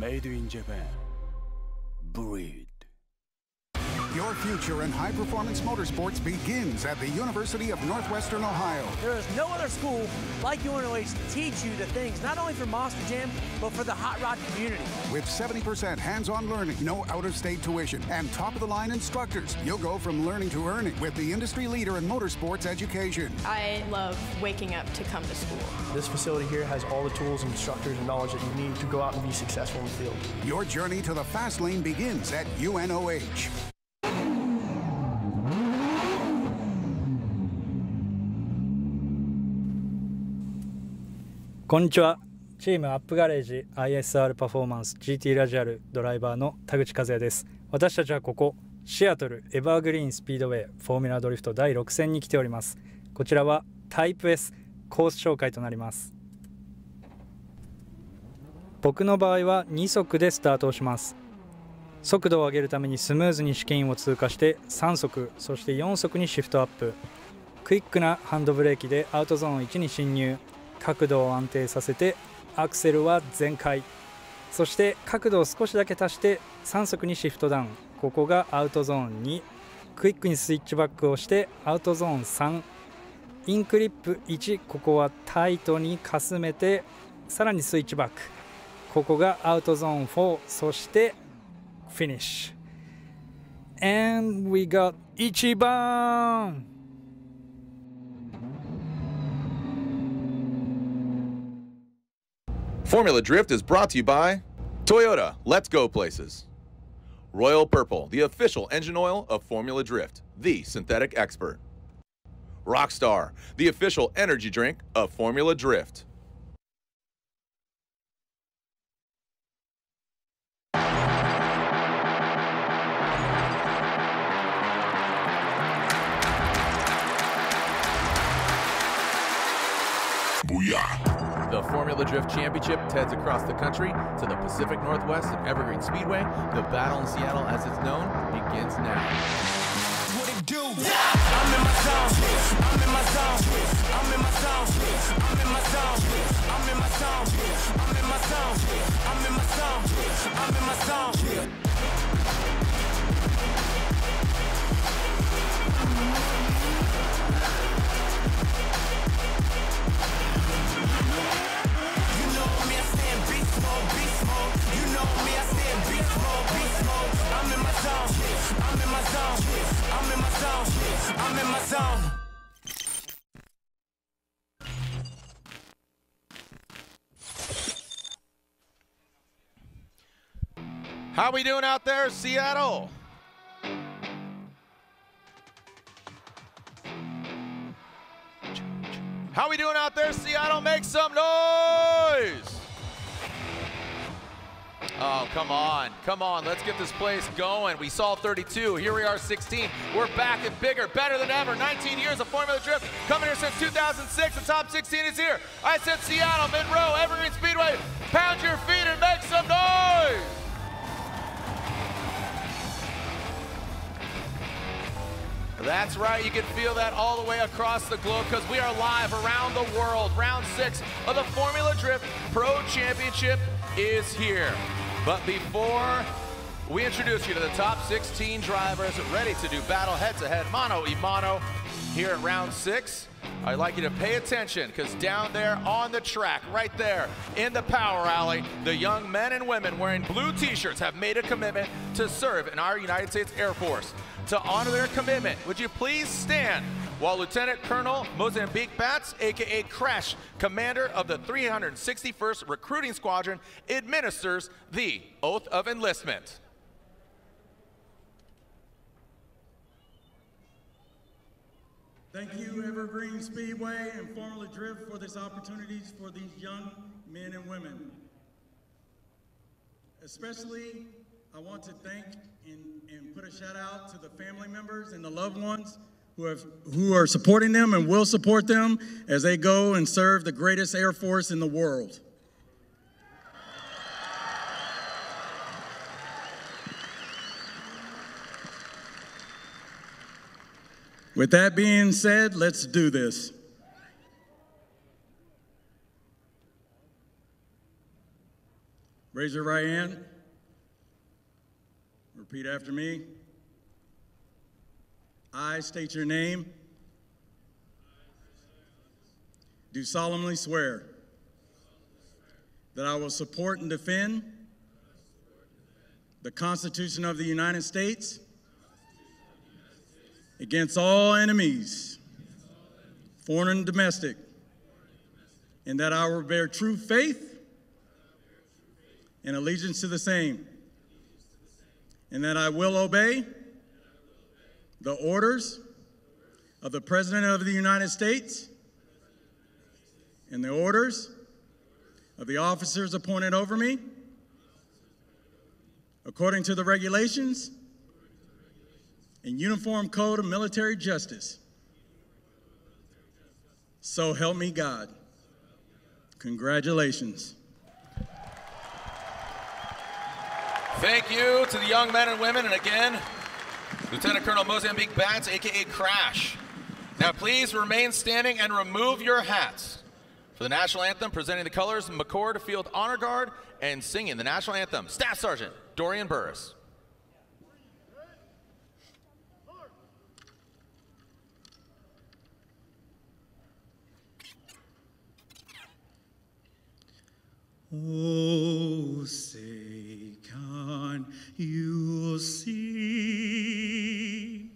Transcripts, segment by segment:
Made in Japan. Breed. Your future in high-performance motorsports begins at the University of Northwestern Ohio. There is no other school like UNOH to teach you the things, not only for Monster Jam, but for the hot rod community. With 70% hands-on learning, no out-of-state tuition, and top-of-the-line instructors, you'll go from learning to earning with the industry leader in motorsports education. I love waking up to come to school. This facility here has all the tools, instructors, and knowledge that you need to go out and be successful in the field. Your journey to the fast lane begins at UNOH. こんにちは。チームアップガレージ ISR パフォーマンス GT ラジアルドライバーの田口和也です。私たちはここシアトルエバーグリーンスピードウェイフォーミュラドリフト第6戦に来ております。こちらはタイプ S コース紹介となります。僕の場合は2速でスタートをします。速度を上げるためにスムーズに試験を通過して3速そして4速にシフトアップ。クイックなハンドブレーキでアウトゾーン1に進入。角度を安定させてアクセルは全開、そして角度を少しだけ足して3速にシフトダウン。ここがアウトゾーン2。クイックにスイッチバックをしてアウトゾーン3。インクリップ1。ここはタイトにかすめてさらにスイッチバック。ここがアウトゾーン4。そしてフィニッシュ。 And we got 1番。Formula Drift is brought to you by Toyota, Let's Go Places. Royal Purple, the official engine oil of Formula Drift, the synthetic expert. Rockstar, the official energy drink of Formula Drift. Booyah! The Formula Drift Championship heads across the country to the Pacific Northwest at Evergreen Speedway. The battle in Seattle, as it's known, begins now. What it do? I'm in my zone. I'm in my zone. I'm in my zone. I'm in my zone. I'm in my zone. I'm in my zone. I'm in my zone. I'm in my zone. I'm in my zone. How we doing out there, Seattle? How we doing out there, Seattle? Make some noise! Oh, come on. Come on. Let's get this place going. We saw 32. Here we are, 16. We're back and bigger, better than ever. 19 years of Formula Drift. Coming here since 2006. The top 16 is here. I said Seattle, Monroe, Evergreen Speedway. Pound your feet and make some noise. That's right. You can feel that all the way across the globe because we are live around the world. Round 6 of the Formula Drift Pro Championship is here. But before we introduce you to the top 16 drivers ready to do battle head-to-head, mano a mano, here at round 6, I'd like you to pay attention because down there on the track, right there in the power alley, the young men and women wearing blue t-shirts have made a commitment to serve in our United States Air Force. To honor their commitment, would you please stand while Lieutenant Colonel Mozambique Bats, aka Crash, commander of the 361st Recruiting Squadron, administers the Oath of Enlistment. Thank you, Evergreen Speedway and Formula Drift, for this opportunity for these young men and women. Especially I want to thank and put a shout out to the family members and the loved ones who are supporting them and will support them as they go and serve the greatest Air Force in the world. With that being said, let's do this. Raise your right hand. Repeat after me. I state your name. Do solemnly swear that I will support and defend the Constitution of the United States against all enemies, foreign and domestic, and that I will bear true faith and allegiance to the same, and that I will obey the orders of the President of the United States and the orders of the officers appointed over me according to the regulations and Uniform Code of Military Justice. So help me God. Congratulations. Thank you to the young men and women, and again, Lieutenant Colonel Mozambique Batts, aka Crash. Now please remain standing and remove your hats. For the national anthem, presenting the colors, McCord Field Honor Guard, and singing the national anthem, Staff Sergeant Dorian Burris. Oh, say, can you see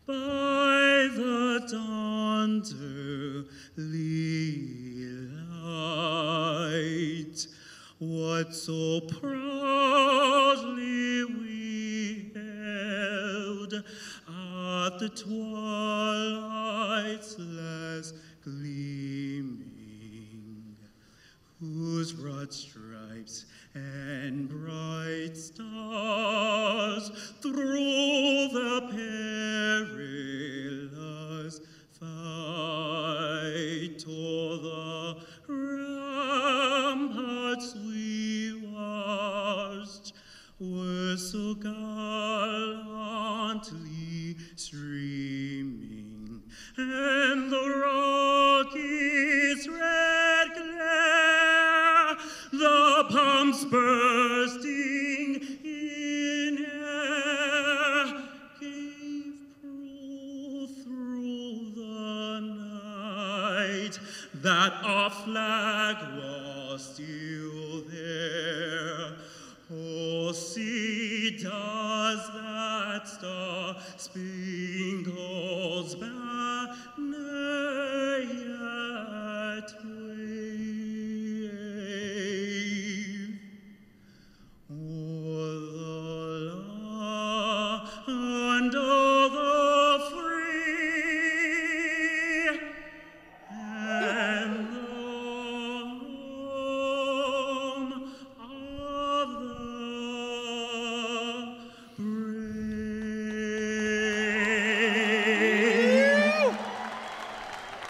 by the dawn's early light what so proudly we held at the twilight's last gleaming, whose broad stripes and bright stars through the perilous fight o'er the ramparts we watched were so gallantly streaming, and the Rockies' red glare, the pumps bursting in air, gave proof through the night that our flag was still there. Oh, see, does that star-spangled banner yet wave o'er the land of the free and the home of the brave.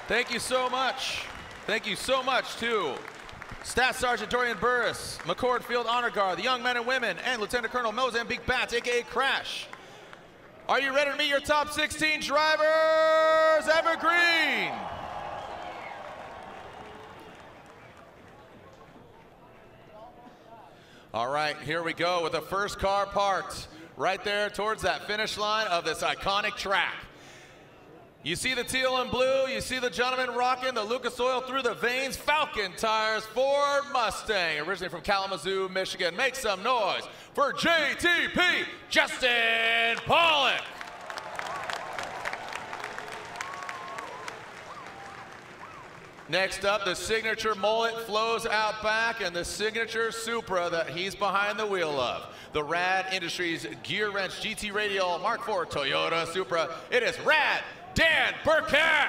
Thank you so much. Thank you so much to Staff Sergeant Dorian Burris, McCord Field Honor Guard, the young men and women, and Lieutenant Colonel Mozambique Batts, aka Crash. Are you ready to meet your top 16 drivers? Evergreen. All right, here we go with the first car parked right there towards that finish line of this iconic track. You see the teal and blue, you see the gentleman rocking the Lucas Oil through the veins, Falcon Tires Ford Mustang, originally from Kalamazoo, Michigan. Make some noise for JTP Justin Pollock. Next up, the signature mullet flows out back, and the signature Supra that he's behind the wheel of. The Rad Industries Gear Wrench GT Radial Mark IV Toyota Supra. It is Rad Dan Burkett.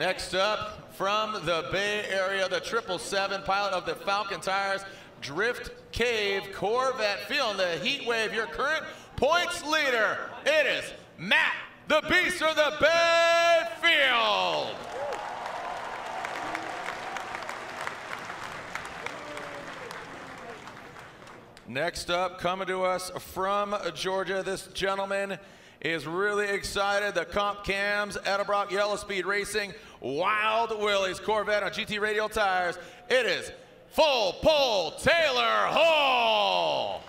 Next up, from the Bay Area, the 777 pilot of the Falcon Tires Drift Cave Corvette, feeling the heat wave, your current points leader. It is Matt, the Beast of the Bayfield. Next up, coming to us from Georgia, this gentleman is really excited. The Comp Cams, Edelbrock Yellow Speed Racing, Wild Willys Corvette on GT Radial tires. It is Full Pull Taylor Hall.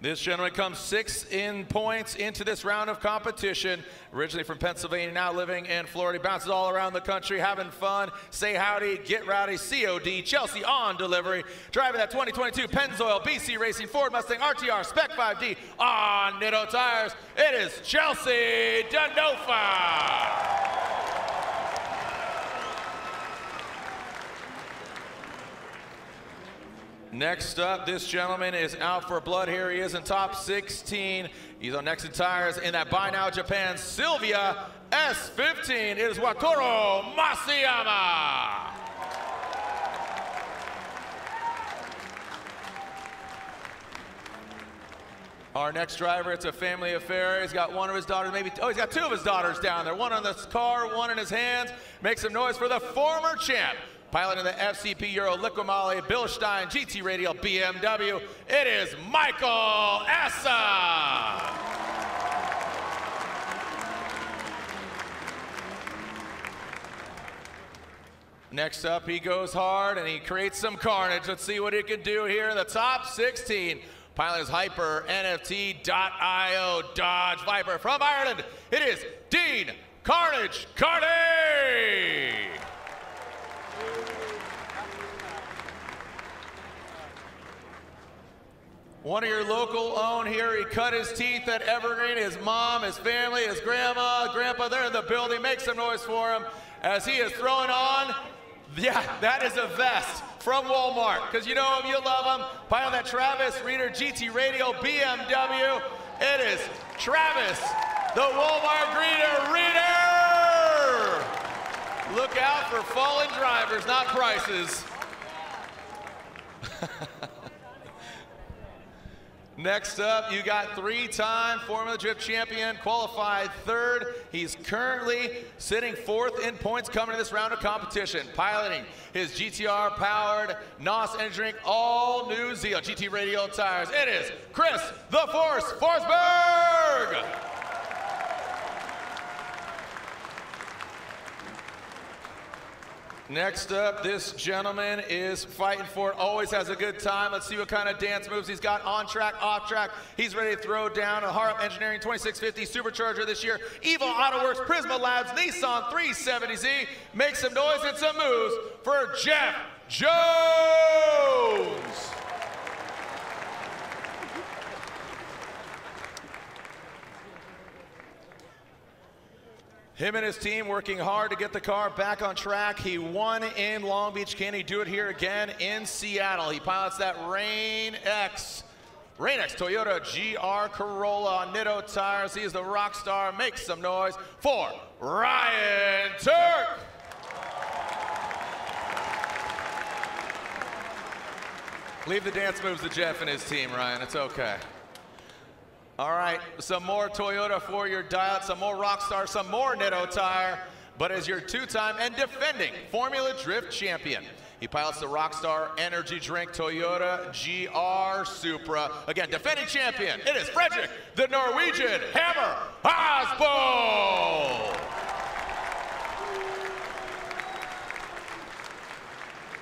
This gentleman comes 6 in points into this round of competition. Originally from Pennsylvania, now living in Florida. He bounces all around the country, having fun. Say howdy, get rowdy, COD, Chelsea on delivery. Driving that 2022 Pennzoil BC Racing Ford Mustang RTR Spec 5D on Nitto Tires. It is Chelsea Denofa. Next up, this gentleman is out for blood here. He is in top 16. He's on Nexen Tires in that Buy Now Japan Silvia S15. It is Wataru Masayama. Our next driver, it's a family affair. He's got one of his daughters, maybe, oh, he's got 2 of his daughters down there. One on this car, one in his hands. Make some noise for the former champ. Piloting the FCP Euro Liqui-Moly Bilstein GT Radial BMW, it is Michael Essa. Next up, he goes hard and he creates some carnage. Let's see what he can do here in the top 16. Piloting his Hyper NFT.io Dodge Viper from Ireland. It is Dean Carnage Carney. One of your local own here. He cut his teeth at Evergreen. His mom, his family, his grandma, grandpa, they're in the building. Make some noise for him as he is throwing on, yeah, that is a vest from Walmart. Because you know him, you love him. Piling that Travis Reeder GT Radial BMW. It is Travis, the Walmart Greeter Reader. Look out for fallen drivers, not prices. Next up, you got 3-time Formula Drift champion, qualified 3rd. He's currently sitting 4th in points coming to this round of competition. Piloting his GTR-powered NOS Energy Drink all-new Zeal GT Radial tires. It is Chris the Force Forsberg. Next up, this gentleman is fighting for it, always has a good time. Let's see what kind of dance moves he's got on track, off track. He's ready to throw down a Harp Engineering 2650 Supercharger this year. Evil AutoWorks Prisma Labs Nissan 370Z. Make some noise and some moves for Jeff Jones. Him and his team working hard to get the car back on track. He won in Long Beach. Can he do it here again in Seattle? He pilots that Rain-X Toyota GR Corolla on Nitto Tires. He is the rock star. Make some noise for Ryan Turk. Leave the dance moves to Jeff and his team, Ryan. It's okay. All right, some more Toyota for your dial, some more Rockstar, some more Nitto Tire, but as your 2-time and defending Formula Drift champion, he pilots the Rockstar Energy Drink Toyota GR Supra. Again, defending champion, it is Frederick, the Norwegian Hammer Osbo.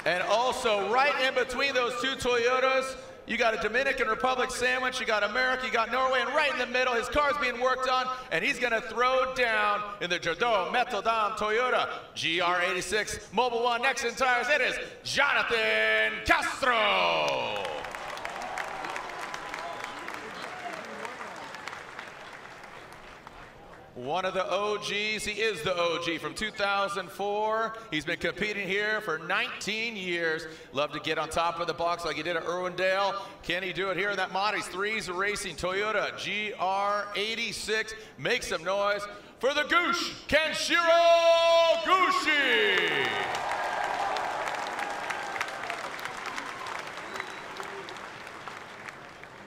And also right in between those 2 Toyotas, you got a Dominican Republic sandwich, you got America, you got Norway, and right in the middle, his car's being worked on, and he's gonna throw down in the Jardot Metaldam Toyota GR86 Mobile One Nexen Tires. It is Jonathan Castro. one of the OGs. He is the OG from 2004. He's been competing here for 19 years. Love to get on top of the box like he did at Irwindale. Can he do it here in that mod? He's Threes Racing Toyota GR86. Make some noise for the Goosh, Kenshiro Gushi.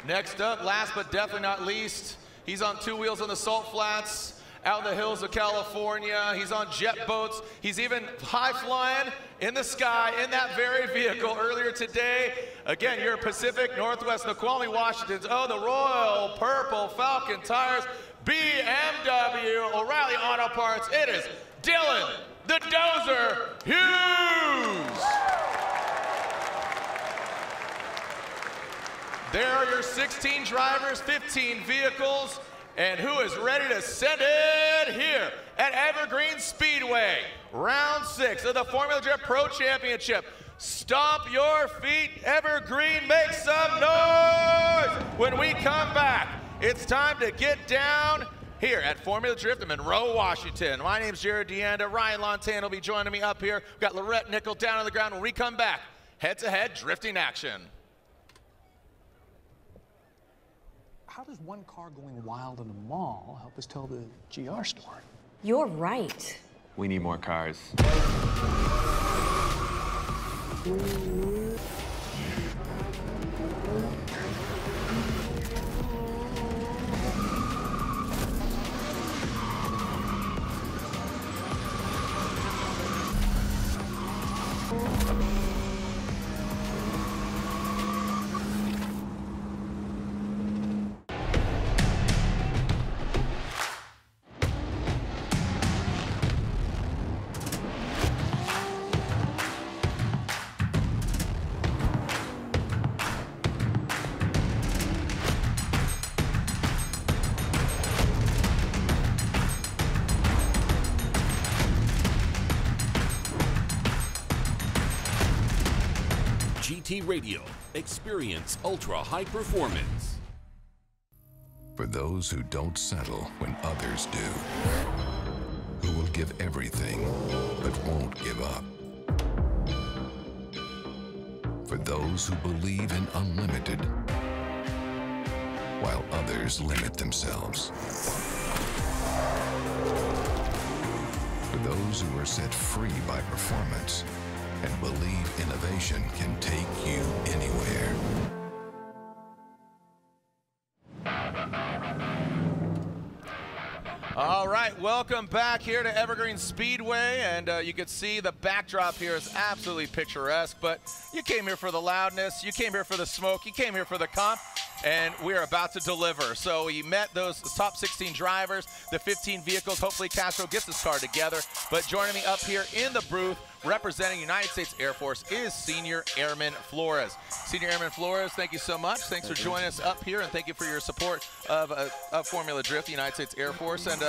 Next up, last but definitely not least, he's on 2 wheels on the Salt Flats, out in the hills of California. He's on jet boats. He's even high flying in the sky in that very vehicle earlier today. Again, you're Pacific Northwest, Snoqualmie, Washington's. Oh, the Royal Purple Falcon Tires, BMW, O'Reilly Auto Parts. It is Dylan, the Dozer Hughes. There are your 16 drivers, 15 vehicles. And who is ready to send it here at Evergreen Speedway? Round 6 of the Formula Drift Pro Championship. Stomp your feet, Evergreen, make some noise! When we come back, it's time to get down here at Formula Drift in Monroe, Washington. My name's Jared Deanda. Ryan Lontan will be joining me up here. We've got Lorette Nickel down on the ground. When we come back, head-to-head drifting action. How does one car going wild in a mall help us tell the GR story? You're right. We need more cars. GT Radio. Experience ultra-high performance. For those who don't settle when others do. Who will give everything, but won't give up. For those who believe in unlimited, while others limit themselves. For those who are set free by performance, and believe innovation can take you anywhere. All right, welcome back here to Evergreen Speedway, and you can see the backdrop here is absolutely picturesque, but you came here for the loudness, you came here for the smoke, you came here for the comp, and we're about to deliver. So we met those top 16 drivers, the 15 vehicles. Hopefully Castro gets his car together, but joining me up here in the booth, representing United States Air Force, is Senior Airman Flores. Senior Airman Flores, thank you so much. Thanks for joining us up here, and thank you for your support of Formula Drift, the United States Air Force. And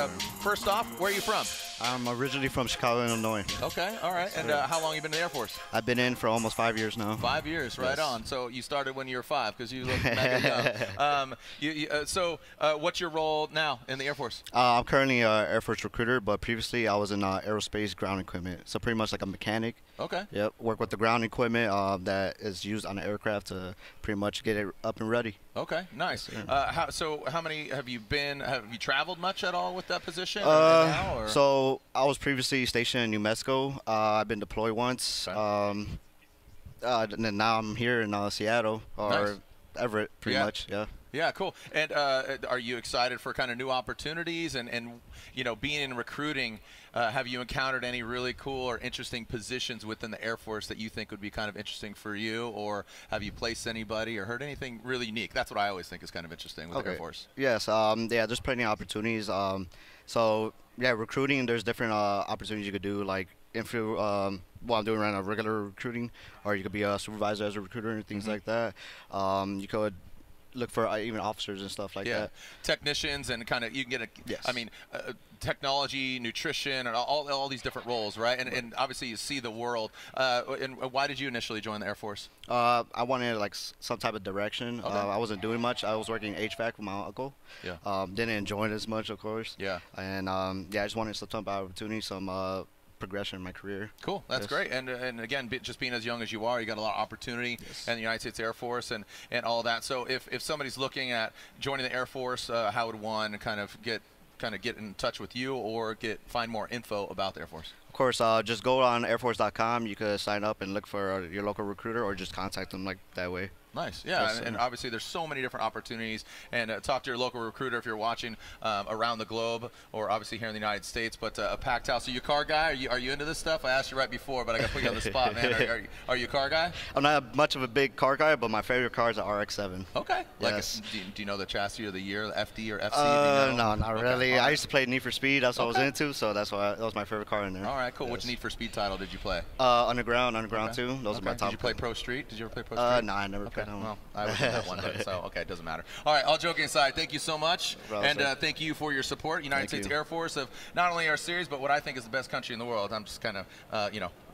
first off, where are you from? I'm originally from Chicago, Illinois. Okay, all right. And how long have you been in the Air Force? I've been in for almost 5 years now. 5 years, right on. So you started when you were 5, because you look mega young. So what's your role now in the Air Force? I'm currently an Air Force recruiter, but previously I was in aerospace ground equipment. So pretty much like a mechanic. Okay. Yep, work with the ground equipment that is used on the aircraft to pretty much get it up and ready. Okay, nice. So how many have you been? Have you traveled much at all with that position? So I was previously stationed in New Mexico. I've been deployed once. Okay. And then now I'm here in Seattle or Everett, pretty much. Yeah. Yeah, cool. And are you excited for kind of new opportunities and you know, being in recruiting? Have you encountered any really cool or interesting positions within the Air Force that you think would be kind of interesting for you, or have you placed anybody or heard anything really unique? That's what I always think is kind of interesting with the Air Force. Yes. Yeah, there's plenty of opportunities. So yeah, recruiting. There's different opportunities you could do, like what I'm doing right now, regular recruiting, or you could be a supervisor as a recruiter and things like that. You could look for even officers and stuff like that. Technicians and kind of you can get a. Yes. I mean, technology, nutrition, and all these different roles, right? And obviously you see the world. And why did you initially join the Air Force? I wanted like some type of direction. Okay. I wasn't doing much. I was working HVAC with my uncle. Yeah. Didn't enjoy it as much, of course. Yeah. And yeah, I just wanted some type of opportunity, some progression in my career. Cool, that's great. And again, just being as young as you are, you got a lot of opportunity in the United States Air Force and all that. So if somebody's looking at joining the Air Force, how would one kind of get in touch with you or find more info about the Air Force? Of course, just go on airforce.com. You could sign up and look for your local recruiter, or just contact them like that way. Nice, yeah, and obviously there's so many different opportunities. And talk to your local recruiter if you're watching around the globe, or obviously here in the United States. But a packed house. Are you a car guy? Are you into this stuff? I asked you right before, but I got to put you on the spot, man. Are you a car guy? I'm not much of a big car guy, but my favorite car is the RX-7. Okay. Yes. Like, do you know the chassis of the year, the FD or FC? No, not really. I used to play Need for Speed. That's what I was into, so that was my favorite car in there. All right, cool. Which Need for Speed title did you play? Underground 2. Those are my top. Did you play Pro Street? Did you ever play Pro Street? No, I never played that one. Well, I was in that one, so okay, it doesn't matter. All right, all joking aside, thank you so much, and thank you for your support. United States Air Force of not only our series, but what I think is the best country in the world. I'm just kind of,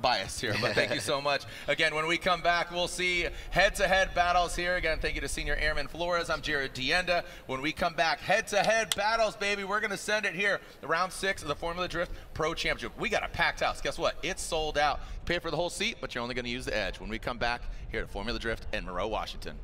biased here, but thank you so much. Again, when we come back, we'll see head-to-head battles here. Again, thank you to Senior Airman Flores. I'm Jared Dienda. When we come back, head-to-head battles, baby. We're going to send it here. The round 6 of the Formula Drift Pro Championship. We got a packed house. Guess what? It's sold out. You pay for the whole seat, but you're only going to use the edge. When we come back here at Formula Drift in Monroe, Washington.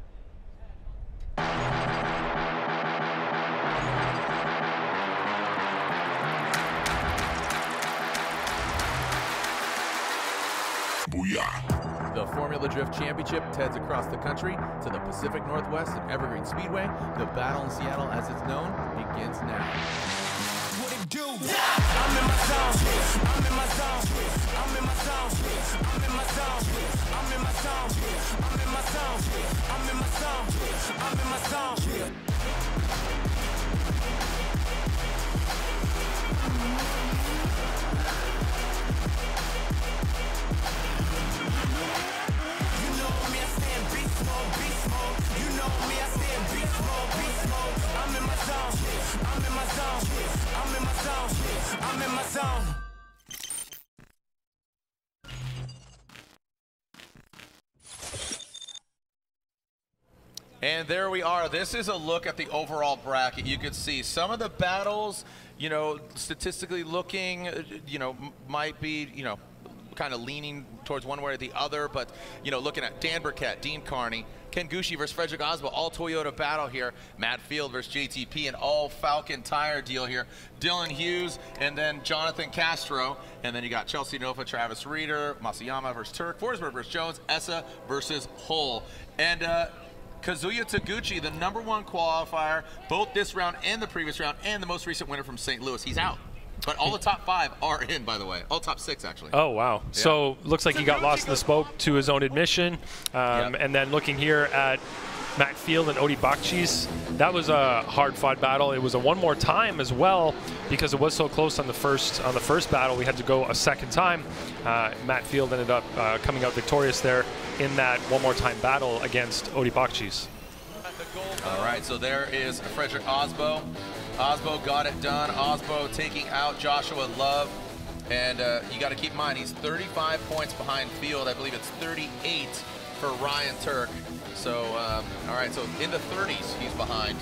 Booyah! The Formula Drift Championship heads across the country to the Pacific Northwest and Evergreen Speedway. The battle in Seattle, as it's known, begins now. What it do? I'm in my zone. I'm in my zone. I'm in my zone. I'm in my zone. I'm in my zone. I'm in my zone. I'm in my zone. I'm in my zone. I'm in my zone. And there we are. This is a look at the overall bracket. You could see some of the battles, statistically looking, might be, kind of leaning towards one way or the other, but looking at Dan Burkett, Dean Carney, Ken Gucci versus Frederick Osbo, all Toyota battle here. Matt Field versus JTP, an all Falcon tire deal here. Dylan Hughes, and then Jonathan Castro, and then you got Chelsea Nova, Travis Reeder, Masuyama versus Turk, Forsberg versus Jones, Essa versus Hull, and Kazuya Taguchi, the #1 qualifier, both this round and the previous round, and the most recent winner from St. Louis. He's out. But all the top 5 are in, by the way. All top 6, actually. Oh, wow. Yeah. So looks like he got lost in the smoke to his own admission. And then looking here at Matt Field and Odi Bakchis, that was a hard-fought battle. It was a one more time as well because it was so close on the first battle. We had to go a second time. Matt Field ended up coming out victorious there in that one more time battle against Odi Bakchis. All right, so there is Frederick Osbo. Osbo got it done. Osbo taking out Joshua Love. And you got to keep in mind, he's 35 points behind Field. I believe it's 38 for Ryan Turk. So, all right, so in the 30s, he's behind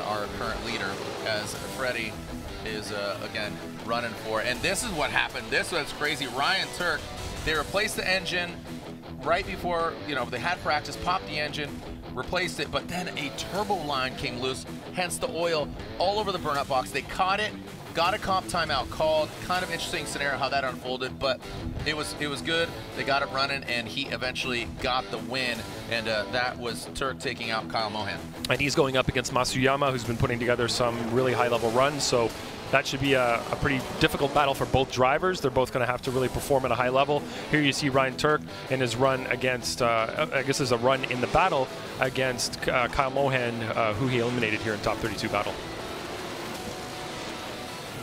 our current leader as Freddie is, again, running for it. And this is what happened. This was crazy. Ryan Turk, they replaced the engine right before, they had practice, popped the engine, replaced it, but then a turbo line came loose, hence the oil all over the burnout box. They caught it, got a comp timeout called. Kind of interesting scenario how that unfolded, but it was good. They got it running, and he eventually got the win, and that was Turk taking out Kyle Mohan. And he's going up against Masuyama, who's been putting together some really high-level runs, so that should be a pretty difficult battle for both drivers. They're both going to have to really perform at a high level. Here you see Ryan Turk in his run against, I guess is a run in the battle against Kyle Mohan, who he eliminated here in top 32 battle.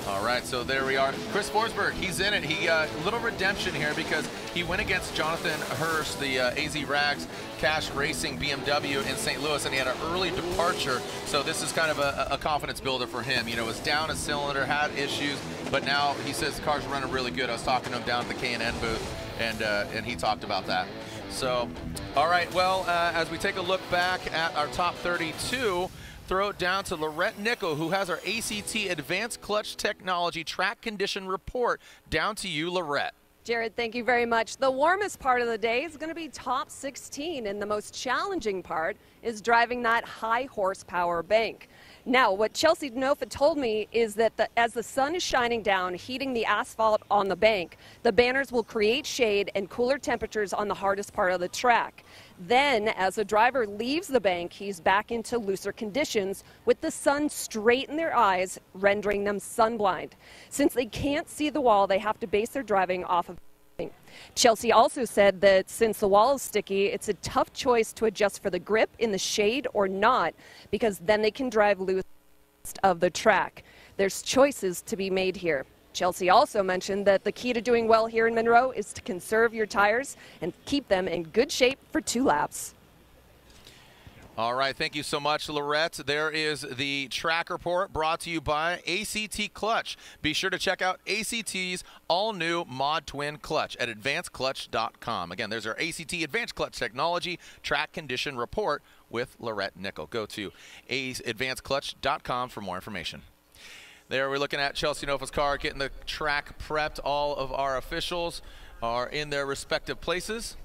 All right, so there we are. Chris Forsberg, he's in it. He little redemption here because he went against Jonathan Hurst, the AZ Rags Cash Racing BMW in St. Louis, and he had an early departure. So this is kind of a confidence builder for him. You know, was down a cylinder, had issues, but now he says the car's running really good. I was talking to him down at the K&N booth, and he talked about that. So, all right, well, as we take a look back at our top 32, throw it down to Lorette Nickel, who has our ACT Advanced Clutch Technology Track Condition Report. Down to you, Lorette. Jared, thank you very much. The warmest part of the day is going to be top 16, and the most challenging part is driving that high horsepower bank. Now, what Chelsea Denofa told me is that as the sun is shining down, heating the asphalt on the bank, the banners will create shade and cooler temperatures on the hardest part of the track. Then, as the driver leaves the bank, he's back into looser conditions with the sun straight in their eyes, rendering them sunblind. Since they can't see the wall, they have to base their driving off of Chelsea also said that since the wall is sticky, it's a tough choice to adjust for the grip in the shade or not, because then they can drive loose of the track. There's choices to be made here. Chelsea also mentioned that the key to doing well here in Monroe is to conserve your tires and keep them in good shape for 2 laps. All right, thank you so much, Lorette. There is the track report brought to you by ACT Clutch. Be sure to check out ACT's all-new Mod Twin Clutch at advancedclutch.com. Again, there's our ACT Advanced Clutch Technology Track Condition Report with Lorette Nickel. Go to advancedclutch.com for more information. There we're looking at Chelsea Denofa's car, getting the track prepped. All of our officials are in their respective places.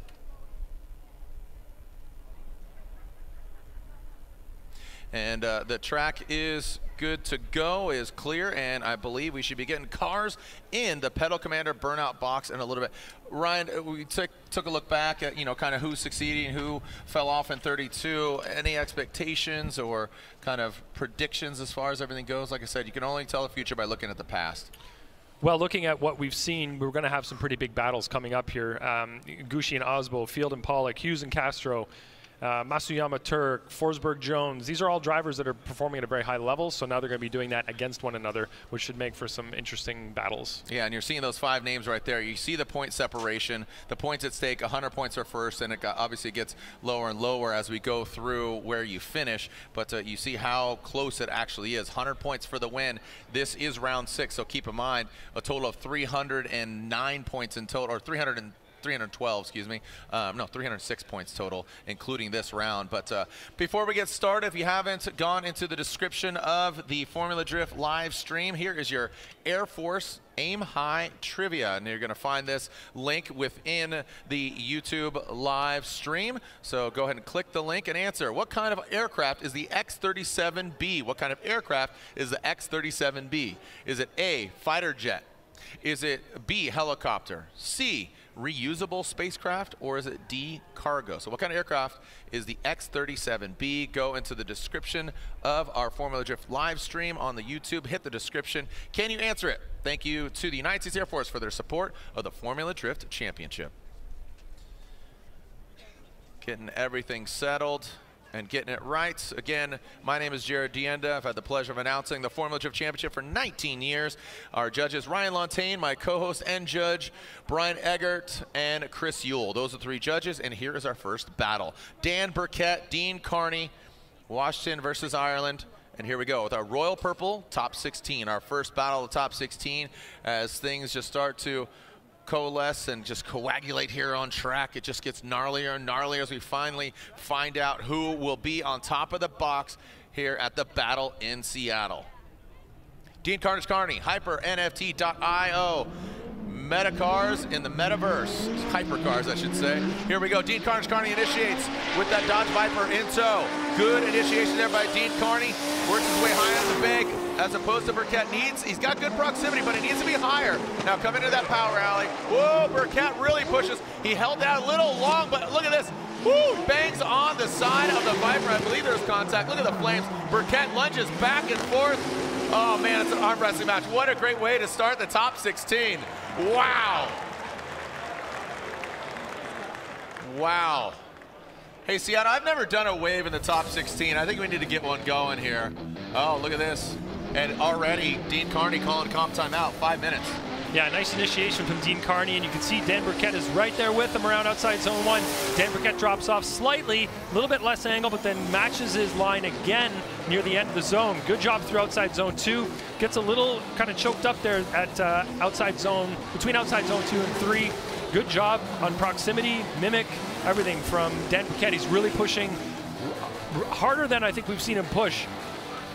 And the track is good to go, is clear, and I believe we should be getting cars in the Pedal Commander burnout box in a little bit. Ryan, we took a look back at, you know, kind of who's succeeding, who fell off in 32. Any expectations or kind of predictions as far as everything goes? Like I said, you can only tell the future by looking at the past. Well, looking at what we've seen, we're going to have some pretty big battles coming up here. Gucci and Osbo, Field and Pollock, Hughes and Castro, Masuyama Turk, Forsberg Jones. These are all drivers that are performing at a very high level, so now they're going to be doing that against one another, which should make for some interesting battles. Yeah, and you're seeing those 5 names right there. You see the point separation, the points at stake. 100 points are first, and it obviously gets lower and lower as we go through where you finish, but you see how close it actually is. 100 points for the win. This is round 6, so keep in mind a total of 309 points in total, or 312, excuse me. No, 306 points total, including this round. But before we get started, if you haven't gone into the description of the Formula Drift live stream, here is your Air Force Aim High Trivia. And you're going to find this link within the YouTube live stream. So go ahead and click the link and answer. What kind of aircraft is the X-37B? What kind of aircraft is the X-37B? Is it A, fighter jet? Is it B, helicopter? C, reusable spacecraft? Or is it D, cargo? So what kind of aircraft is the X-37B? Go into the description of our Formula Drift live stream on the YouTube. Hit the description. Can you answer it? Thank you to the United States Air Force for their support of the Formula Drift Championship. Getting everything settled and getting it right. Again, my name is Jared Dienda. I've had the pleasure of announcing the Formula Drift Championship for 19 years. Our judges, Ryan Lontaine, my co-host and judge, Brian Eggert, and Chris Yule. Those are 3 judges, and here is our first battle. Dan Burkett, Dean Carney, Washington versus Ireland. And here we go with our Royal Purple top 16, our first battle of the top 16, as things just start to coalesce and just coagulate here on track. It just gets gnarlier and gnarlier as we finally find out who will be on top of the box here at the battle in Seattle. Dean Carnage Carney, HyperNFT.io. Metacars in the metaverse. Hypercars, I should say. Here we go. Dean Carnage Carney initiates with that Dodge Viper in tow. Good initiation there by Dean Carney. Works his way high on the bank, as opposed to Burkett. He's got good proximity, but he needs to be higher. Now come into that power alley. Whoa, Burkett really pushes. He held that a little long, but look at this. Woo, bangs on the side of the Viper. I believe there's contact. Look at the flames. Burkett lunges back and forth. Oh man, it's an arm wrestling match. What a great way to start the top 16. Wow. Wow. Hey, Seattle, I've never done a wave in the top 16. I think we need to get one going here. Oh, look at this. And already Dean Carney calling comp timeout, 5 minutes. Yeah, nice initiation from Dean Carney, and you can see Dan Burkett is right there with him around outside zone 1. Dan Burkett drops off slightly, a little bit less angle, but then matches his line again near the end of the zone. Good job through outside zone 2. Gets a little kind of choked up there at outside zone, between outside zone 2 and 3. Good job on proximity, mimic, everything from Dan Burkett. He's really pushing harder than I think we've seen him push.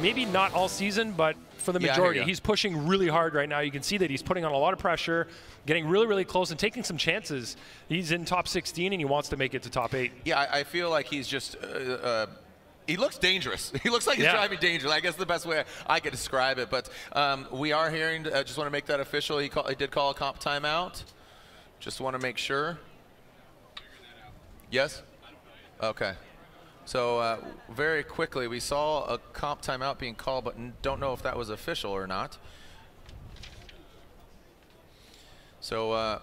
Maybe not all season, but for the majority. He's pushing really hard right now. You can see that he's putting on a lot of pressure, getting really, really close and taking some chances. He's in top 16 and he wants to make it to top 8. Yeah, I feel like he's just, he looks dangerous. He looks like he's driving dangerous. I guess the best way I could describe it. But we are hearing, just want to make that official. He did call a comp timeout. Just want to make sure. Yes? Okay. So very quickly, we saw a comp timeout being called, but don't know if that was official or not. So,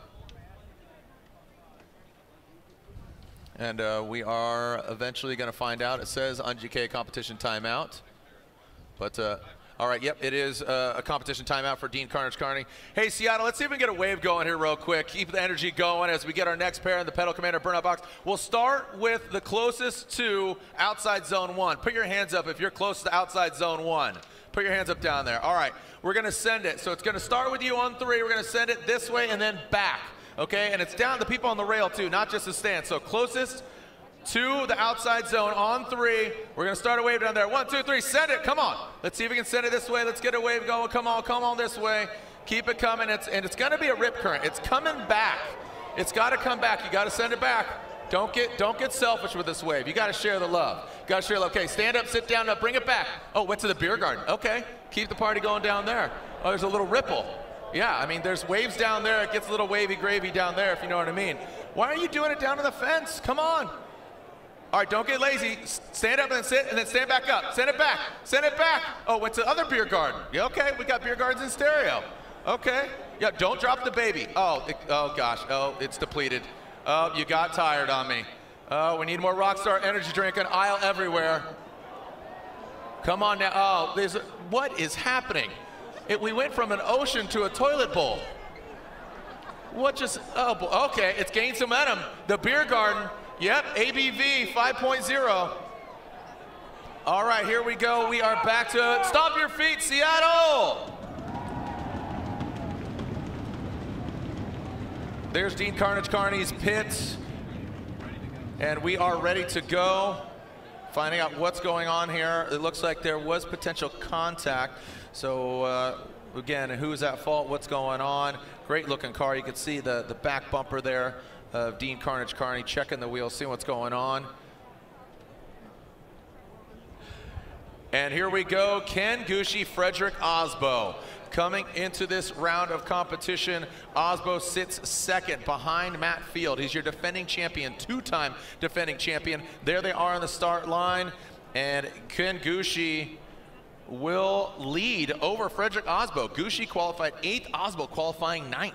and we are eventually going to find out. It says on GK competition timeout, but all right, yep, it is a competition timeout for Dean Carney. Hey, Seattle, let's see if we can get a wave going here real quick. Keep the energy going as we get our next pair in the Pedal Commander Burnout Box. We'll start with the closest to outside zone 1. Put your hands up if you're close to outside zone 1. Put your hands up down there. All right, we're going to send it. So it's going to start with you on 3. We're going to send it this way and then back, okay? And it's down the people on the rail, too, not just the stand. So closest to the outside zone on 3. We're going to start a wave down there. 1, 2, 3, send it. Come on. Let's see if we can send it this way. Let's get a wave going. Come on this way. Keep it coming. It's going to be a rip current. It's coming back. It's got to come back. You got to send it back. Don't get selfish with this wave. You got to share the love. Got to share love. Okay, stand up, sit down, now bring it back. Oh, went to the beer garden. Okay, keep the party going down there. Oh, there's a little ripple. Yeah, I mean, there's waves down there. It gets a little wavy gravy down there, if you know what I mean. Why are you doing it down to the fence? Come on. All right, don't get lazy. Stand up and then sit, and then stand back up. Send it back. Send it back. Oh, went to the other beer garden. Yeah, okay, we got beer gardens in stereo. Okay. Yeah, don't drop the baby. Oh gosh. Oh, it's depleted. Oh, you got tired on me. Oh, we need more Rockstar energy drink and aisle everywhere. Come on now. Oh, what is happening? We went from an ocean to a toilet bowl. What just, oh, okay, it's gained some momentum. The beer garden. Yep, ABV 5.0. All right, here we go. We are back to stomp your feet, Seattle. There's Dean Carney's pit. And we are ready to go. Finding out what's going on here. It looks like there was potential contact. So again, who's at fault? What's going on? Great looking car. You can see the back bumper there of Dean Carney checking the wheel, seeing what's going on. And here we go, Ken Gushi, Frederick Osbo. Coming into this round of competition, Osbo sits second behind Matt Field. He's your defending champion, 2-time defending champion. There they are on the start line, and Ken Gushi will lead over Frederick Osbo. Gushi qualified 8th, Osbo qualifying 9th.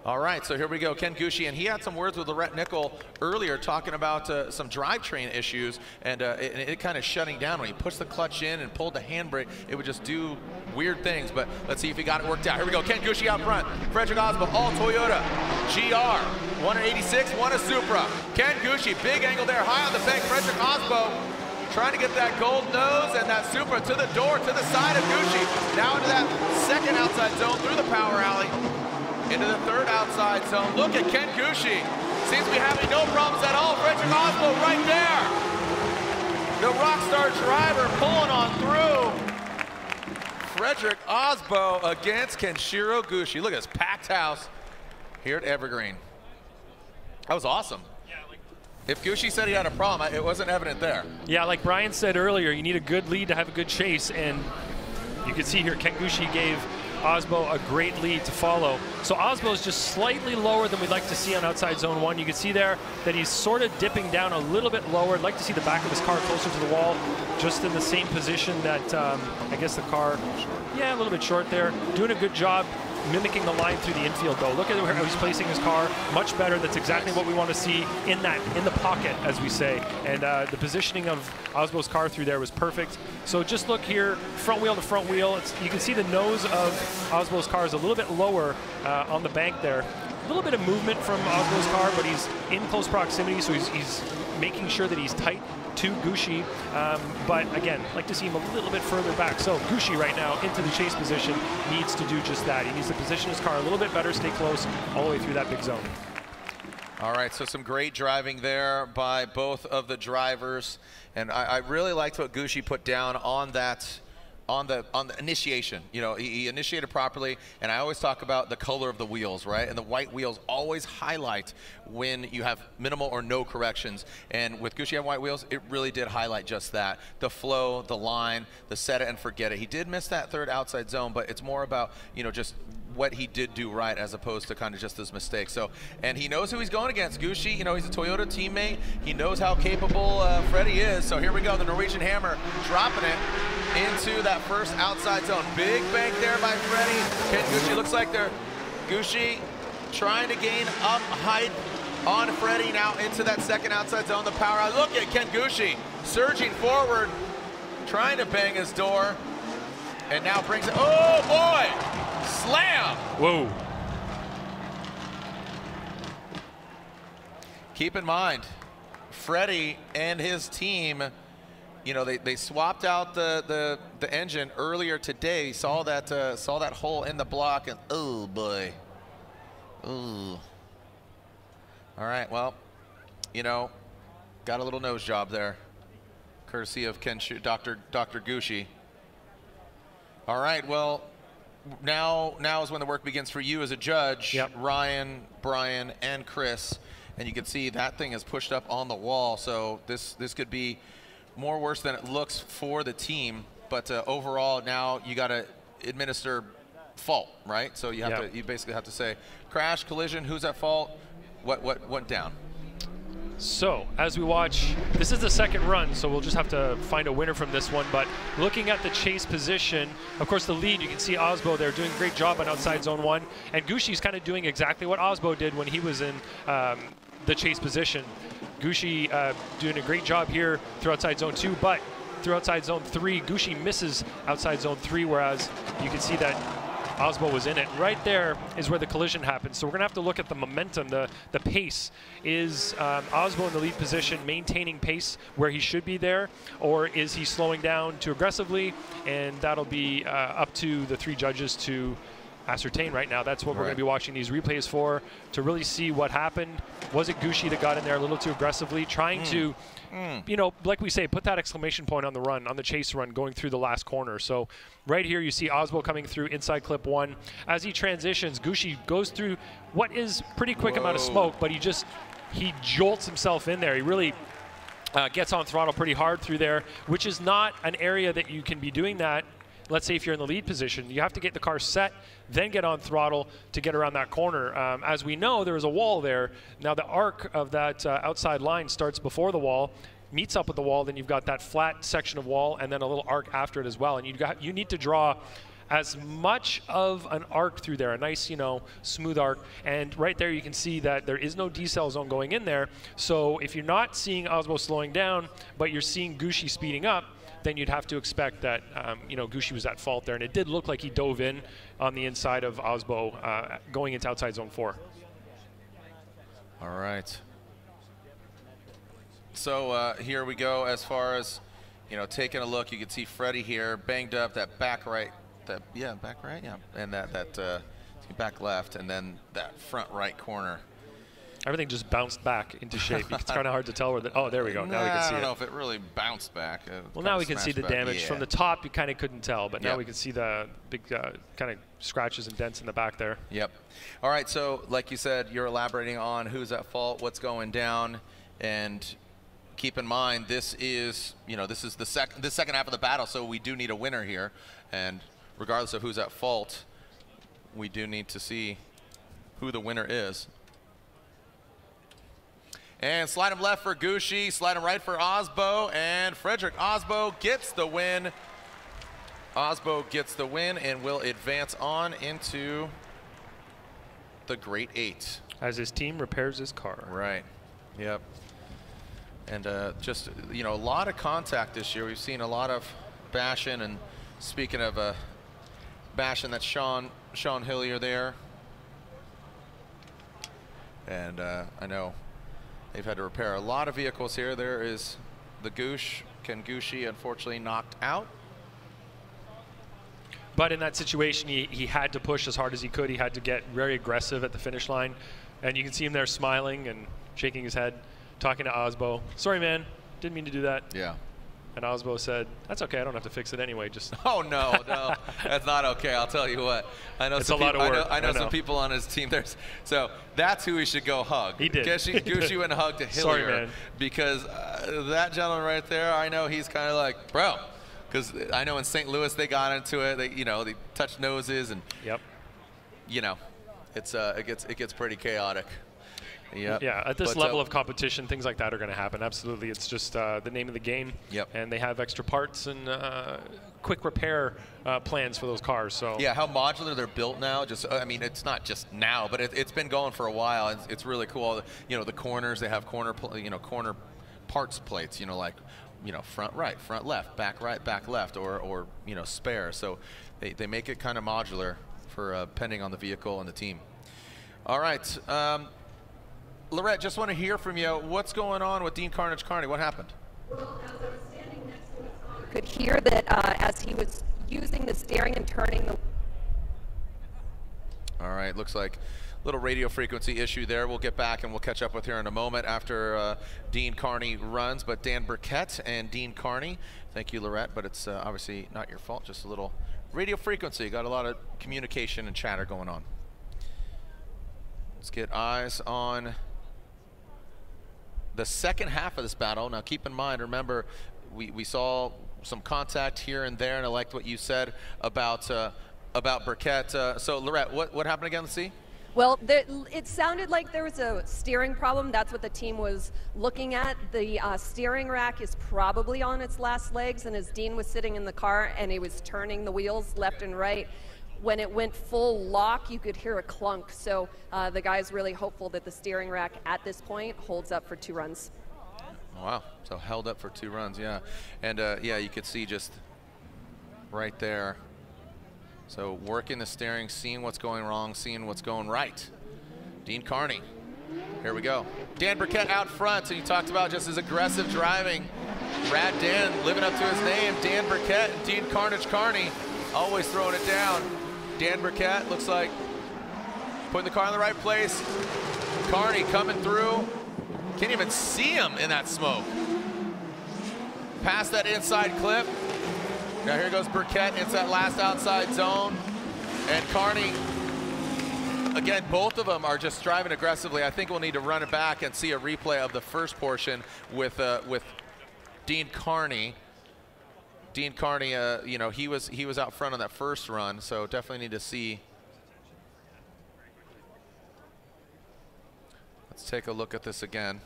All right, so here we go, Ken Gushi, and he had some words with Lorette Nickel earlier talking about some drivetrain issues and it kind of shutting down. When he pushed the clutch in and pulled the handbrake, it would just do weird things, but let's see if he got it worked out. Here we go, Ken Gushi out front, Frederick Osbo, all Toyota, GR, one a 86, one a Supra. Ken Gushi, big angle there, high on the bank, Frederick Osbo, trying to get that gold nose and that Supra to the door, to the side of Gushi. Now into that second outside zone through the power alley. Into the third outside zone. Look at Ken Gushi. Seems to be having no problems at all. Frederick Osbo right there. The Rockstar driver pulling on through. Frederick Osbo against Kenshiro Gushi. Look at this packed house here at Evergreen. That was awesome. If Gushi said he had a problem, it wasn't evident there. Yeah, like Brian said earlier, you need a good lead to have a good chase, and you can see here Ken Gushi gave Osbo a great lead to follow. So Osbo is just slightly lower than we'd like to see on outside zone 1. You can see there that he's sort of dipping down a little bit lower. I'd like to see the back of his car closer to the wall, just in the same position that I guess the car, yeah, a little bit short there. Doing a good job mimicking the line through the infield, though. Look at how he's placing his car. Much better. That's exactly what we want to see in the pocket, as we say. And the positioning of Osbo's car through there was perfect. So just look here, front wheel to front wheel. You can see the nose of Osbo's car is a little bit lower on the bank there. A little bit of movement from Osbo's car, but he's in close proximity, so he's making sure that he's tight to Gucci. But again, like to see him a little bit further back. So Gucci right now into the chase position needs to do just that. He needs to position his car a little bit better, stay close all the way through that big zone. All right, so some great driving there by both of the drivers. And I really liked what Gucci put down on that. On the initiation, you know, he initiated properly, and I always talk about the color of the wheels, right? And the white wheels always highlight when you have minimal or no corrections. And with Gucci on white wheels, it really did highlight just that. The flow, the line, the set it and forget it. He did miss that third outside zone, but it's more about, you know, just what he did do right as opposed to kind of just his mistakes. So, and he knows who he's going against. Gucci, you know, he's a Toyota teammate. He knows how capable Freddie is. So here we go, the Norwegian Hammer dropping it into that first outside zone. Big bank there by Freddie. Ken Gucci looks like Gucci trying to gain up height on Freddie now into that second outside zone. The power out. Look at Ken Gucci surging forward, trying to bang his door. And now brings it, oh boy, slam. Whoa. Keep in mind, Freddie and his team, you know, they swapped out the engine earlier today. Saw that hole in the block, and oh boy, ooh. All right, well, you know, got a little nose job there, courtesy of Dr. Gucci. All right, well, now is when the work begins for you as a judge. Yep. Ryan, Brian, and Chris, and you can see that thing is pushed up on the wall. So this could be more worse than it looks for the team. But overall, now you got to administer fault, right? So you have you basically have to say crash, collision, who's at fault, what went down. So, as we watch, this is the second run, so we'll just have to find a winner from this one. But looking at the chase position, of course, the lead, you can see Osbo there doing a great job on outside zone 1. And Gucci's kind of doing exactly what Osbo did when he was in the chase position. Gucci doing a great job here through outside zone 2, but through outside zone 3, Gucci misses outside zone 3, whereas you can see that Osbo was in it. Right there is where the collision happens. So we're gonna have to look at the momentum, the pace. Is Osbo in the lead position maintaining pace where he should be there, or is he slowing down too aggressively? And that'll be up to the 3 judges to ascertain right now. That's what we're gonna be watching these replays for, to really see what happened. Was it Gucci that got in there a little too aggressively, trying to, you know, like we say, put that exclamation point on the run, on the chase run, going through the last corner. So right here you see Osbo coming through inside clip 1. As he transitions, Gucci goes through what is pretty quick amount of smoke, but he jolts himself in there. He really gets on throttle pretty hard through there, which is not an area that you can be doing that. Let's say if you're in the lead position, you have to get the car set, then get on throttle to get around that corner. As we know, there is a wall there. Now the arc of that outside line starts before the wall, meets up with the wall, then you've got that flat section of wall and then a little arc after it as well. And you need to draw as much of an arc through there, a nice, you know, smooth arc. And right there you can see that there is no decel zone going in there. So if you're not seeing Osbo slowing down, but you're seeing Gucci speeding up, then you'd have to expect that, you know, Gucci was at fault there. And it did look like he dove in on the inside of Osbo going into outside zone 4. All right. So here we go as far as, you know, taking a look. You can see Freddie here banged up, that back right, back right, and that back left, and then that front right corner. Everything just bounced back into shape. It's kind of hard to tell where the, oh, there we go. Now we can see it. I don't know if it really bounced back. Well, now we can see the damage. From the top, you kind of couldn't tell, but now we can see the big kind of scratches and dents in the back there. Yep. All right, so like you said, you're elaborating on who's at fault, what's going down, and keep in mind this is, you know, this is the second half of the battle, so we do need a winner here, and regardless of who's at fault, we do need to see who the winner is. And slide him left for Gucci, slide him right for Osbo, and Frederick Osbo gets the win. Osbo gets the win and will advance on into the Great 8. As his team repairs his car. Right. Yep. And just, you know, a lot of contact this year. We've seen a lot of bashing. And speaking of bashing, that's Sean Hillier there. And I know they've had to repair a lot of vehicles here. There is the Goosh, Ken Gushi, unfortunately knocked out. But in that situation, he had to push as hard as he could. He had to get very aggressive at the finish line. And you can see him there smiling and shaking his head, talking to Osbo. Sorry, man. Didn't mean to do that. Yeah. And Osbo said, that's okay. I don't have to fix it anyway. Just Oh, no, no. That's not okay. I'll tell you what. I know it's some a lot of work. I know some people on his team. So that's who he should go hug. He did. Gushi went and hugged to Hillier. Sorry, man. Because that gentleman right there, I know he's kind of like, bro. Because I know in St. Louis they got into it. They, you know, they touched noses and, you know, it gets pretty chaotic. Yep. Yeah, at this level of competition, things like that are going to happen. Absolutely. It's just the name of the game. Yep. And they have extra parts and quick repair plans for those cars. So yeah, how modular they're built now. Just, I mean, it's not just now, but it's been going for a while. It's really cool. You know, the corners, they have corner parts plates, you know, like, you know, front right, front left, back right, back left, or you know, spare. So they make it kind of modular for depending on the vehicle and the team. All right. Lorette, just want to hear from you. What's going on with Dean Carnage Carney? What happened? Well, as I was standing next to his car, I could hear that as he was using the steering and turning the... All right, looks like a little radio frequency issue there. We'll get back and we'll catch up with her in a moment after Dean Carney runs. But Dan Burkett and Dean Carney, thank you, Lorette, but it's obviously not your fault, just a little radio frequency. Got a lot of communication and chatter going on. Let's get eyes on the second half of this battle. Now keep in mind, remember, we saw some contact here and there, and I liked what you said about Burkett. So Lorette, what happened again? Let's see. Well, it sounded like there was a steering problem. That's what the team was looking at. The steering rack is probably on its last legs, and as Dean was sitting in the car and he was turning the wheels left and right, when it went full lock, you could hear a clunk. So the guy's really hopeful that the steering rack at this point holds up for 2 runs. Wow, so held up for 2 runs, yeah. And yeah, you could see just right there. So working the steering, seeing what's going wrong, seeing what's going right. Dean Carney, here we go. Dan Burkett out front, so you talked about just his aggressive driving. Rad Dan living up to his name. Dan Burkett and Dean Carnage Carney always throwing it down. Dan Burkett looks like putting the car in the right place. Carney coming through. Can't even see him in that smoke. Past that inside clip. Now here goes Burkett into that last outside zone. And Carney, again, both of them are just driving aggressively. I think we'll need to run it back and see a replay of the first portion with Dean Carney. Dean Carney, you know, he was out front on that first run, so definitely need to see. Let's take a look at this again.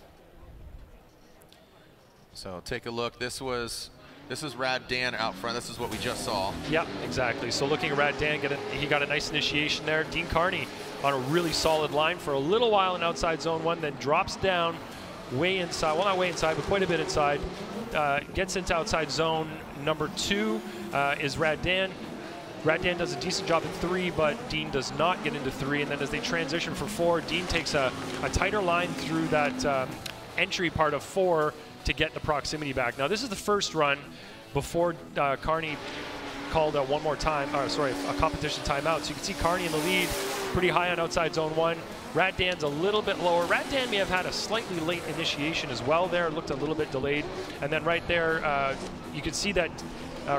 So take a look. This is Rad Dan out front. This is what we just saw. Yep, exactly. So looking at Rad Dan, he got a nice initiation there. Dean Carney on a really solid line for a little while in outside zone 1, then drops down way inside. Well, not way inside, but quite a bit inside. Gets into outside zone number 2 is Rad Dan. Rad Dan does a decent job at 3, but Dean does not get into 3. And then as they transition for 4, Dean takes a tighter line through that entry part of 4 to get the proximity back. Now this is the first run before Carney called one more time, a competition timeout. So you can see Carney in the lead, pretty high on outside zone 1. Rad Dan's a little bit lower. Rad Dan may have had a slightly late initiation as well there, looked a little bit delayed. And then right there, you can see that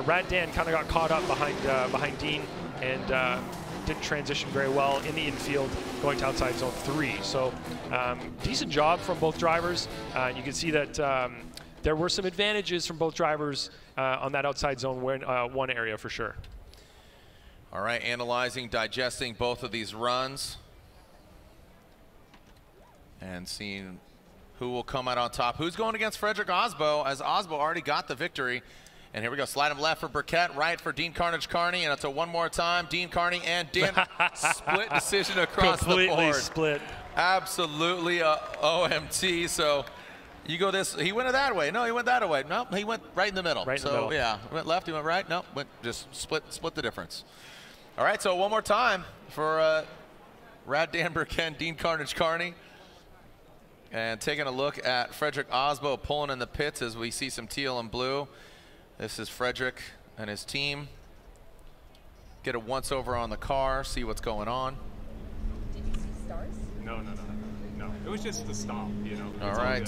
Rad Dan kind of got caught up behind Dean and didn't transition very well in the infield going to outside zone 3. So decent job from both drivers. You can see that there were some advantages from both drivers on that outside zone 1 area for sure. All right, analyzing, digesting both of these runs and seeing who will come out on top. Who's going against Frederick Osbo, as Osbo already got the victory. And here we go, slide him left for Burkett, right for Dean Carnage Carney, and it's a one more time. Dean Carney and Dan split decision across the board. Completely split. Absolutely OMT. So you go this, he went that way. No, he went that way. No, he went right in the middle. Right in the middle. Yeah, went left, he went right. No, went just split the difference. All right, so one more time for Rad Dan Burkett, Dean Carnage Carney. And taking a look at Frederick Osbo pulling in the pits as we see some teal and blue. This is Frederick and his team. Get a once over on the car, see what's going on. Did you see stars? No. It was just the stop, you know. All right,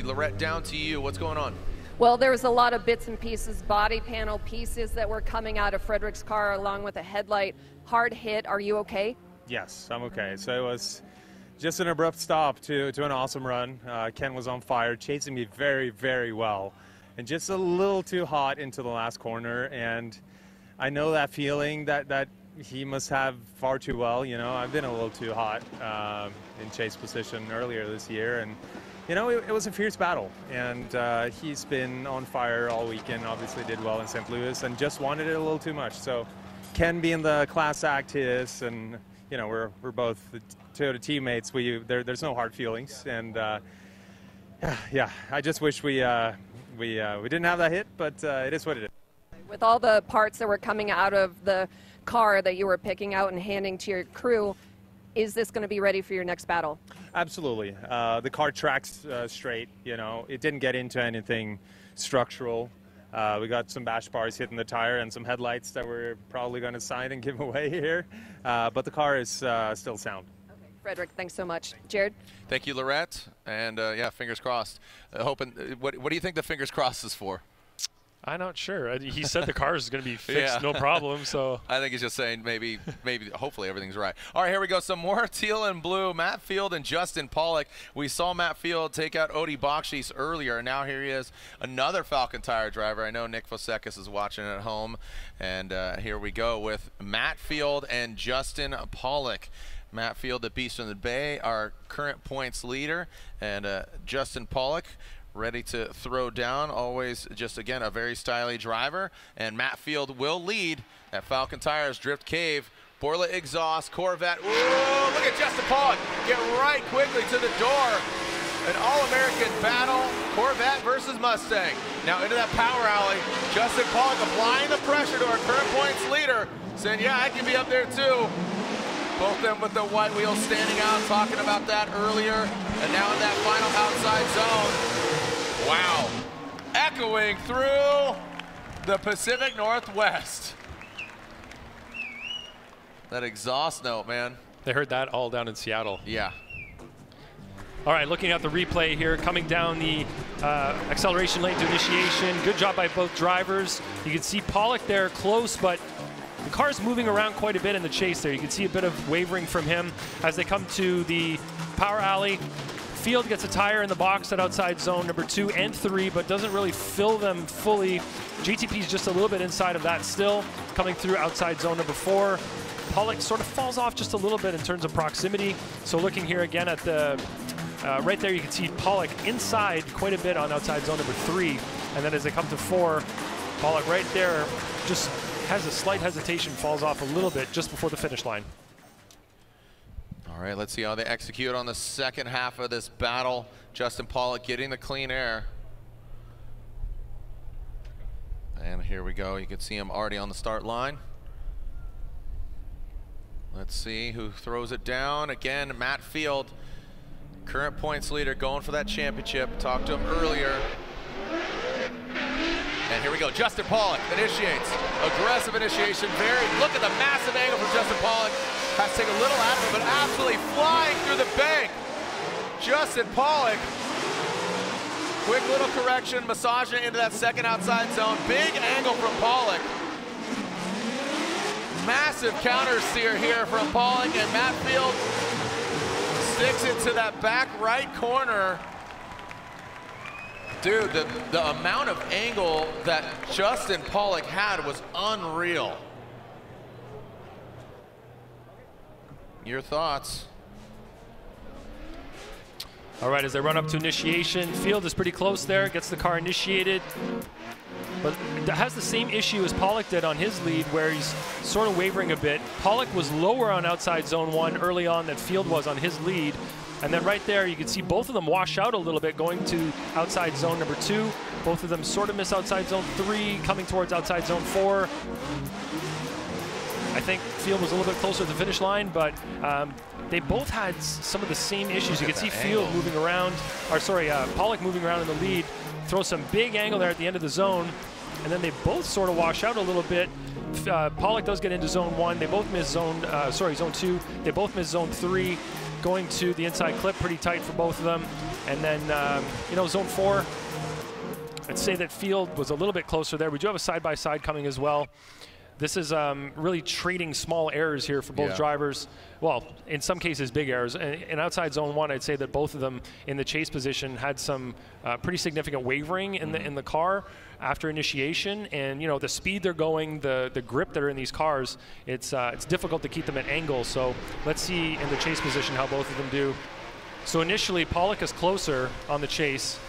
Lorette, down to you. What's going on? Well, there was a lot of bits and pieces, body panel pieces that were coming out of Frederick's car along with a headlight. Hard hit. Are you okay? Yes, I'm okay. So it was just an abrupt stop to an awesome run. Ken was on fire, chasing me very, very well, and just a little too hot into the last corner. And I know that feeling that he must have far too well. You know, I've been a little too hot in chase position earlier this year, and you know, it was a fierce battle. And he's been on fire all weekend. Obviously, did well in St. Louis, and just wanted it a little too much. So Ken being the class act he is, and you know, we're both the Toyota teammates. There's no hard feelings, and yeah, I just wish we didn't have that hit, but it is what it is. With all the parts that were coming out of the car that you were picking out and handing to your crew, is this going to be ready for your next battle? Absolutely. The car tracks straight. You know, it didn't get into anything structural. We got some bash bars hitting the tire and some headlights that we're probably going to sign and give away here. But the car is still sound. Okay. Frederick, thanks so much. Jared? Thank you, Lorette. And yeah, fingers crossed. Hoping. What do you think the fingers crossed is for? I'm not sure. He said the car is going to be fixed, no problem. So I think he's just saying maybe, hopefully everything's right. All right, here we go. Some more teal and blue. Matt Field and Justin Pollock. We saw Matt Field take out Odi Bakshis earlier, and now here he is, another Falcon Tire driver. I know Nick Fosekis is watching at home, and here we go with Matt Field and Justin Pollock. Matt Field, the Beast from the Bay, our current points leader, and Justin Pollock, ready to throw down. Always just, again, a very stylish driver. And Matt Field will lead at Falcon Tires Drift Cave. Borla exhaust, Corvette. Ooh, look at Justin Pollock get right quickly to the door. An all-American battle, Corvette versus Mustang. Now into that power alley, Justin Pollock applying the pressure to our current points leader, saying, yeah, I can be up there too. Both of them with the white wheels standing out, talking about that earlier. And now in that final outside zone. Wow, echoing through the Pacific Northwest. That exhaust note, man. They heard that all down in Seattle. Yeah. All right, looking at the replay here, coming down the acceleration lane to initiation. Good job by both drivers. You can see Pollock there close, but the car's moving around quite a bit in the chase there. You can see a bit of wavering from him as they come to the power alley. Field gets a tire in the box at outside zone number 2 and 3, but doesn't really fill them fully. GTP's just a little bit inside of that still, coming through outside zone number 4. Pollock sort of falls off just a little bit in terms of proximity. So looking here again at the, right there you can see Pollock inside quite a bit on outside zone number 3. And then as they come to 4, Pollock right there just has a slight hesitation, falls off a little bit just before the finish line. All right, let's see how they execute on the second half of this battle. Justin Pollock getting the clean air. And here we go. You can see him already on the start line. Let's see who throws it down. Again, Matt Field, current points leader, going for that championship. Talked to him earlier. And here we go. Justin Pollock initiates. Aggressive initiation. Look at the massive angle from Justin Pollock. Has to take a little out of it, but absolutely flying through the bank. Justin Pollock. Quick little correction, massaging it into that second outside zone. Big angle from Pollock. Massive counter steer here from Pollock, and Matt Field sticks it to that back right corner. Dude, the amount of angle that Justin Pollock had was unreal. Your thoughts? All right, as they run up to initiation, Field is pretty close there, gets the car initiated, but has the same issue as Pollock did on his lead, where he's sort of wavering a bit. Pollock was lower on outside zone 1 early on than Field was on his lead. And then right there, you can see both of them wash out a little bit going to outside zone number 2. Both of them sort of miss outside zone 3, coming towards outside zone 4. I think Field was a little bit closer to the finish line, but they both had some of the same issues. You can see Field moving around, or sorry, Pollock moving around in the lead, throw some big angle there at the end of the zone, and then they both sort of wash out a little bit. Pollock does get into zone 1. They both miss zone 2. They both miss zone 3. Going to the inside clip, pretty tight for both of them. And then, you know, zone 4, I'd say that Field was a little bit closer there. We do have a side-by-side coming as well. This is really trading small errors here for both drivers. Well, in some cases, big errors. In outside zone 1, I'd say that both of them in the chase position had some pretty significant wavering in the car after initiation. And you know, the speed they're going, the grip that are in these cars, it's difficult to keep them at angle. So let's see in the chase position how both of them do. So initially, Pollock is closer on the chase.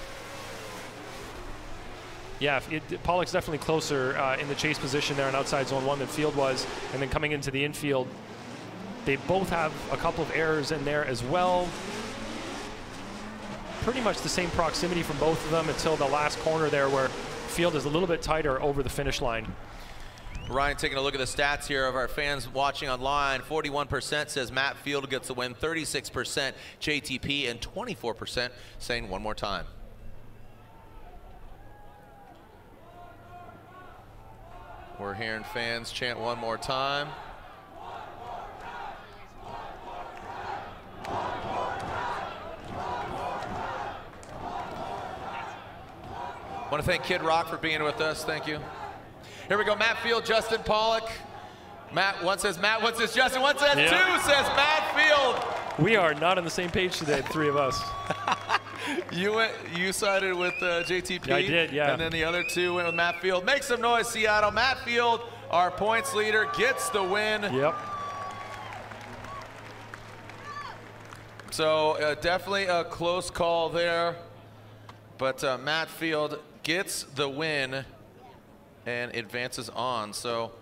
Yeah, Pollock's definitely closer in the chase position there on outside zone 1 than Field was. And then coming into the infield, they both have a couple of errors in there as well. Pretty much the same proximity from both of them until the last corner there where Field is a little bit tighter over the finish line. Ryan, taking a look at the stats here of our fans watching online, 41% says Matt Field gets the win, 36% JTP, and 24% saying one more time. We're hearing fans chant one more time. Want to thank Kid Rock for being with us. Thank you. Here we go. Matt Field, Justin Pollock. Matt, one says Matt, one says Justin, one says 2 says Matt Field. We are not on the same page today, the 3 of us. You sided with JTP. Yeah, I did, yeah. And then the other 2 went with Matt Field. Make some noise, Seattle. Matt Field, our points leader, gets the win. Yep. So definitely a close call there. But Matt Field gets the win and advances on. So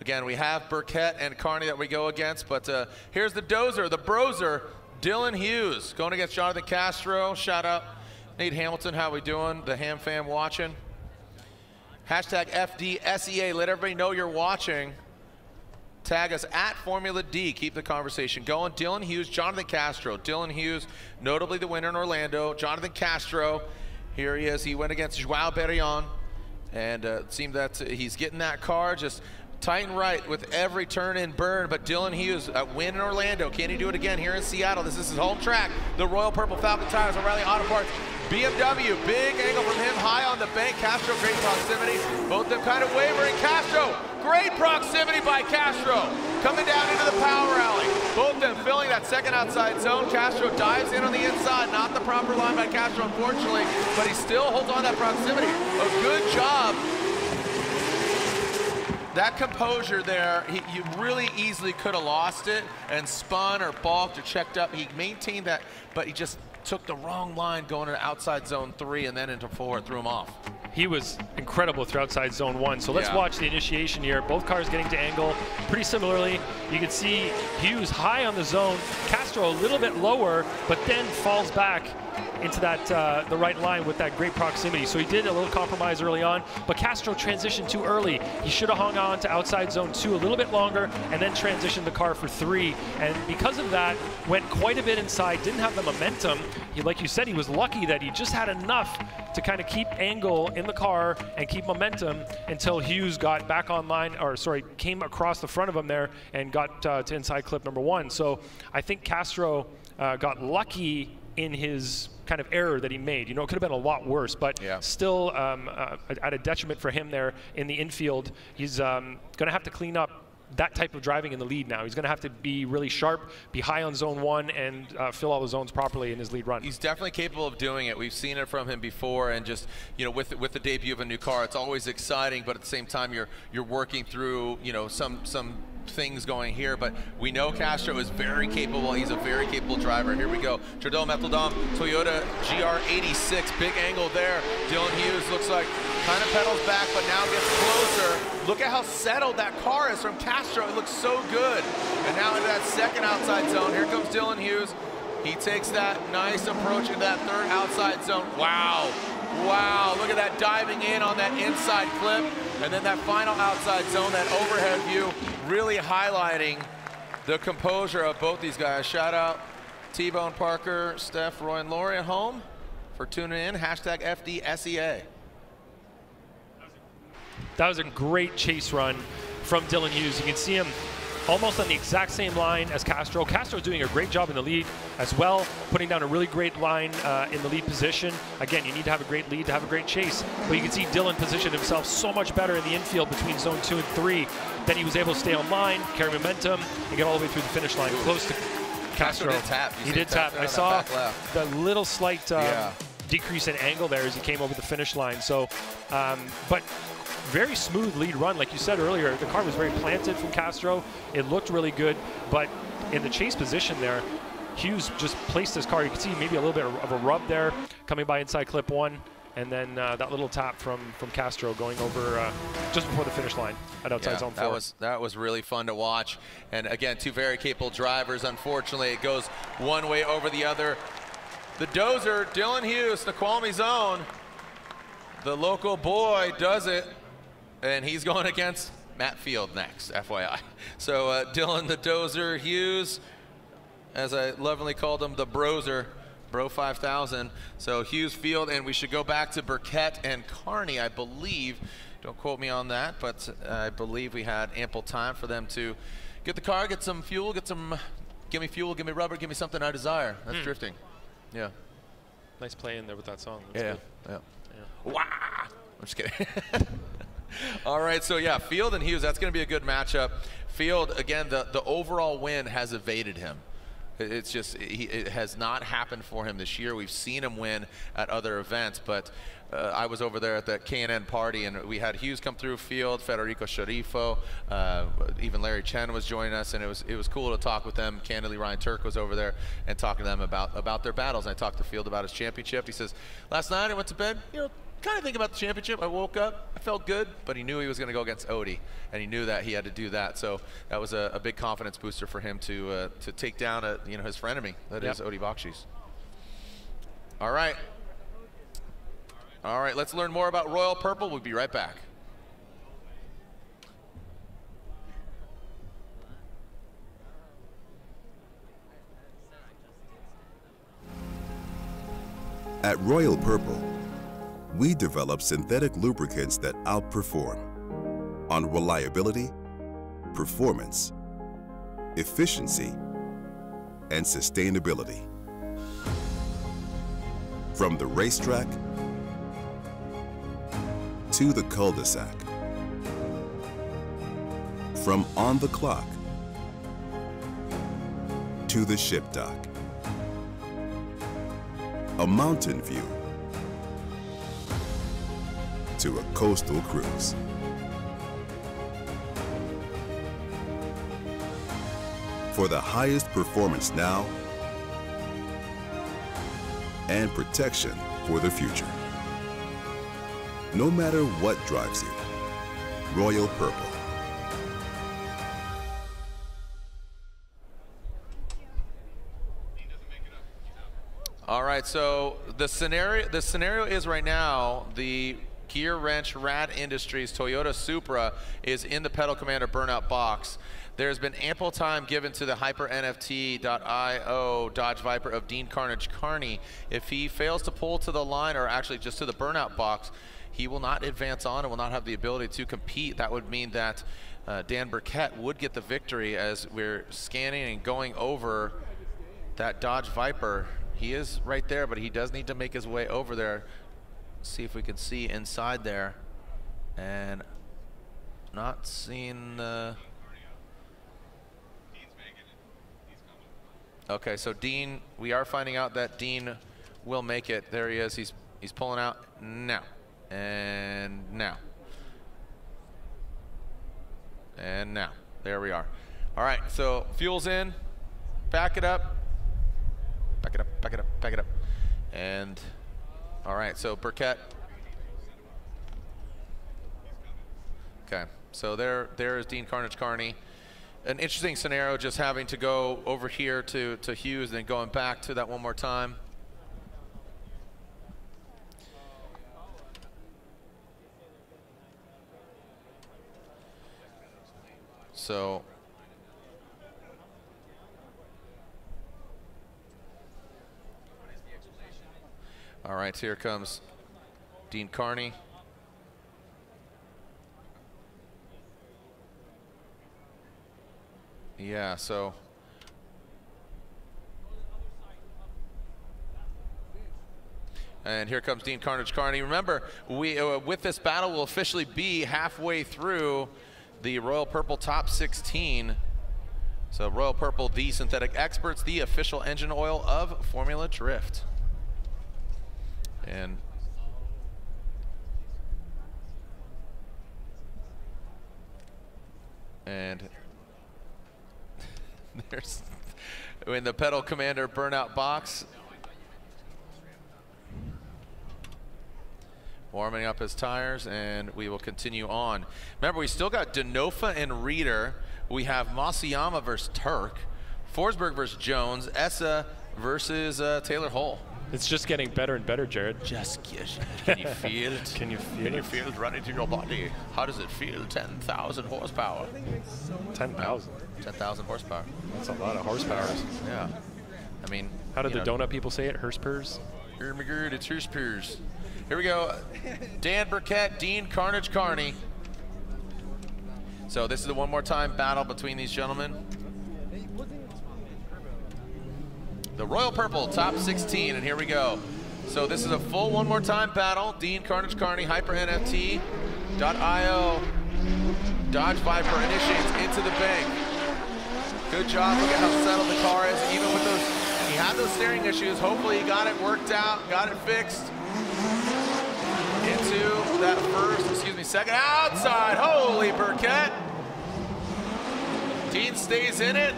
again, we have Burkett and Carney that we go against. But here's the dozer, the brozer. Dylan Hughes going against Jonathan Castro. Shout out Nate Hamilton, how we doing? The Ham fam watching. Hashtag FDSEA, let everybody know you're watching. Tag us at Formula D, keep the conversation going. Dylan Hughes, Jonathan Castro. Dylan Hughes, notably the winner in Orlando. Jonathan Castro, here he is. He went against Joao Berrion, and it seemed that he's getting that car just tight and right with every turn and burn, but Dylan Hughes win in Orlando. Can he do it again here in Seattle? This is his home track. The Royal Purple Falcon Tires, O'Reilly Auto Parts. BMW, big angle from him, high on the bank. Castro, great proximity. Both of them kind of wavering. Castro, great proximity by Castro. Coming down into the power alley. Both of them filling that second outside zone. Castro dives in on the inside. Not the proper line by Castro, unfortunately, but he still holds on that proximity. A good job. That composure there, you really easily could have lost it and spun or balked or checked up. He maintained that, but he just took the wrong line going into outside zone 3 and then into 4, threw him off. He was incredible through outside zone 1. So let's watch the initiation here. Both cars getting to angle pretty similarly. You can see Hughes high on the zone, Castro a little bit lower, but then falls back into that the right line with that great proximity. So he did a little compromise early on, but Castro transitioned too early. He should have hung on to outside zone 2 a little bit longer and then transitioned the car for 3. And because of that, went quite a bit inside, didn't have the momentum. Like you said, he was lucky that he just had enough to kind of keep angle in the car and keep momentum until Hughes got back online, or sorry, came across the front of him there and got to inside clip number 1. So I think Castro got lucky in his kind of error that he made. You know, it could have been a lot worse, but still at a detriment for him there in the infield. He's going to have to clean up that type of driving in the lead now. He's going to have to be really sharp, be high on zone 1, and fill all the zones properly in his lead run. He's definitely capable of doing it. We've seen it from him before, and just, you know, with the debut of a new car, it's always exciting, but at the same time, you're working through, you know, some things going here, but we know Castro is very capable. He's a very capable driver. Here we go. Trudeau Meteldam, Toyota GR86, big angle there. Dylan Hughes looks like kind of pedals back, but now gets closer. Look at how settled that car is from Castro. It looks so good. And now into that second outside zone. Here comes Dylan Hughes. He takes that nice approach into that third outside zone. Wow. Wow, look at that diving in on that inside clip. And then that final outside zone, that overhead view, really highlighting the composure of both these guys. Shout out T-Bone Parker, Steph, Roy, and Lori at home for tuning in. Hashtag FDSEA. That was a great chase run from Dylan Hughes. You can see him almost on the exact same line as Castro. Castro's doing a great job in the lead as well, putting down a really great line in the lead position. Again, you need to have a great lead to have a great chase. But you can see Dylan positioned himself so much better in the infield between zone 2 and 3 that he was able to stay on line, carry momentum, and get all the way through the finish line, close to Castro. Did tap. He did tap. I saw the little slight decrease in angle there as he came over the finish line. So, but very smooth lead run. Like you said earlier, the car was very planted from Castro. It looked really good, but in the chase position there, Hughes just placed his car. You can see maybe a little bit of a rub there coming by inside clip 1, and then that little tap from Castro going over just before the finish line at outside zone 4. That was really fun to watch. And again, two very capable drivers. Unfortunately, it goes one way over the other. The dozer, Dylan Hughes, Snoqualmie zone. The local boy does it. And he's going against Matt Field next, FYI. So Dylan the Dozer Hughes, as I lovingly called him, the Brozer, Bro 5000. So Hughes, Field, and we should go back to Burkett and Carney, I believe. Don't quote me on that, but I believe we had ample time for them to get the car, get some fuel, give me fuel, give me rubber, give me something I desire. That's drifting. Yeah. Nice play in there with that song. Yeah. Wah! I'm just kidding. All right, so yeah, Field and Hughes, that's going to be a good matchup. Field, again, the overall win has evaded him. It's just, it has not happened for him this year. We've seen him win at other events, but I was over there at the K&N party, and we had Hughes come through, Field, Federico Sharifo, even Larry Chen was joining us, and it was cool to talk with them. Candidly, Ryan Turk was over there and talking to them about their battles. And I talked to Field about his championship. He says, last night I went to bed, kind of thinking about the championship. I woke up, I felt good, but he knew he was going to go against Odie, and he knew that he had to do that. So that was a big confidence booster for him to take down his frenemy, that is Odie Bakshi's. All right. All right, let's learn more about Royal Purple. We'll be right back. At Royal Purple, we develop synthetic lubricants that outperform on reliability, performance, efficiency, and sustainability. From the racetrack to the cul-de-sac, from on the clock to the ship dock, a mountain view to a coastal cruise. For the highest performance now and protection for the future. No matter what drives you, Royal Purple. All right, so the scenario is right now the Gear Wrench Rad Industries Toyota Supra is in the Pedal Commander burnout box. There's been ample time given to the HyperNFT.io Dodge Viper of Dean Carnage Carney. If he fails to pull to the line, or actually just to the burnout box, he will not advance on and will not have the ability to compete. That would mean that Dan Burkett would get the victory. As we're scanning and going over that Dodge Viper, he is right there, but he does need to make his way over there. See if we can see inside there, and not seeing okay, so Dean, we are finding out that Dean will make it. There he is. He's pulling out now, and now, and now. There we are. All right, so fuel's in. Back it up. Back it up, back it up, back it up. And, all right, so Burkett. Okay, so there is Dean Carnage Carney. An interesting scenario, just having to go over here to Hughes and then going back to that one more time. So all right, here comes Dean Carney. Yeah, so and here comes Dean Carnage Carney. Remember, we with this battle will officially be halfway through the Royal Purple Top 16. So Royal Purple, the synthetic experts, the official engine oil of Formula Drift. And there's in the Pedal Commander burnout box. Warming up his tires, and we will continue on. Remember, we still got Denofa and Reeder. We have Masayama versus Turk, Forsberg versus Jones, Essa versus Taylor Hull. It's just getting better and better, Jared. Can you feel it? Can you feel Can you feel it running through your body? How does it feel? 10,000 horsepower. 10,000. 10,000 horsepower. That's a lot of horsepower. Yeah. I mean, how did the donut people say it? Herspers? It's Herspers. Here we go. Dan Burkett, Dean Carnage Carney. So this is the one more time battle between these gentlemen. The Royal Purple Top 16, and here we go. So this is a full one more time battle. Dean Carnage Carney, HyperNFT.io. Dodge Viper initiates into the bank. Good job. Look at how settled the car is. Even with those, he had those steering issues. Hopefully he got it worked out, got it fixed. Into that second outside. Holy Burkett. Dean stays in it.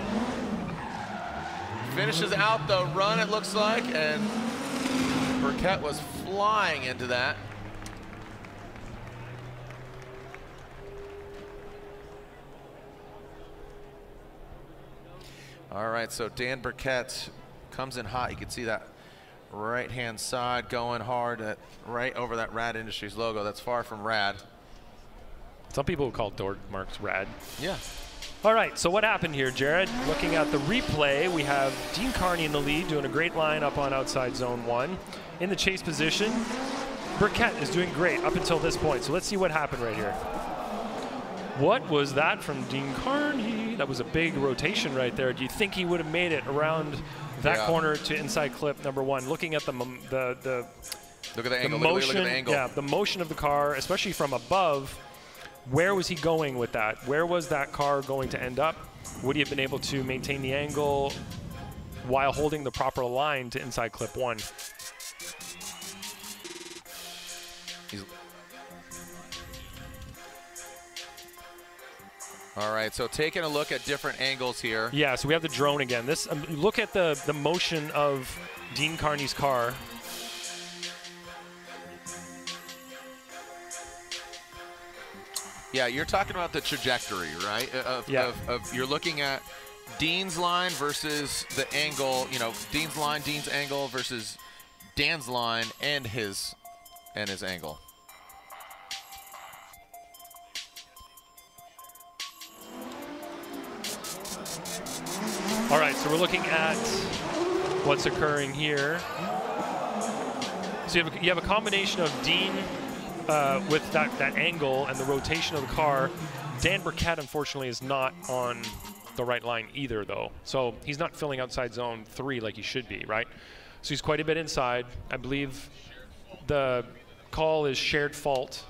Finishes out the run, it looks like, and Burkett was flying into that. All right, so Dan Burkett comes in hot. You can see that right-hand side going hard right over that Rad Industries logo. That's far from rad. Some people would call Dork Marks rad. Yeah. All right, so what happened here, Jared? Looking at the replay, we have Dean Carney in the lead, doing a great line up on outside zone 1. In the chase position, Burkett is doing great up until this point. So let's see what happened right here. What was that from Dean Carney? That was a big rotation right there. Do you think he would have made it around that corner to inside clip number 1? Looking at the look at the angle. motion, look at the angle. Yeah, the motion of the car, especially from above. Where was he going with that? Where was that car going to end up? Would he have been able to maintain the angle while holding the proper line to inside clip 1? All right, so taking a look at different angles here. Yeah, so we have the drone again. This look at the motion of Dean Carney's car. Yeah, you're talking about the trajectory, right? You're looking at Dean's line versus the angle, you know, Dean's line, Dean's angle versus Dan's line and his angle. All right, so we're looking at what's occurring here. So you have a combination of Dean with that angle and the rotation of the car. Dan Burkett, unfortunately, is not on the right line either, though. So he's not filling outside zone 3 like he should be, right? So he's quite a bit inside. I believe the call is shared fault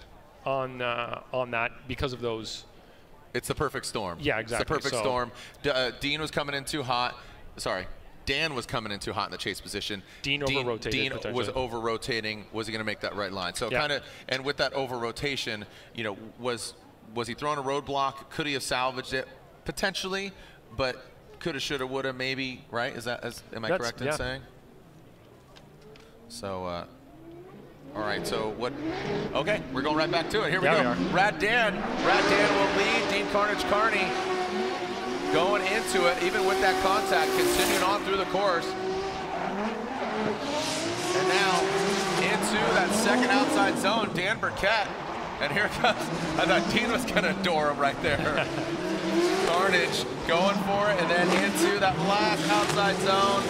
on that because of those. It's the perfect storm. Yeah, exactly. It's the perfect storm. Dean was coming in too hot. Sorry. Dan was coming in too hot in the chase position. Dean over-rotated. Dean was over-rotating. Was he going to make that right line? So kind of, and with that over-rotation, you know, was he throwing a roadblock? Could he have salvaged it? potentially, but coulda, shoulda, woulda, maybe, right? Am I correct in saying? So, all right, so what? Okay, we're going right back to it. Here we go. Rad Dan will lead. Dean Carnage Carney going into it, even with that contact, continuing on through the course. And now into that second outside zone, Dan Burkett. And here comes, I thought Dean was gonna door him right there. Carnage going for it, and then into that last outside zone.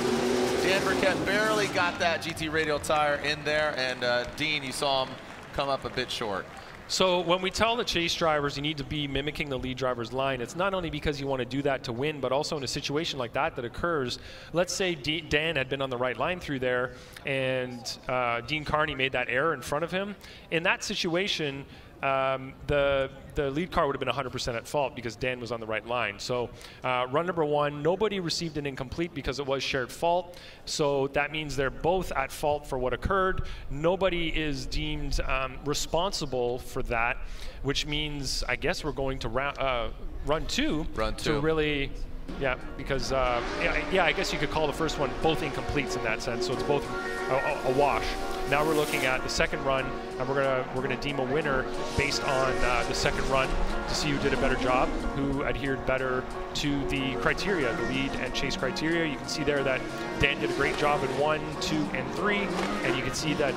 Dan Burkett barely got that GT radial tire in there, and Dean, you saw him come up a bit short. So when we tell the chase drivers you need to be mimicking the lead driver's line, it's not only because you want to do that to win, but also in a situation like that occurs. Let's say Dan had been on the right line through there, and Dean Carney made that error in front of him. In that situation, the lead car would have been 100% at fault because Dan was on the right line. So run number 1, nobody received an incomplete because it was shared fault. So that means they're both at fault for what occurred. Nobody is deemed responsible for that, which means I guess we're going to run two. To really, yeah, because yeah, I guess you could call the first one both incompletes in that sense. So it's both a wash. Now we're looking at the second run, and we're gonna deem a winner based on the second run to see who did a better job, who adhered better to the criteria, the lead and chase criteria. You can see there that Dan did a great job in 1, 2, and 3, and you can see that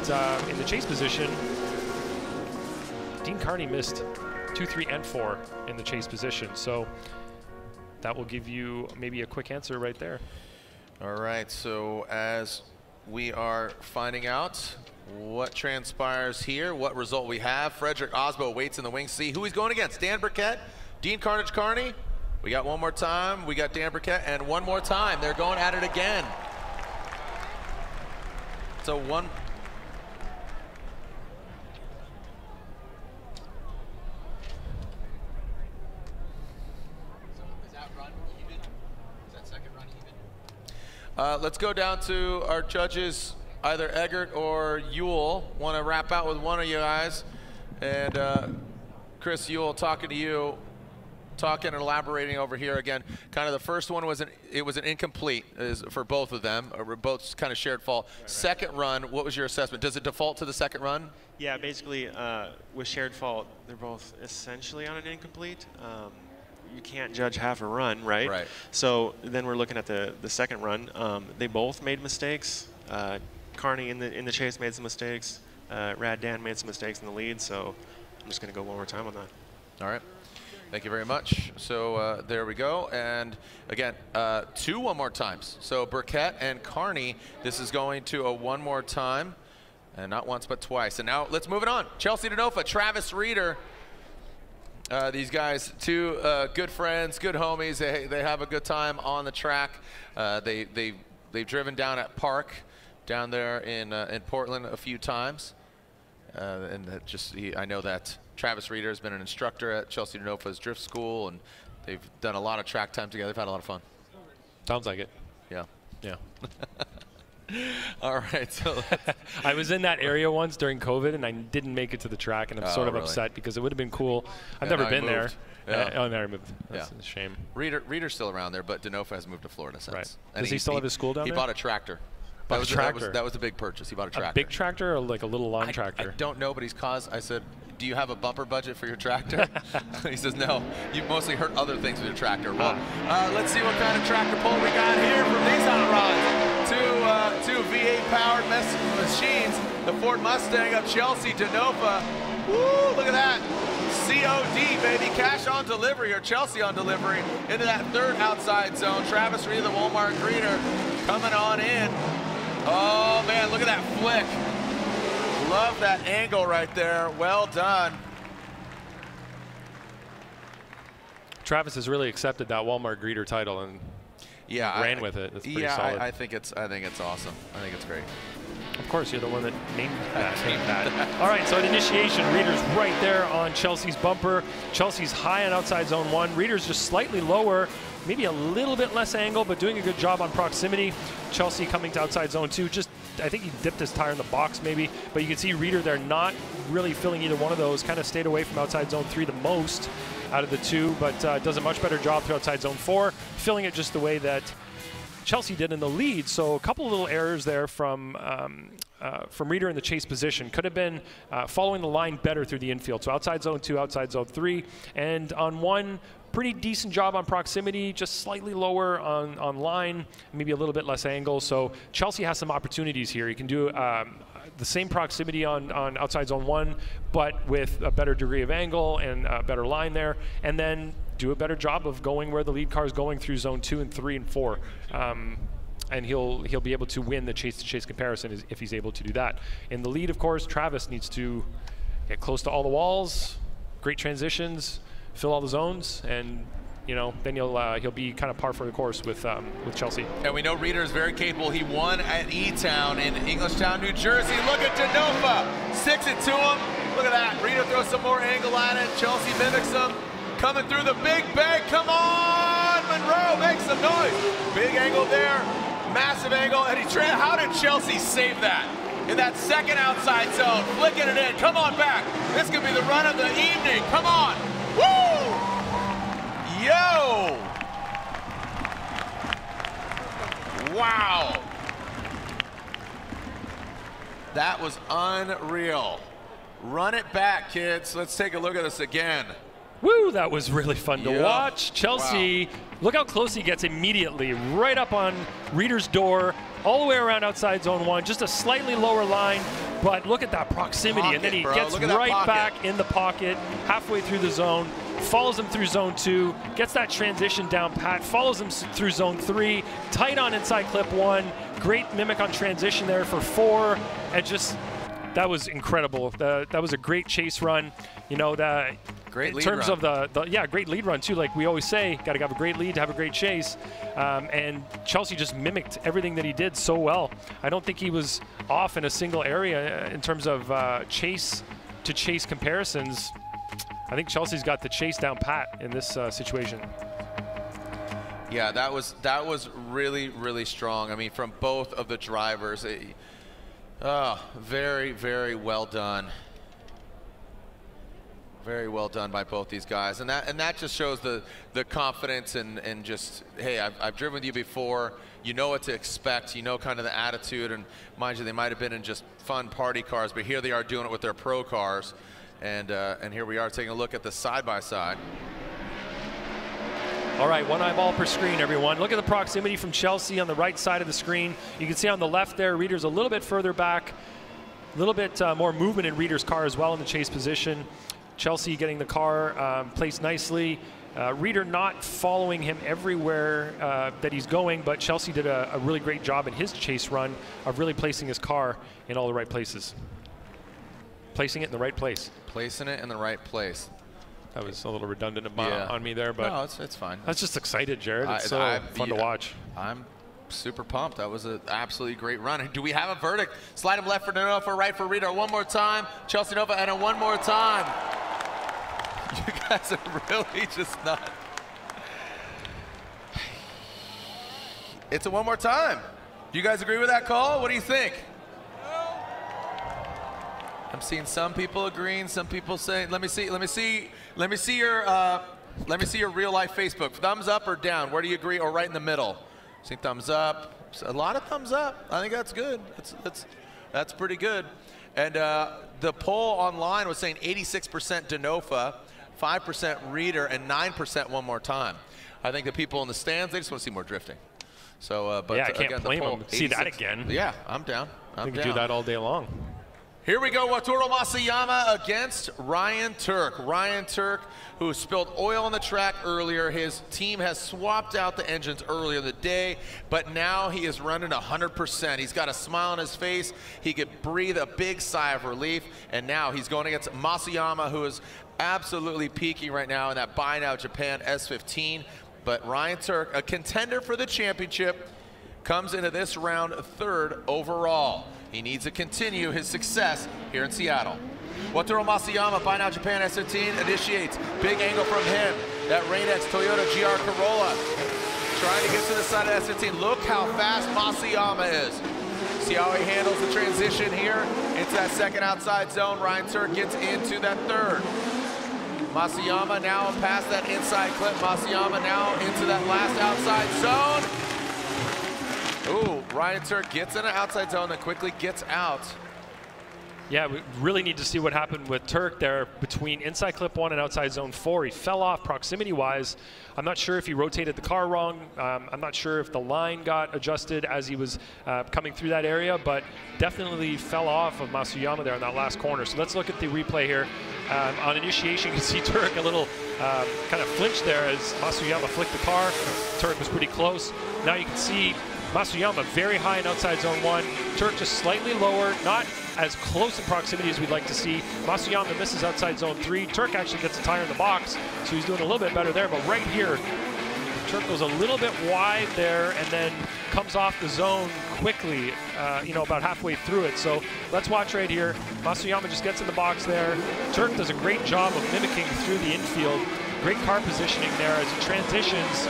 in the chase position, Dean Carney missed 2, 3, and 4 in the chase position. So that will give you maybe a quick answer right there. All right, so as we are finding out what transpires here, what result we have. Frederick Osbo waits in the wings. See who he's going against. Dan Burkett, Dean Carnage Carney. We got one more time. We got Dan Burkett, and one more time. They're going at it again. So one. Let's go down to our judges, either Eggert or Yule. Want to wrap out with one of you guys. And Chris Yule, talking to you, talking and elaborating over here again. Kind of the first one was an incomplete for both of them, both kind of shared fault. Second run, what was your assessment? Does it default to the second run? Yeah, basically with shared fault, they're both essentially on an incomplete. You can't judge half a run, right? Right. So then we're looking at the second run. They both made mistakes. Carney in the chase made some mistakes. Rad Dan made some mistakes in the lead. So I'm just going to go one more time on that. All right. Thank you very much. So there we go. And again, 2 one more times. So Burkett and Carney, this is going to a one more time. And not once, but twice. And now let's move it on. Chelsea DeNofa, Travis Reeder. These guys, 2 good friends, good homies. They have a good time on the track. They've driven down at Park, down there in Portland a few times, and I know that Travis Reeder has been an instructor at Chelsea DeNofa's drift school, and they've done a lot of track time together. They've had a lot of fun. Sounds like it. Yeah. Yeah. All right, so I was in that area once during COVID, and I didn't make it to the track, and I'm sort of really upset because it would have been cool. I've never been there. Yeah. Oh, no, I moved. That's a shame. Reeder's still around there, but DeNofa has moved to Florida since. Right. And Does he still have his school down there? He bought a tractor. That was a big purchase. He bought a tractor. A big tractor or like a little lawn tractor? I don't know, but I said, do you have a bumper budget for your tractor? He says, no, you mostly hurt other things with your tractor. Well, let's see what kind of tractor pull we got here from these hot rods. Two V8-powered machines. The Ford Mustang of Chelsea DeNofa. Woo, look at that. COD, baby, cash on delivery, or Chelsea on delivery, into that third outside zone. Travis Reed, the Walmart greeter, coming on in. Oh, man, look at that flick. Love that angle right there. Well done. Travis has really accepted that Walmart greeter title and ran with it. That's pretty solid. I think it's awesome. I think it's great. Of course, you're the one that named that. All right, so at initiation, Reeder's right there on Chelsea's bumper. Chelsea's high on outside zone 1. Reeder's just slightly lower, maybe a little bit less angle, but doing a good job on proximity. Chelsea coming to outside zone 2. I think he dipped his tire in the box maybe, but you can see Reeder there not really filling either one of those, kind of stayed away from outside zone 3 the most. out of the two, but does a much better job through outside zone 4, filling it just the way that Chelsea did in the lead. So a couple of little errors there from Reeder in the chase position. Could have been following the line better through the infield. So outside zone 2, outside zone 3, and on one, pretty decent job on proximity, just slightly lower on line, maybe a little bit less angle. So Chelsea has some opportunities here. He can do the same proximity on outside zone 1, but with a better degree of angle and a better line there, and then do a better job of going where the lead car is going through zone 2 and 3 and 4. And he'll be able to win the chase-to-chase comparison if he's able to do that. In the lead, of course, Travis needs to get close to all the walls, great transitions, fill all the zones, and then he'll be kind of par for the course with Chelsea. And we know Reeder is very capable. He won at E-Town in Englishtown, New Jersey. Look at Denofa, sticks it to him. Look at that. Reeder throws some more angle at it. Chelsea mimics him. Coming through the big bank. Come on, Monroe, make some noise. Big angle there, massive angle. And how did Chelsea save that? In that second outside zone, flicking it in. Come on back. This could be the run of the evening. Come on. Woo! Yo! Wow. That was unreal. Run it back, kids. Let's take a look at this again. Woo, that was really fun to watch. Chelsea, look how close he gets immediately, right up on Reeder's door, all the way around outside zone 1, just a slightly lower line, but look at that proximity, and then he gets right back in the pocket, halfway through the zone, follows him through zone 2, gets that transition down pat, follows him through zone 3, tight on inside clip 1, great mimic on transition there for 4, and just, that was incredible. That was a great chase run. Great in lead terms run. of great lead run too. Like we always say, got to have a great lead to have a great chase. And Chelsea just mimicked everything that he did so well. I don't think he was off in a single area in terms of chase to chase comparisons. I think Chelsea's got the chase down pat in this situation. Yeah, that was really, really strong. I mean, from both of the drivers. Very, very well done. Very well done by both these guys, and that just shows the confidence and just, hey, I've driven with you before. You know what to expect. You know kind of the attitude, and mind you, they might have been in just fun party cars, but here they are doing it with their pro cars, and here we are taking a look at the side-by-side. All right, one eyeball per screen, everyone. Look at the proximity from Chelsea on the right side of the screen. You can see on the left there, Reeder's a little bit further back, a little bit more movement in Reeder's car as well in the chase position. Chelsea getting the car placed nicely. Reeder not following him everywhere that he's going, but Chelsea did a really great job in his chase run of really placing his car in all the right places. Placing it in the right place. Placing it in the right place. That was a little redundant on me there, but no, it's fine. I was just excited, Jared. It's so fun to watch. I'm super pumped. That was an absolutely great run. Do we have a verdict? Slide him left for Denofa, right for Reeder. One more time. Chelsea Denofa, and one more time. You guys are really just not. It's a one more time. Do you guys agree with that call? What do you think? I'm seeing some people agreeing, some people saying, let me see your real life Facebook. Thumbs up or down? Where do you agree? Or right in the middle? See thumbs up. A lot of thumbs up. I think that's good. That's pretty good. And the poll online was saying 86% Denofa, 5% Reeder, and 9% one more time. I think the people in the stands, they just want to see more drifting. So, but yeah, I can't blame them. See that again. Yeah, I'm down. I can do that all day long. Here we go, Wataru Masayama against Ryan Tuerck. Ryan Tuerck, who spilled oil on the track earlier. His team has swapped out the engines earlier in the day, but now he is running 100%. He's got a smile on his face. He could breathe a big sigh of relief, and now he's going against Masayama, who is absolutely peaking right now in that Buy Now Japan S15. But Ryan Tuerck, a contender for the championship, comes into this round third overall. He needs to continue his success here in Seattle. Wataru Masayama, Buy Now Japan S15 initiates. Big angle from him. That Rain-X Toyota GR Corolla. Trying to get to the side of S15. Look how fast Masayama is. See how he handles the transition here into that second outside zone. Ryan Tuerck gets into that third. Masuyama now past that inside clip. Masuyama now into that last outside zone. Ooh, Ryan Tuerck gets in an outside zone and quickly gets out. Yeah, we really need to see what happened with Tuerck there between inside clip 1 and outside zone 4. He fell off proximity-wise. I'm not sure if he rotated the car wrong. I'm not sure if the line got adjusted as he was coming through that area, but definitely fell off of Masuyama there in that last corner. So let's look at the replay here. On initiation, you can see Tuerck a little kind of flinch there as Masuyama flicked the car. Tuerck was pretty close. Now you can see Masuyama very high in outside zone 1. Tuerck just slightly lower, not as close in proximity as we'd like to see. Masuyama misses outside zone 3. Tuerck actually gets a tire in the box, so he's doing a little bit better there. But right here, Tuerck goes a little bit wide there and then comes off the zone quickly, about halfway through it. So let's watch right here. Masuyama just gets in the box there. Tuerck does a great job of mimicking through the infield. Great car positioning there as he transitions.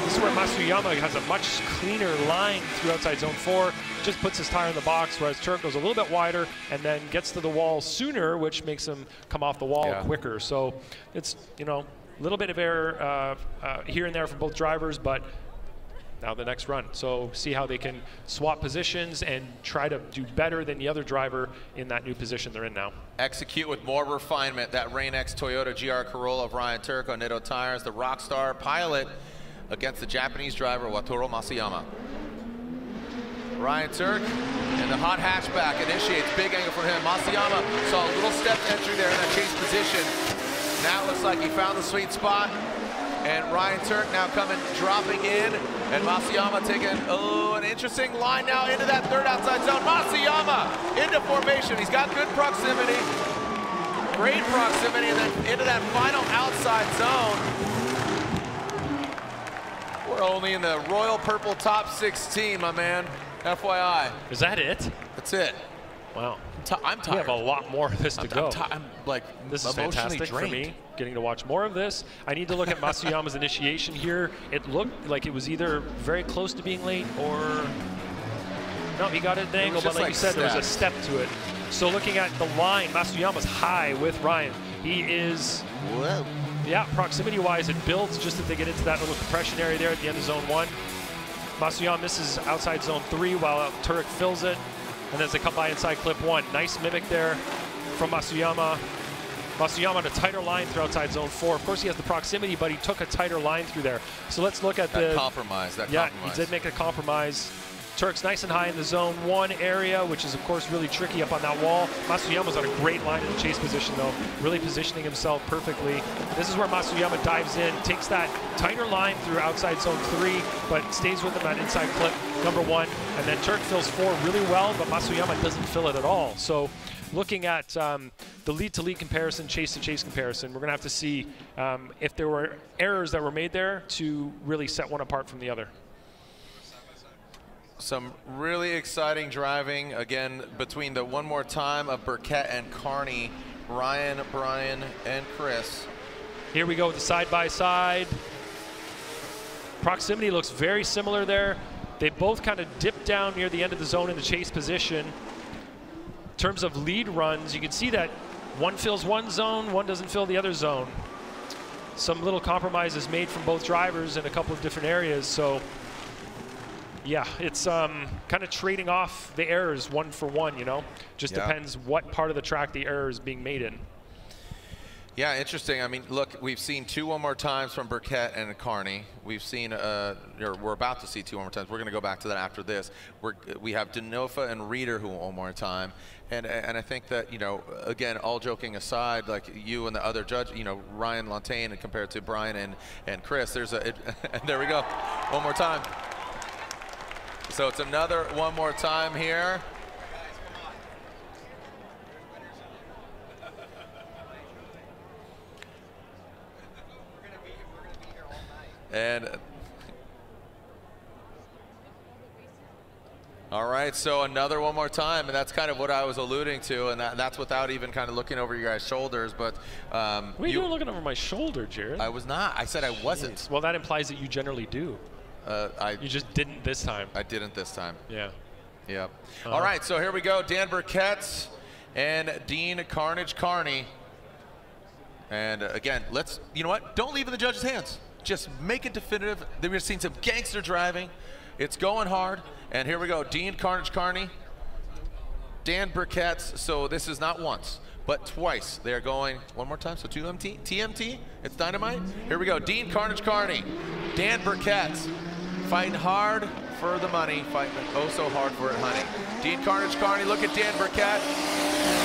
This is where Masuyama has a much cleaner line through outside zone 4. Just puts his tire in the box, whereas Tuerck goes a little bit wider and then gets to the wall sooner, which makes him come off the wall quicker. So it's, a little bit of error here and there for both drivers, but now the next run. So see how they can swap positions and try to do better than the other driver in that new position they're in now. Execute with more refinement. That Rain-X Toyota GR Corolla of Ryan Tuerck on Nitto Tires, the Rockstar pilot against the Japanese driver Wataru Masuyama. Ryan Tuerck in the hot hatchback initiates, big angle for him. Masuyama saw a little step entry there in that chase position. Now it looks like he found the sweet spot. And Ryan Tuerck now dropping in, and Masuyama taking, an interesting line now into that third outside zone. Masuyama into formation. He's got good proximity, great proximity, and then into that final outside zone. We're only in the royal purple top 16, my man. FYI. Is that it? That's it. Wow. I'm tired. We have a lot more of this to go. I'm like, this is fantastic for me, getting to watch more of this. I need to look at Masuyama's initiation here. It looked like it was either very close to being late or no, he got it at an angle, but like you said, there was a step to it. So looking at the line, Masuyama's high with Ryan. He is, proximity-wise, it builds just as they get into that little compression area there at the end of zone 1. Masuyama misses outside zone 3 while Tuerck fills it. And as they come by inside clip 1, nice mimic there from Masuyama. Masuyama on a tighter line through outside zone 4. Of course, he has the proximity, but he took a tighter line through there. So let's look at that compromise. He did make a compromise. Tuerck's nice and high in the zone 1 area, which is, of course, really tricky up on that wall. Masuyama's on a great line in the chase position, though, really positioning himself perfectly. This is where Masuyama dives in, takes that tighter line through outside zone 3, but stays with him at inside clip number 1. And then Tuerck fills 4 really well, but Masuyama doesn't fill it at all. So looking at the lead-to-lead comparison, chase-to-chase comparison, we're going to have to see if there were errors that were made there to really set one apart from the other. Some really exciting driving, again, between the one more time of Burkett and Carney, Ryan, Brian, and Chris. Here we go with the side-by-side. Proximity looks very similar there. They both kind of dip down near the end of the zone in the chase position. In terms of lead runs, you can see that one fills one zone, one doesn't fill the other zone. Some little compromises made from both drivers in a couple of different areas, so yeah, it's kind of trading off the errors one for one, Just depends what part of the track the error is being made in. Yeah, interesting. I mean, look, we've seen 2 one more times from Burkett and Carney. We've seen, we're about to see 2 one more times. We're going to go back to that after this. We have Denofa and Reeder who one more time. And I think that, again, all joking aside, like you and the other judge, Ryan Lantain compared to Brian and Chris, there's and there we go, one more time. So it's another one more time here. And all right, so another one more time, and that's kind of what I was alluding to, and that's without even kind of looking over your guys' shoulders. But what are you doing looking over my shoulder, Jared? I was not. I said I wasn't. Well, that implies that you generally do. You just didn't this time. I didn't this time. Yeah. Yep. All right, so here we go. Dan Burkett and Dean Carnage Carney. And again, you know what? Don't leave it in the judges' hands. Just make it definitive. We've seen some gangster driving. It's going hard. And here we go. Dean Carnage Carney, Dan Burkett. So this is not once, but twice. They're going one more time. So TMT. It's dynamite. Here we go. Dean Carnage Carney, Dan Burkett, fighting hard for the money, fighting oh so hard for it, honey. Dean Carnage Carney. Look at Dan Burkett.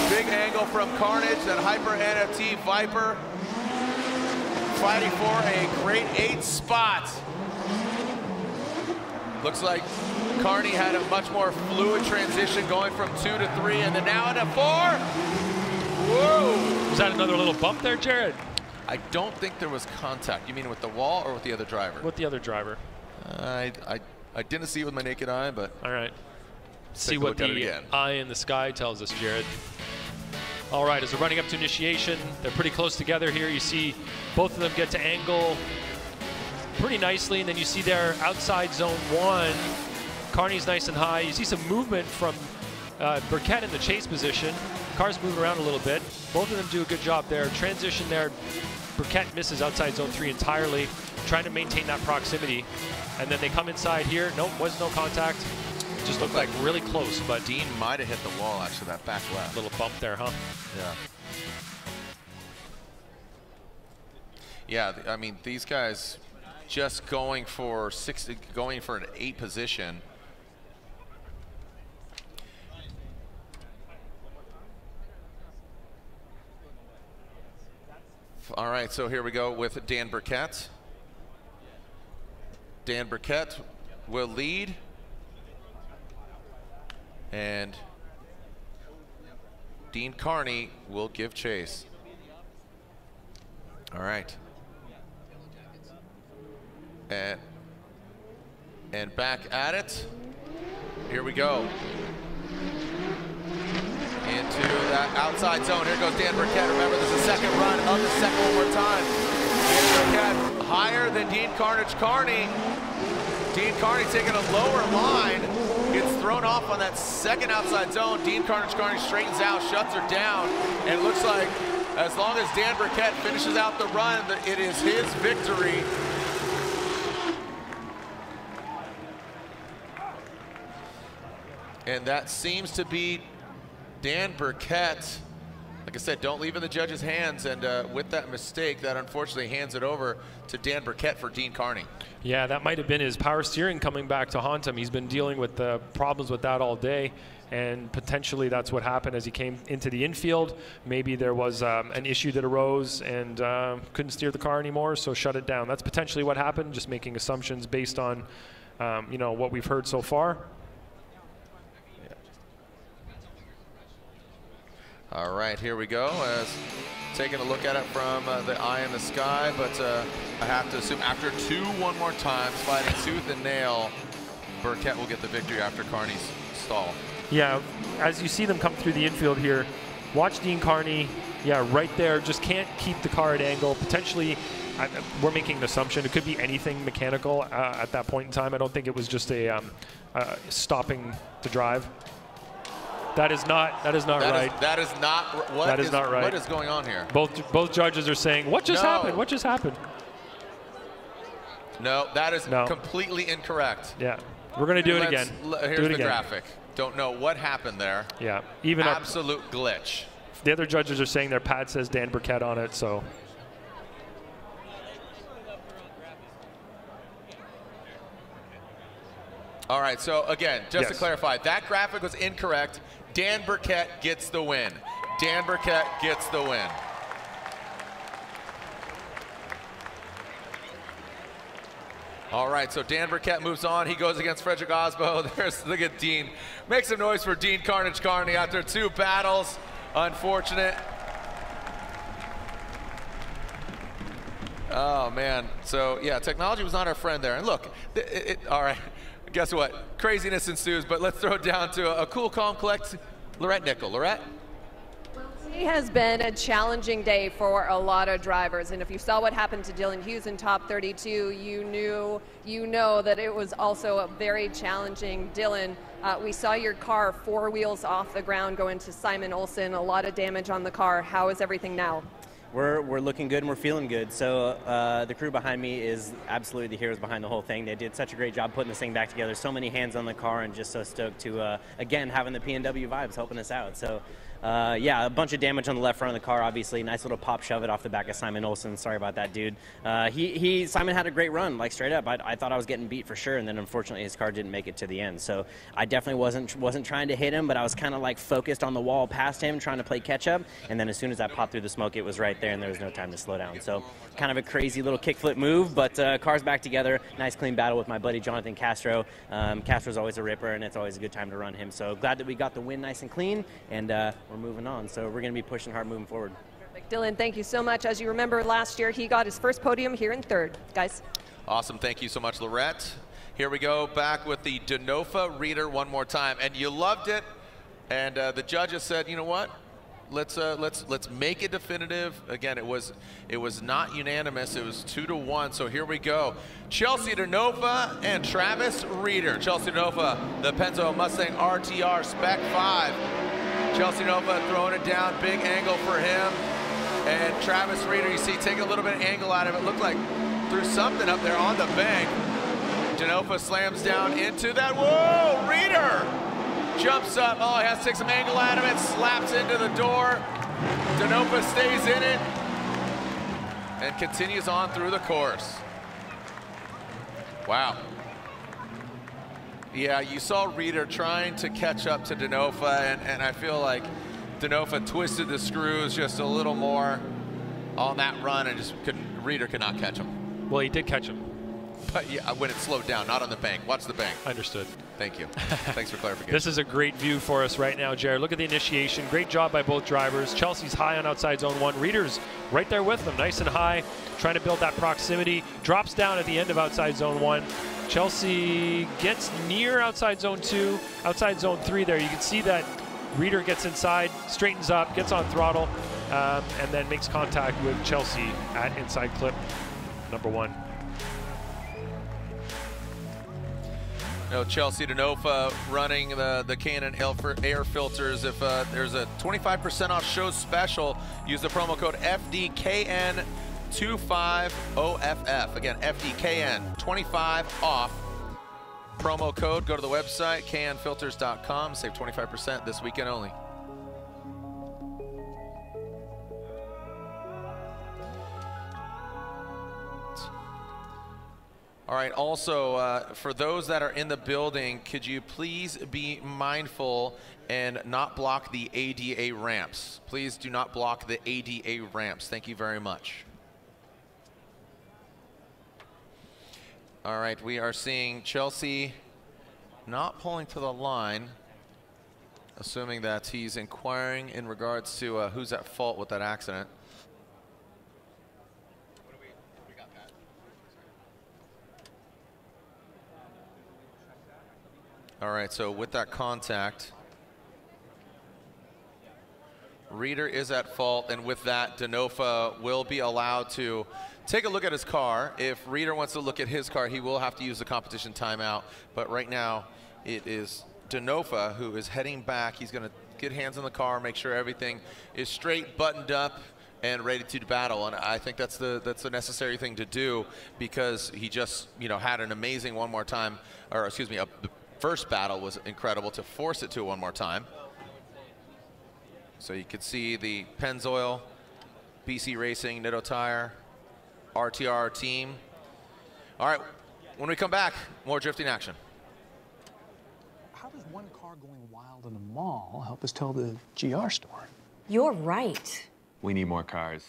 Big angle from Carnage, that Hyper NFT Viper, fighting for a grade 8 spot. Looks like Carney had a much more fluid transition going from 2 to 3 and then now into 4. Whoa! Was that another little bump there, Jared? I don't think there was contact. You mean with the wall or with the other driver? With the other driver. I didn't see it with my naked eye, but all right. See what the eye in the sky tells us, Jared. All right, as we're running up to initiation, they're pretty close together here. You see both of them get to angle pretty nicely, and then you see their outside zone 1. Carney's nice and high. You see some movement from Burkett in the chase position. Car's moving around a little bit. Both of them do a good job there. Transition there. Burkett misses outside zone 3 entirely, trying to maintain that proximity. And then they come inside here. Nope, was no contact. Just looked like really close, but Dean might have hit the wall, actually, that back left. Little bump there, huh? Yeah. Yeah, I mean, these guys just going for an 8 position. All right, so here we go with Dan Burkett. Dan Burkett will lead. And Dean Carney will give chase. All right. And back at it. Here we go. Into that outside zone. Here goes Dan Burkett. Remember, this is the second run of the second one more time. Dan Burkett higher than Dean Carnage Carney. Dean Carney taking a lower line. Gets thrown off on that second outside zone. Dean Carnage Carney straightens out, shuts her down, and it looks like as long as Dan Burkett finishes out the run, it is his victory. And that seems to be Dan Burkett. Like I said, don't leave it in the judge's hands, and with that mistake, that unfortunately hands it over to Dan Burkett for Dean Carney. Yeah, that might have been his power steering coming back to haunt him. He's been dealing with the problems with that all day, and potentially that's what happened as he came into the infield. Maybe there was an issue that arose and couldn't steer the car anymore, so shut it down. That's potentially what happened, just making assumptions based on you know, what we've heard so far. All right, here we go. As taking a look at it from the eye in the sky, but I have to assume after 2 one more times, fighting tooth and nail, Burkett will get the victory after Carney's stall. Yeah, as you see them come through the infield here, watch Dean Carney, yeah, right there, just can't keep the car at angle. Potentially, we're making an assumption, it could be anything mechanical at that point in time. I don't think it was just a stopping to drive. That is not right. That is not right. What is going on here? Both judges are saying, what just happened? What just happened? No, that is completely incorrect. Yeah, we're going to do it again. Here's the graphic. Don't know what happened there. Yeah, even absolute glitch. The other judges are saying their pad says Dan Burkett on it, so. All right, so again, just to clarify, that graphic was incorrect. Dan Burkett gets the win. Dan Burkett gets the win. All right, so Dan Burkett moves on. He goes against Frederick Osbo. Look at Dean. Make some noise for Dean Carnage Carney after 2 battles. Unfortunate. Oh, man. So, yeah, technology was not our friend there. And look, all right. Guess what? Craziness ensues, but let's throw it down to a cool, calm, collect Lorette Nickel. Lorette? It has been a challenging day for a lot of drivers, and if you saw what happened to Dylan Hughes in top 32, you know that it was also a very challenging. Dylan, we saw your car 4 wheels off the ground go into Simon Olsen, a lot of damage on the car. How is everything now? we're looking good and we're feeling good. So the crew behind me is absolutely the heroes behind the whole thing. They did such a great job putting this thing back together. So many hands on the car, and just so stoked to, again, having the PNW vibes helping us out. So yeah, a bunch of damage on the left front of the car, obviously. Nice little pop shove it off the back of Simon Olsen. Sorry about that, dude. Simon had a great run, like straight up. I thought I was getting beat for sure, and then unfortunately his car didn't make it to the end. So I definitely wasn't trying to hit him, but I was kind of like focused on the wall past him, trying to play catch up. And then as soon as I popped through the smoke, it was right there, and there was no time to slow down. So kind of a crazy little kickflip move, but car's back together. Nice clean battle with my buddy Jonathan Castro. Castro's always a ripper, and it's always a good time to run him. So glad that we got the win nice and clean, and we're moving on. So we're going to be pushing hard moving forward. Perfect. Dylan, thank you so much. As you remember, last year he got his first podium here in third. Guys. Awesome. Thank you so much, Lorette. Here we go back with the Denofa Reader one more time. And you loved it. And the judges said, you know what? Let's make it definitive. Again, it was not unanimous. It was 2-1. So here we go. Chelsea Denofa and Travis Reader. Chelsea Denofa, the Pennzoil Mustang RTR Spec 5. Chelsea Denofa throwing it down, big angle for him. And Travis Reader, you see, taking a little bit of angle out of it. Looked like threw something up there on the bank. Denofa slams down into that. Whoa, Reader jumps up. Oh, he has to take some angle out of it, slaps into the door. Denofa stays in it and continues on through the course. Wow. Yeah, you saw Reader trying to catch up to Denofa, and I feel like Denofa twisted the screws just a little more on that run, and Reader could not catch him. Well, he did catch him. But yeah, when it slowed down, not on the bank. Watch the bank. Understood. Thank you. Thanks for clarification. This is a great view for us right now, Jared. Look at the initiation. Great job by both drivers. Chelsea's high on outside zone 1. Reader's right there with them, nice and high, trying to build that proximity. Drops down at the end of outside zone 1. Chelsea gets near outside zone 2, outside zone 3 there. You can see that Reader gets inside, straightens up, gets on throttle, and then makes contact with Chelsea at inside clip number 1. No, Chelsea Denofa running the Canon air filters. If there's a 25% off show special, use the promo code FDKN25OFF. Again, FDKN 25 off. Promo code, go to the website, knfilters.com, save 25% this weekend only. All right, also, for those that are in the building, could you please be mindful and not block the ADA ramps? Please do not block the ADA ramps. Thank you very much. All right, we are seeing Chelsea not pulling to the line, assuming that he's inquiring in regards to who's at fault with that accident. All right, so with that contact, Reader is at fault, and with that, Denofa will be allowed to take a look at his car. If Reader wants to look at his car, he will have to use the competition timeout. But right now, it is Denofa who is heading back. He's going to get hands on the car, make sure everything is straight, buttoned up, and ready to battle. And I think that's the necessary thing to do, because he just had an amazing one more time, or excuse me, the first battle was incredible to force it to one more time. So you could see the Pennzoil, BC Racing, Nitto Tire, RTR team. All right, when we come back, more drifting action. How does one car going wild in a mall help us tell the GR story? You're right. We need more cars.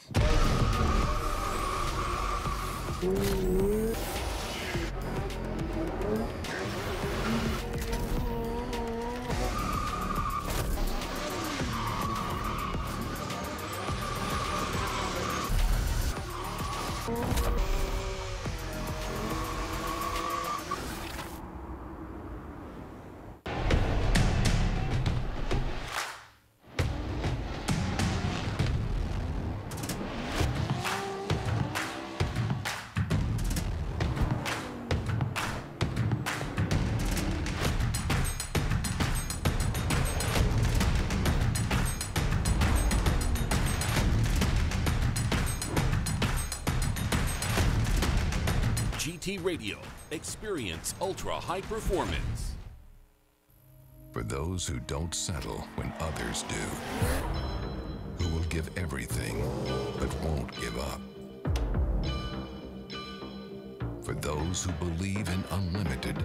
GT Radio. Experience ultra-high performance. For those who don't settle when others do. Who will give everything, but won't give up. For those who believe in unlimited,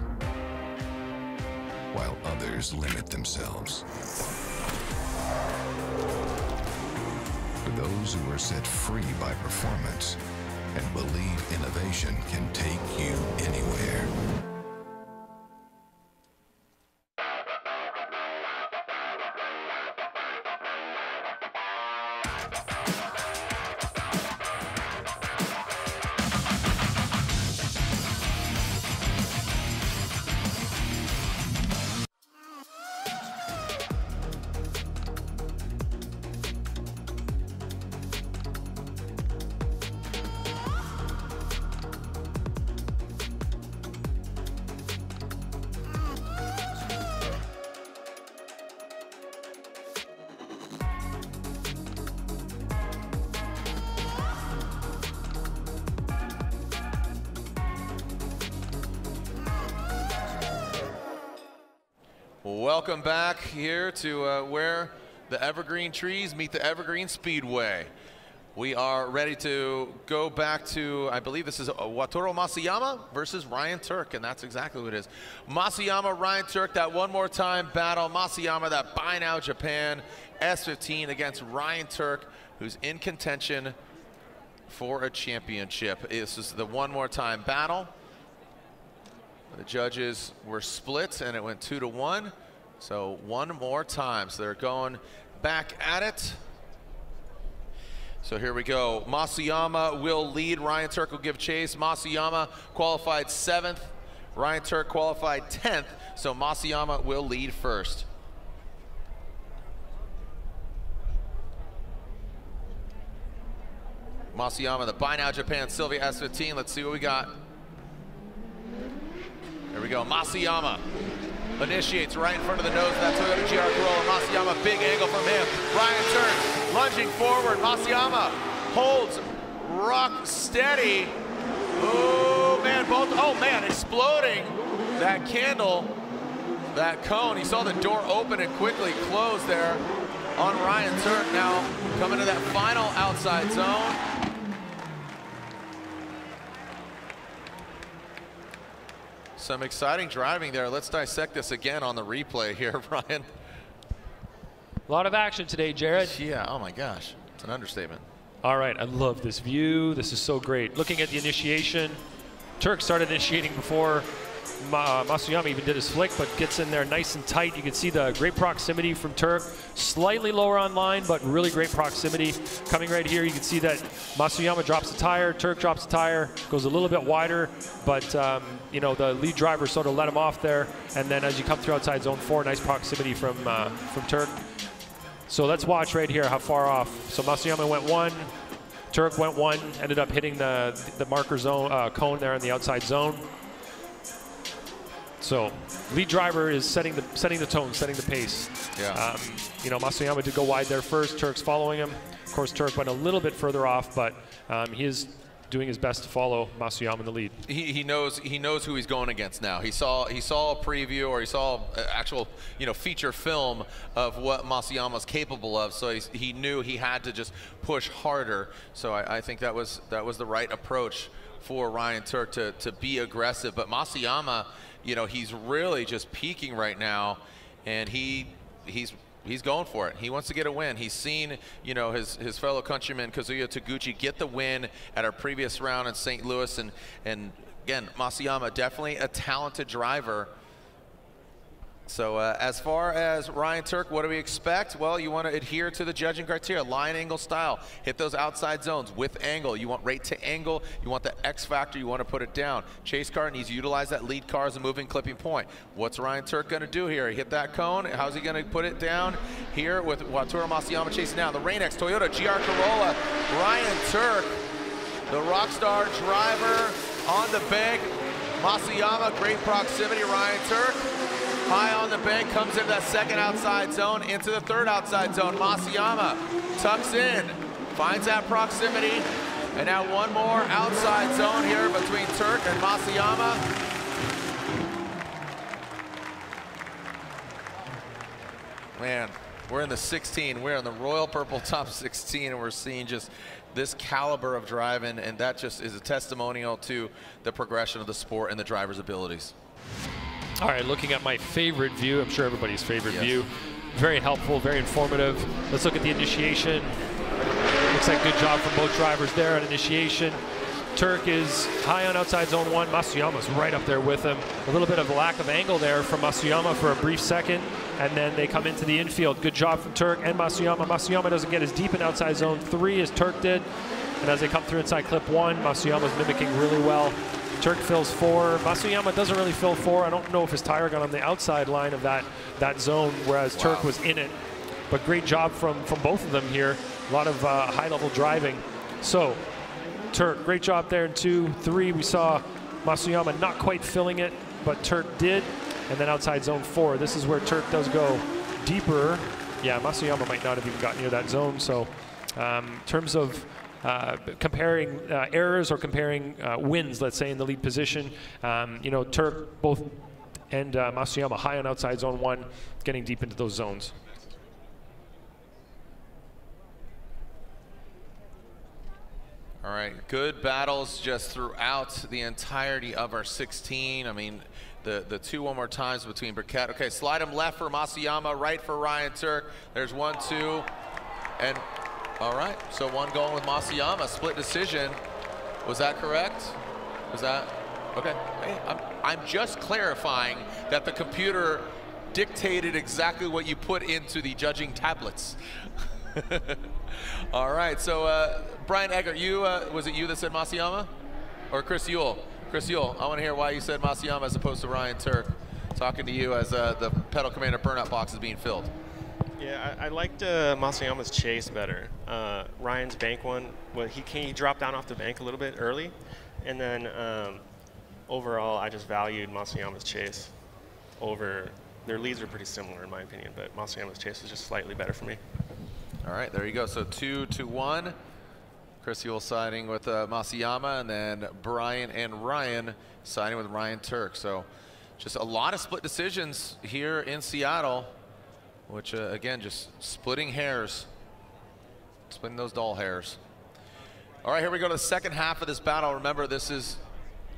while others limit themselves. For those who are set free by performance and believe innovation can take you anywhere. Welcome back here to where the Evergreen Trees meet the Evergreen Speedway. We are ready to go back to, I believe this is Wataru Masayama versus Ryan Turk, and that's exactly what it is. Masayama, Ryan Turk, that one more time battle. Masayama, that Buy Now Japan S15 against Ryan Turk, who's in contention for a championship. This is the one more time battle. The judges were split and it went 2-1. So one more time. So they're going back at it. So here we go. Masayama will lead. Ryan Turk will give chase. Masayama qualified 7th. Ryan Turk qualified 10th. So Masayama will lead first. Masayama, the Buy Now Japan Sylvia S15. Let's see what we got. There we go. Masayama initiates right in front of the nose of that Toyota GR Corolla. Masayama, big angle from him. Ryan Turk lunging forward. Masayama holds rock steady. Oh man, exploding that candle, that cone. He saw the door open and quickly close there on Ryan Turk. Now coming to that final outside zone. Some exciting driving there. Let's dissect this again on the replay here, Brian. A lot of action today, Jared. Yeah, oh my gosh, it's an understatement. All right, I love this view. This is so great. Looking at the initiation, Turk started initiating before Masayama even did his flick, but gets in there nice and tight. You can see the great proximity from Turk. Slightly lower on line, but really great proximity. Coming right here, you can see that Masayama drops the tire, Turk drops the tire, goes a little bit wider, but you know, the lead driver sort of let him off there. And then as you come through outside zone 4, nice proximity from Turk. So let's watch right here how far off. So Masayama went 1, Turk went 1, ended up hitting the marker zone cone there in the outside zone. So lead driver is setting the tone, setting the pace. Yeah. You know, Masayama did go wide there first. Turk's following him. Of course, Turk went a little bit further off, but he is doing his best to follow Masayama in the lead. He knows who he's going against now. He saw a preview, or he saw actual feature film of what Masayama's capable of. So he knew he had to just push harder. So I think that was the right approach for Ryan Turk to be aggressive. But Masayama, he's really just peaking right now, and he's going for it. He wants to get a win. He's seen, his fellow countryman Kazuya Taguchi get the win at our previous round in St. Louis, and again, Masayama, definitely a talented driver. So as far as Ryan Turk, what do we expect? Well, you want to adhere to the judging criteria, line angle style, hit those outside zones with angle. You want rate to angle, you want the X factor, you want to put it down. Chase car needs to utilize that lead car as a moving clipping point. What's Ryan Turk going to do here? He hit that cone. How's he going to put it down here with Wataru Masayama chasing down? The Rain-X Toyota GR Corolla. Ryan Turk, the Rockstar driver on the bank. Masayama, great proximity. Ryan Turk high on the bank, comes into that second outside zone, into the third outside zone. Masayama tucks in, finds that proximity, And now one more outside zone here between Turk and Masayama. Man, we're in the 16. We're in the Royal Purple Top 16, and we're seeing just this caliber of driving, and that just is a testimonial to the progression of the sport and the driver's abilities. All right, looking at my favorite view, I'm sure everybody's favorite view. Very helpful, very informative. Let's look at the initiation. Looks like good job from both drivers there on initiation. Turk is high on outside zone 1. Masuyama's right up there with him. A little bit of a lack of angle there from Masuyama for a brief second, and then they come into the infield. Good job from Turk and Masuyama. Masuyama doesn't get as deep in outside zone 3 as Turk did, and as they come through inside clip 1, Masuyama's mimicking really well. Turk fills 4. Masuyama doesn't really fill 4. I don't know if his tire got on the outside line of that zone, whereas Turk was in it. But great job from both of them here. A lot of high-level driving. So Turk, great job there in 2, 3. We saw Masuyama not quite filling it, but Turk did. And then outside zone 4, this is where Turk does go deeper. Yeah, Masuyama might not have even got near that zone. So in terms of comparing errors or comparing wins, let's say, in the lead position, you know, Turk both and Masuyama high on outside zone 1, getting deep into those zones. All right, good battles just throughout the entirety of our 16. I mean, the 2 one more times between Burkett. Okay, slide him left for Masuyama, right for Ryan Turk. There's 1, 2, and all right, so 1 going with Masuyama, split decision. Was that correct? Was that, okay. Hey, I'm just clarifying that the computer dictated exactly what you put into the judging tablets. All right, so Brian Eggert, you was it you that said Masuyama, or Chris Yule? Chris Yule, I want to hear why you said Masuyama as opposed to Ryan Turk. Talking to you as the Pedal Commander burnout box is being filled. Yeah, I liked Masuyama's chase better. Ryan's bank one, well, he dropped down off the bank a little bit early, and then overall I just valued Masuyama's chase over. Their leads are pretty similar in my opinion, but Masuyama's chase is just slightly better for me. All right, there you go. So 2-1. Chris Yule siding with Masuyama, and then Brian and Ryan siding with Ryan Turk. So just a lot of split decisions here in Seattle, which again, just splitting hairs, splitting those doll hairs. All right, here we go to the second half of this battle. Remember, this is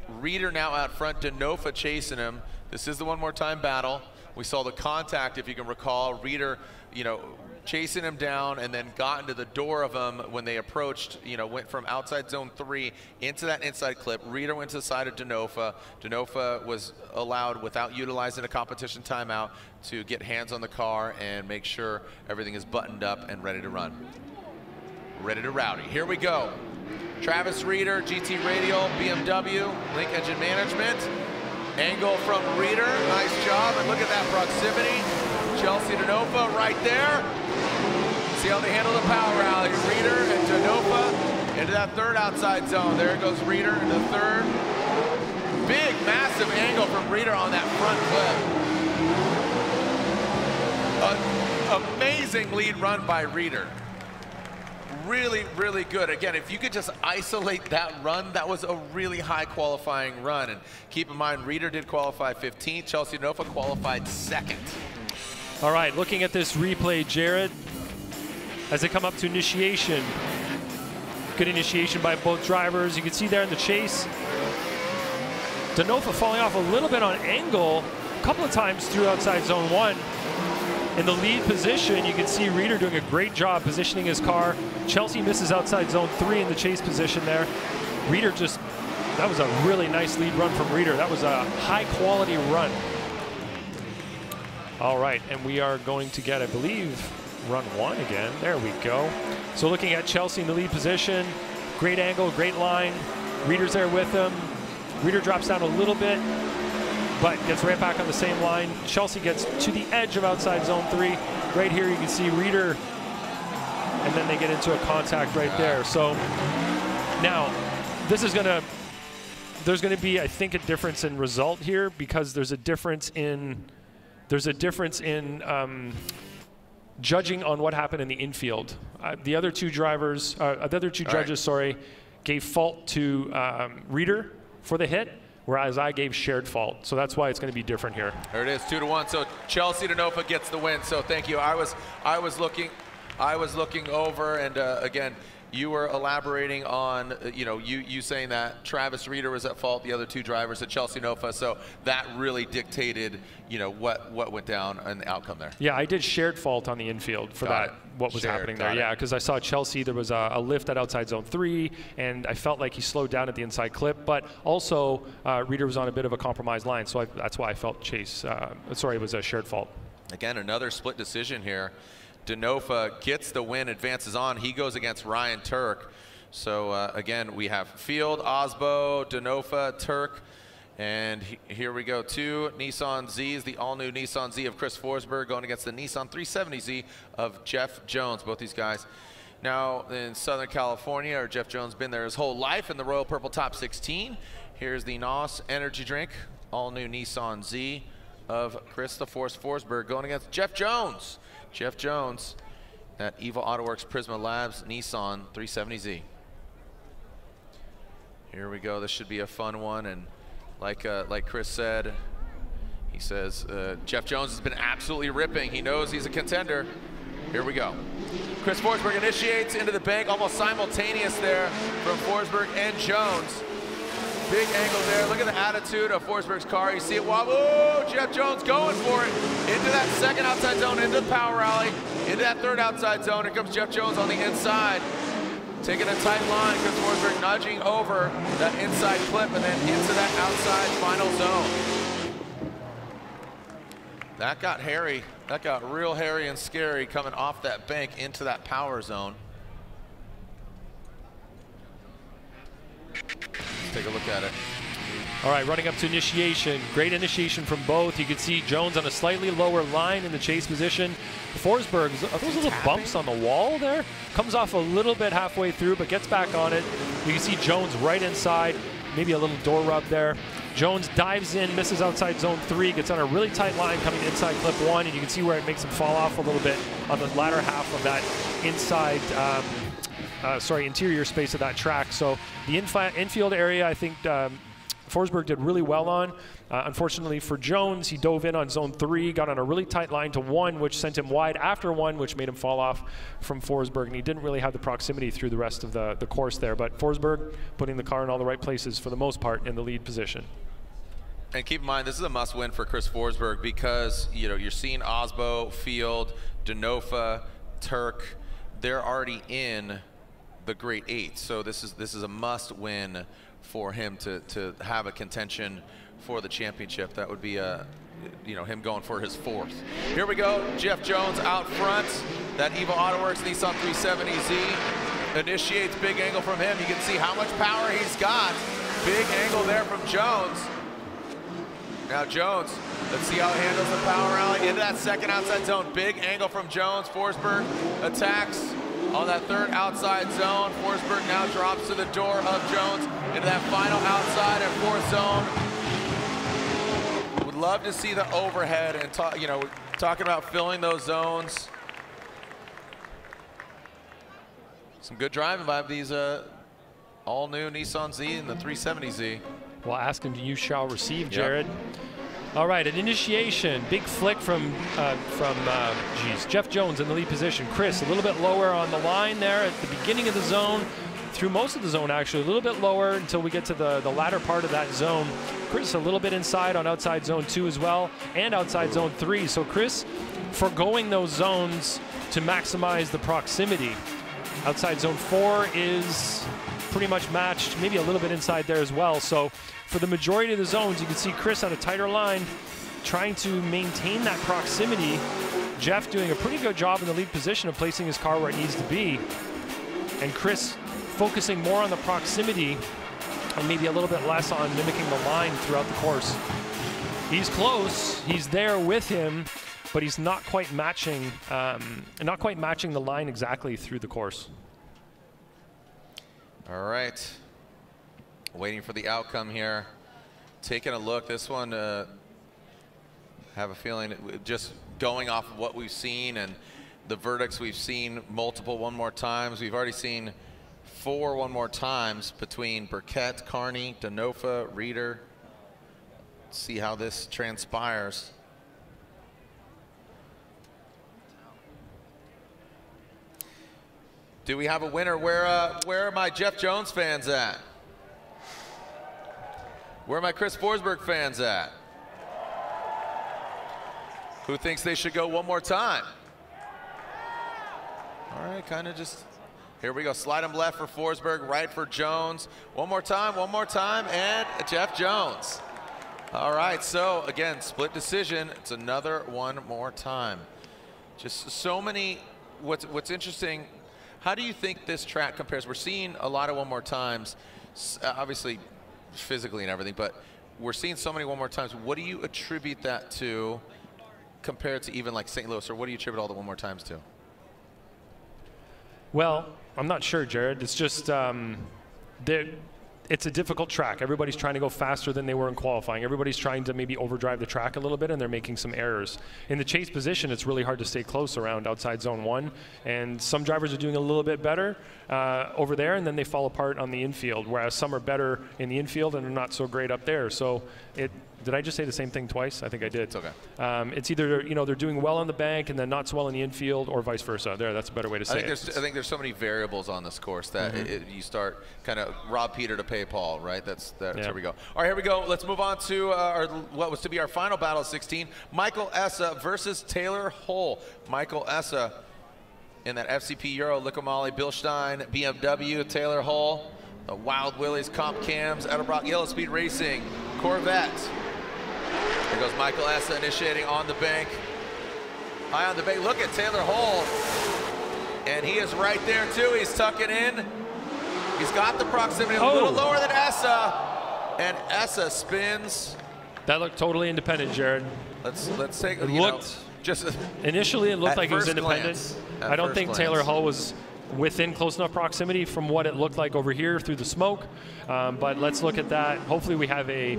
Reeder now out front, Denofa chasing him. This is the one more time battle. We saw the contact, if you can recall. Reeder, you know, chasing him down and then got into the door of him when they approached, you know, went from outside zone 3 into that inside clip. Reeder went to the side of Denofa. Denofa was allowed, without utilizing a competition timeout, to get hands on the car and make sure everything is buttoned up and ready to run. Ready to rowdy. Here we go. Travis Reeder, GT Radial, BMW, Link Engine Management. Angle from Reeder, nice job, and look at that proximity. Chelsea Denofa right there. See how they handle the power rally. Reeder and Denofa into that 3rd outside zone. There goes Reeder into the 3rd. Big, massive angle from Reeder on that front clip. An amazing lead run by Reeder. Really, really good. Again, if you could just isolate that run, that was a really high qualifying run. And keep in mind, Reeder did qualify 15th. Chelsea Denofa qualified 2nd. All right, looking at this replay, Jared, as they come up to initiation. Good initiation by both drivers. You can see there in the chase, Denofa falling off a little bit on angle a couple of times through outside zone 1. In the lead position, you can see Reeder doing a great job positioning his car. Chelsea misses outside zone 3 in the chase position there. Reeder just, that was a really nice lead run from Reeder. That was a high quality run. All right, and we are going to get, I believe, run 1 again. There we go. So looking at Chelsea in the lead position, great angle, great line. Reeder's there with him. Reeder drops down a little bit, but gets right back on the same line. Chelsea gets to the edge of outside zone 3. Right here you can see Reeder, and then they get into a contact right there. So now this is gonna, there's gonna be, I think, a difference in result here, because there's a difference in judging on what happened in the infield. The other two drivers, the other two judges, sorry, gave fault to Reeder for the hit, whereas I gave shared fault. So that's why it's going to be different here. There it is, 2-1. So Chelsea DeNofa gets the win. So thank you. I was looking over, and again, you were elaborating on, you saying that Travis Reeder was at fault, the other two drivers at Chelsea DeNofa. So that really dictated, what went down and the outcome there. Yeah, I did shared fault on the infield for what was happening there. Yeah, because I saw Chelsea, there was a lift at outside zone 3, and I felt like he slowed down at the inside clip. But also, Reeder was on a bit of a compromised line, so that's why I felt Chase. Sorry, it was a shared fault. Again, another split decision here. DeNofa gets the win, advances on. He goes against Ryan Turk. So again, we have Field, Osbo, DeNofa, Turk, and here we go. 2 Nissan Zs, the all-new Nissan Z of Chris Forsberg going against the Nissan 370Z of Jeff Jones. Both these guys now in Southern California, or Jeff Jones been there his whole life in the Royal Purple Top 16. Here's the NOS Energy Drink, all-new Nissan Z of Chris the Force Forsberg going against Jeff Jones. Jeff Jones at Evil AutoWorks Prisma Labs Nissan 370Z. Here we go. This should be a fun one, and like Chris said, he says Jeff Jones has been absolutely ripping. He knows he's a contender. Here we go. Chris Forsberg initiates into the bank, almost simultaneous there from Forsberg and Jones. Big angle there. Look at the attitude of Forsberg's car. You see it wobble. Oh, Jeff Jones going for it. Into that second outside zone, into the power rally, into that third outside zone. Here comes Jeff Jones on the inside. Taking a tight line. Chris Forsberg nudging over that inside clip and then into that outside final zone. That got hairy. That got real hairy and scary coming off that bank into that power zone. Take a look at it. All right, running up to initiation. Great initiation from both. You can see Jones on a slightly lower line in the chase position. Forsberg, are those little bumps on the wall there? Comes off a little bit halfway through, but gets back on it. You can see Jones right inside, maybe a little door rub there. Jones dives in, misses outside zone 3, gets on a really tight line coming inside clip 1, and you can see where it makes him fall off a little bit on the latter half of that inside interior space of that track. So the infield area, I think Forsberg did really well on. Unfortunately for Jones, he dove in on zone 3, got on a really tight line to 1, which sent him wide after 1, which made him fall off from Forsberg, and he didn't really have the proximity through the rest of the course there. But Forsberg putting the car in all the right places for the most part in the lead position. And keep in mind, this is a must-win for Chris Forsberg because you're seeing Osbo, Field, DeNofa, Turk. They're already in the Great 8, so this is a must-win for him to have a contention for the championship. That would be him going for his 4th. Here we go, Jeff Jones out front. That Evil AutoWorks Nissan 370Z initiates big angle from him. You can see how much power he's got. Big angle there from Jones. Now Jones, let's see how he handles the power rally into that second outside zone. Big angle from Jones. Forsberg attacks on that third outside zone. Forsberg now drops to the door of Jones into that final outside and 4th zone. Would love to see the overhead and talking about filling those zones. Some good driving by these all new Nissan Z and the 370Z. Well, ask him, you shall receive, Jared. Yep. All right, an initiation, big flick from Jeff Jones in the lead position. Chris a little bit lower on the line there at the beginning of the zone, through most of the zone actually, a little bit lower until we get to the latter part of that zone. Chris a little bit inside on outside zone 2 as well, and outside zone 3. So Chris forgoing those zones to maximize the proximity. Outside zone 4 is pretty much matched, maybe a little bit inside there as well. So for the majority of the zones, you can see Chris on a tighter line trying to maintain that proximity. Jeff doing a pretty good job in the lead position of placing his car where it needs to be. And Chris focusing more on the proximity and maybe a little bit less on mimicking the line throughout the course. He's close, he's there with him, but he's not quite matching the line exactly through the course. All right, waiting for the outcome here. Taking a look, this one, have a feeling, just going off of what we've seen and the verdicts we've seen one more times. We've already seen 4 one more times between Burkett, Carney, Denofa, Reeder. Let's see how this transpires. Do we have a winner? Where are my Jeff Jones fans at? Where are my Chris Forsberg fans at? Who thinks they should go one more time? All right, kind of just, here we go. Slide them left for Forsberg, right for Jones. One more time, and Jeff Jones. All right, so again, split decision. It's another one more time. Just so many, what's interesting, how do you think this track compares? We're seeing a lot of one more times, obviously physically and everything, but we're seeing so many one more times. What do you attribute that to compared to even like St. Louis, or what do you attribute all the one more times to? Well, I'm not sure, Jared. It's just it's a difficult track. Everybody's trying to go faster than they were in qualifying. Everybody's trying to maybe overdrive the track a little bit, and they're making some errors. In the chase position, it's really hard to stay close around outside zone 1, and some drivers are doing a little bit better over there, and then they fall apart on the infield, whereas some are better in the infield and are not so great up there. So did I just say the same thing twice? I think I did. It's okay. It's either, you know, they're doing well on the bank and then not so well in the infield, or vice versa. That's a better way to say it. I think there's so many variables on this course that you start kind of rob Peter to pay Paul, right? That's Here we go. All right, here we go. Let's move on to what was to be our final battle of 16. Michael Essa versus Taylor Hull. Michael Essa in that FCP Euro, Licomali, Bilstein, BMW, Taylor Hull, the Wild Willies, Comp Cams, Edelbrock, Yellow Speed Racing, Corvette. Here goes Michael Essa initiating on the bank. High on the bank. Look at Taylor Hull. And he is right there too. He's tucking in. He's got the proximity a little lower than Essa. And Essa spins. That looked totally independent, Jared. Let's take a look. Initially, it looked like it was independent. I don't think Taylor Hull was within close enough proximity from what it looked like over here through the smoke. But let's look at that. Hopefully we have a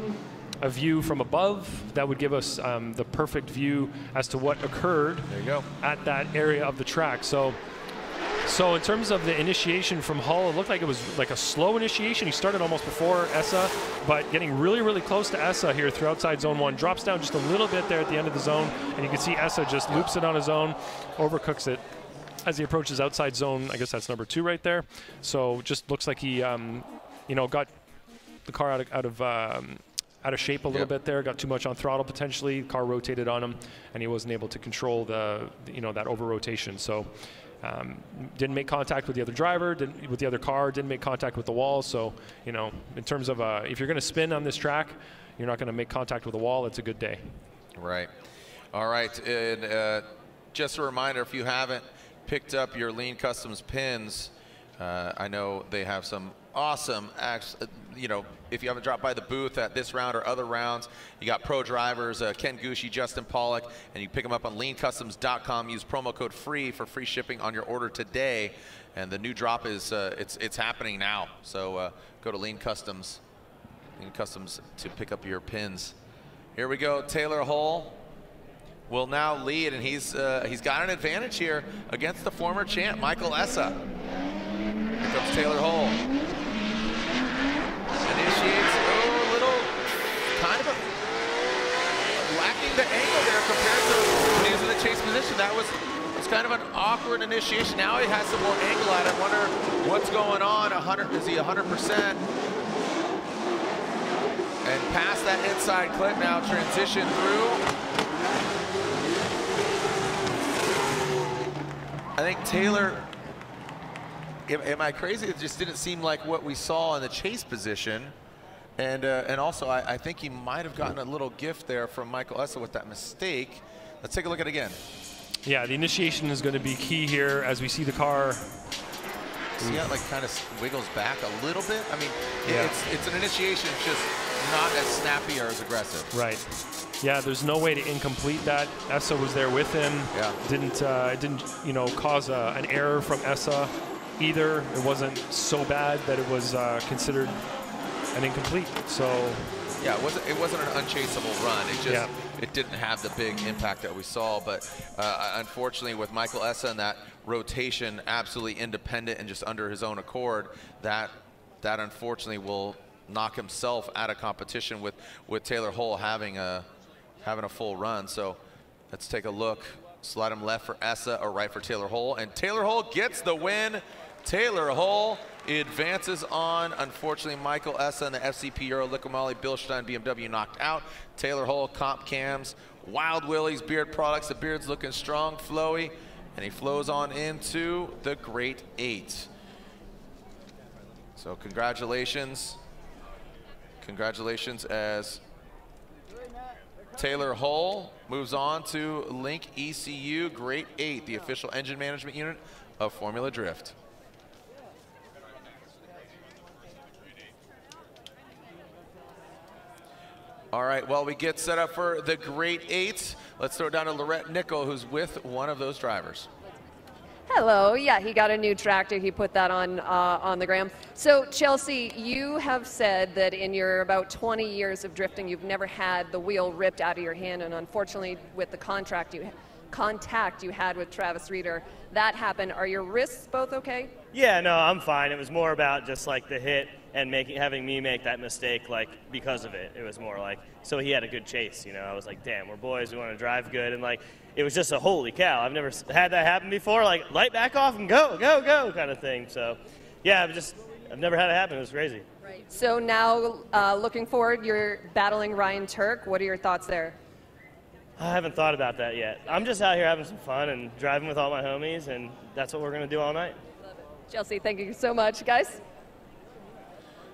view from above that would give us the perfect view as to what occurred at that area of the track. So in terms of the initiation from Hull, it looked like it was like a slow initiation. He started almost before Essa, but getting really, really close to Essa here through outside zone 1. Drops down just a little bit there at the end of the zone, and you can see Essa just loops it on his own, overcooks it as he approaches outside zone. I guess that's number 2 right there. So just looks like he, you know, got the car out of shape a little bit there, got too much on throttle potentially. The car rotated on him, and he wasn't able to control that over rotation. So didn't make contact with the other driver, with the other car, didn't make contact with the wall. So, you know, in terms of if you're going to spin on this track, you're not going to make contact with the wall. It's a good day. Right. All right. And just a reminder, if you haven't picked up your Lean Customs pins, I know they have some awesome acts. You know, if you haven't dropped by the booth at this round or other rounds, you got pro drivers, Ken Gucci, Justin Pollock, and you pick them up on leancustoms.com. Use promo code FREE for free shipping on your order today. And the new drop is it's happening now. So go to Lean Customs to pick up your pins. Here we go. Taylor Hull will now lead, and he's got an advantage here against the former champ Michael Essa. Here comes Taylor Hull. Initiates a little, kind of lacking the angle there compared to when he was in the chase position. That was kind of an awkward initiation. Now he has some more angle at it. I wonder what's going on. Is he 100%? And past that inside clip now, transition through. I think Taylor, am I crazy? It just didn't seem like what we saw in the chase position. And also, I think he might have gotten a little gift there from Michael Essa with that mistake. Let's take a look at it again. Yeah, the initiation is going to be key here as we see the car. See how it like kind of wiggles back a little bit? I mean, it's an initiation, it's just not as snappy or as aggressive. Right. Yeah, there's no way to incomplete that. Essa was there with him. Yeah. It didn't you know, cause an error from Essa either. It wasn't so bad that it was considered an incomplete. So yeah, it wasn't an unchaseable run. It just it didn't have the big impact that we saw. But unfortunately, with Michael Essa and that rotation, absolutely independent and just under his own accord, that unfortunately will knock himself out of competition with Taylor Hull having a full run. So let's take a look. Slide him left for Essa or right for Taylor Hull, and Taylor Hull gets the win. Taylor Hull advances on. Unfortunately, Michael Essa in the FCP Euro Liqui Bilstein BMW knocked out. Taylor Hull, comp cams, Wild Willie's beard products. The beard's looking strong, flowy, and he flows on into the Great 8. So congratulations. Congratulations as Taylor Hull moves on to Link ECU Great 8, the official engine management unit of Formula Drift. All right, well, we get set up for the Great 8. Let's throw it down to Lorette Nickel, who's with one of those drivers. Hello. Yeah, he got a new tractor. He put that on the gram. So, Chelsea, you have said that in your about 20 years of drifting, you've never had the wheel ripped out of your hand, and unfortunately, with the contact you had with Travis Reeder, that happened. Are your wrists both okay? Yeah, no, I'm fine. It was more about just like the hit and having me make that mistake, like, because of it. It was more like, so he had a good chase, you know. I was like, damn, we're boys, we want to drive good, and like, it was just a holy cow. I've never had that happen before, like, light back off and go, go, go kind of thing. So, yeah, I've never had it happen. It was crazy. Right. So now, looking forward, you're battling Ryan Turk. What are your thoughts there? I haven't thought about that yet. I'm just out here having some fun and driving with all my homies, and that's what we're going to do all night. Chelsea, thank you so much, guys.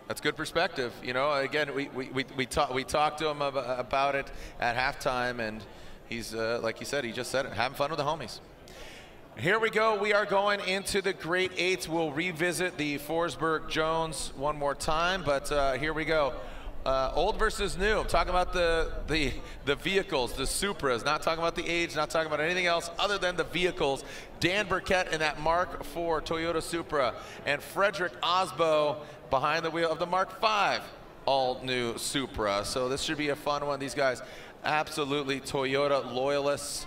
That's good perspective. You know, again, we talked to him about it at halftime, and he's like he said, he just said it, having fun with the homies. Here we go. We are going into the Great 8. We'll revisit the Forsberg Jones one more time, but here we go. Old versus new. I'm talking about the vehicles, the Supras, not talking about the age, not talking about anything else other than the vehicles. Dan Burkett in that Mark IV Toyota Supra, and Frederick Osbo behind the wheel of the Mark V all-new Supra. So this should be a fun one. These guys absolutely Toyota loyalists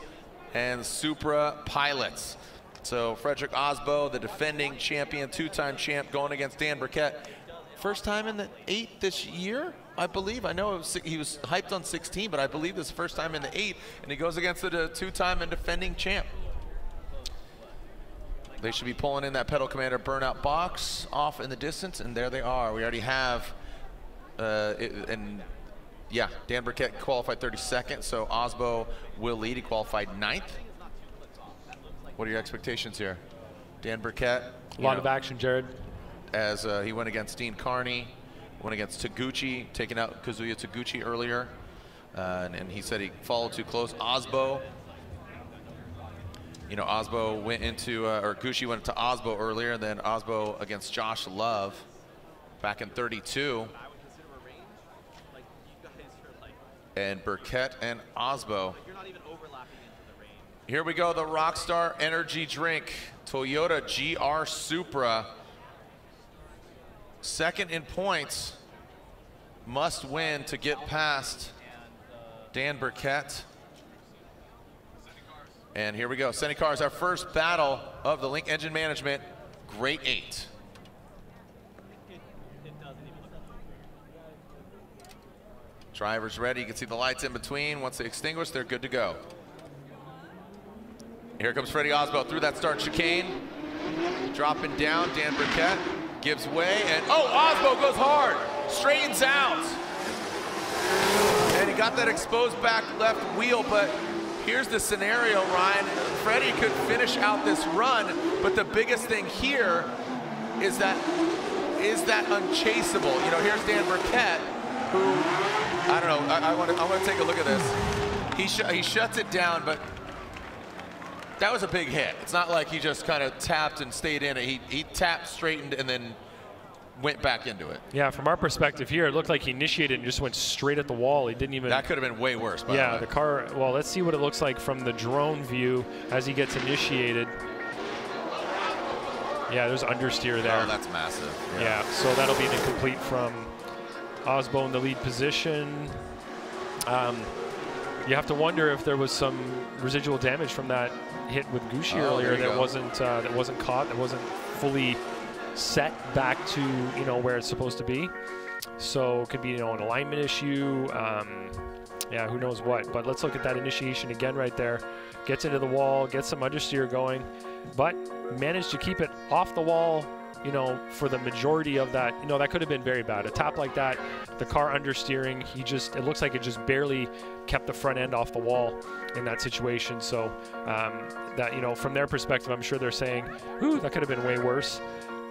and Supra pilots. So Frederick Osbo, the defending champion, two-time champ, going against Dan Burkett. First time in the 8 this year, I believe. I know he was hyped on 16, but I believe this is the first time in the 8, and he goes against the two-time and defending champ. They should be pulling in that Pedal Commander burnout box off in the distance, and there they are. We already have, yeah, Dan Burkett qualified 32nd, so Osbo will lead. He qualified 9th. What are your expectations here? Dan Burkett. A lot of action, Jared. As he went against Dean Carney, went against Taguchi, taking out Kazuya Taguchi earlier, and he said he followed too close. Osbo, you know, Osbo went into, or Gucci went to Osbo earlier, and then Osbo against Josh Love back in 32. And Burkett and Osbo. Here we go, the Rockstar Energy Drink, Toyota GR Supra. Second in points, must win to get past Dan Burkett. And here we go, Senny Cars, our first battle of the Link Engine Management Great 8. Drivers ready, you can see the lights in between. Once they extinguish, they're good to go. Here comes Freddie Osbo through that start chicane. Dropping down, Dan Burkett gives way, and oh, Osbo goes hard, straightens out. And he got that exposed back left wheel, but here's the scenario, Ryan. Freddie could finish out this run, but the biggest thing here is that unchaseable? You know, here's Dan Burkett, who, I don't know, I want to take a look at this. He shuts it down, but that was a big hit. It's not like he just kind of tapped and stayed in it. He tapped, straightened, and then went back into it. Yeah, from our perspective here, it looked like he initiated and just went straight at the wall. He didn't even... That could have been way worse, by the way. The car... Well, let's see what it looks like from the drone view as he gets initiated. Yeah, there's understeer there. Oh, that's massive. Yeah, so that'll be an incomplete from Osbo in the lead position. you have to wonder if there was some residual damage from that hit with Gucci earlier that wasn't caught, that wasn't fully set back to where it's supposed to be. So it could be an alignment issue. Yeah, who knows what. But let's look at that initiation again right there. Gets into the wall, gets some understeer going, but managed to keep it off the wall, for the majority of that. That could have been very bad. A tap like that, the car understeering, it looks like it just barely kept the front end off the wall in that situation. So that, from their perspective, I'm sure they're saying, ooh, that could have been way worse.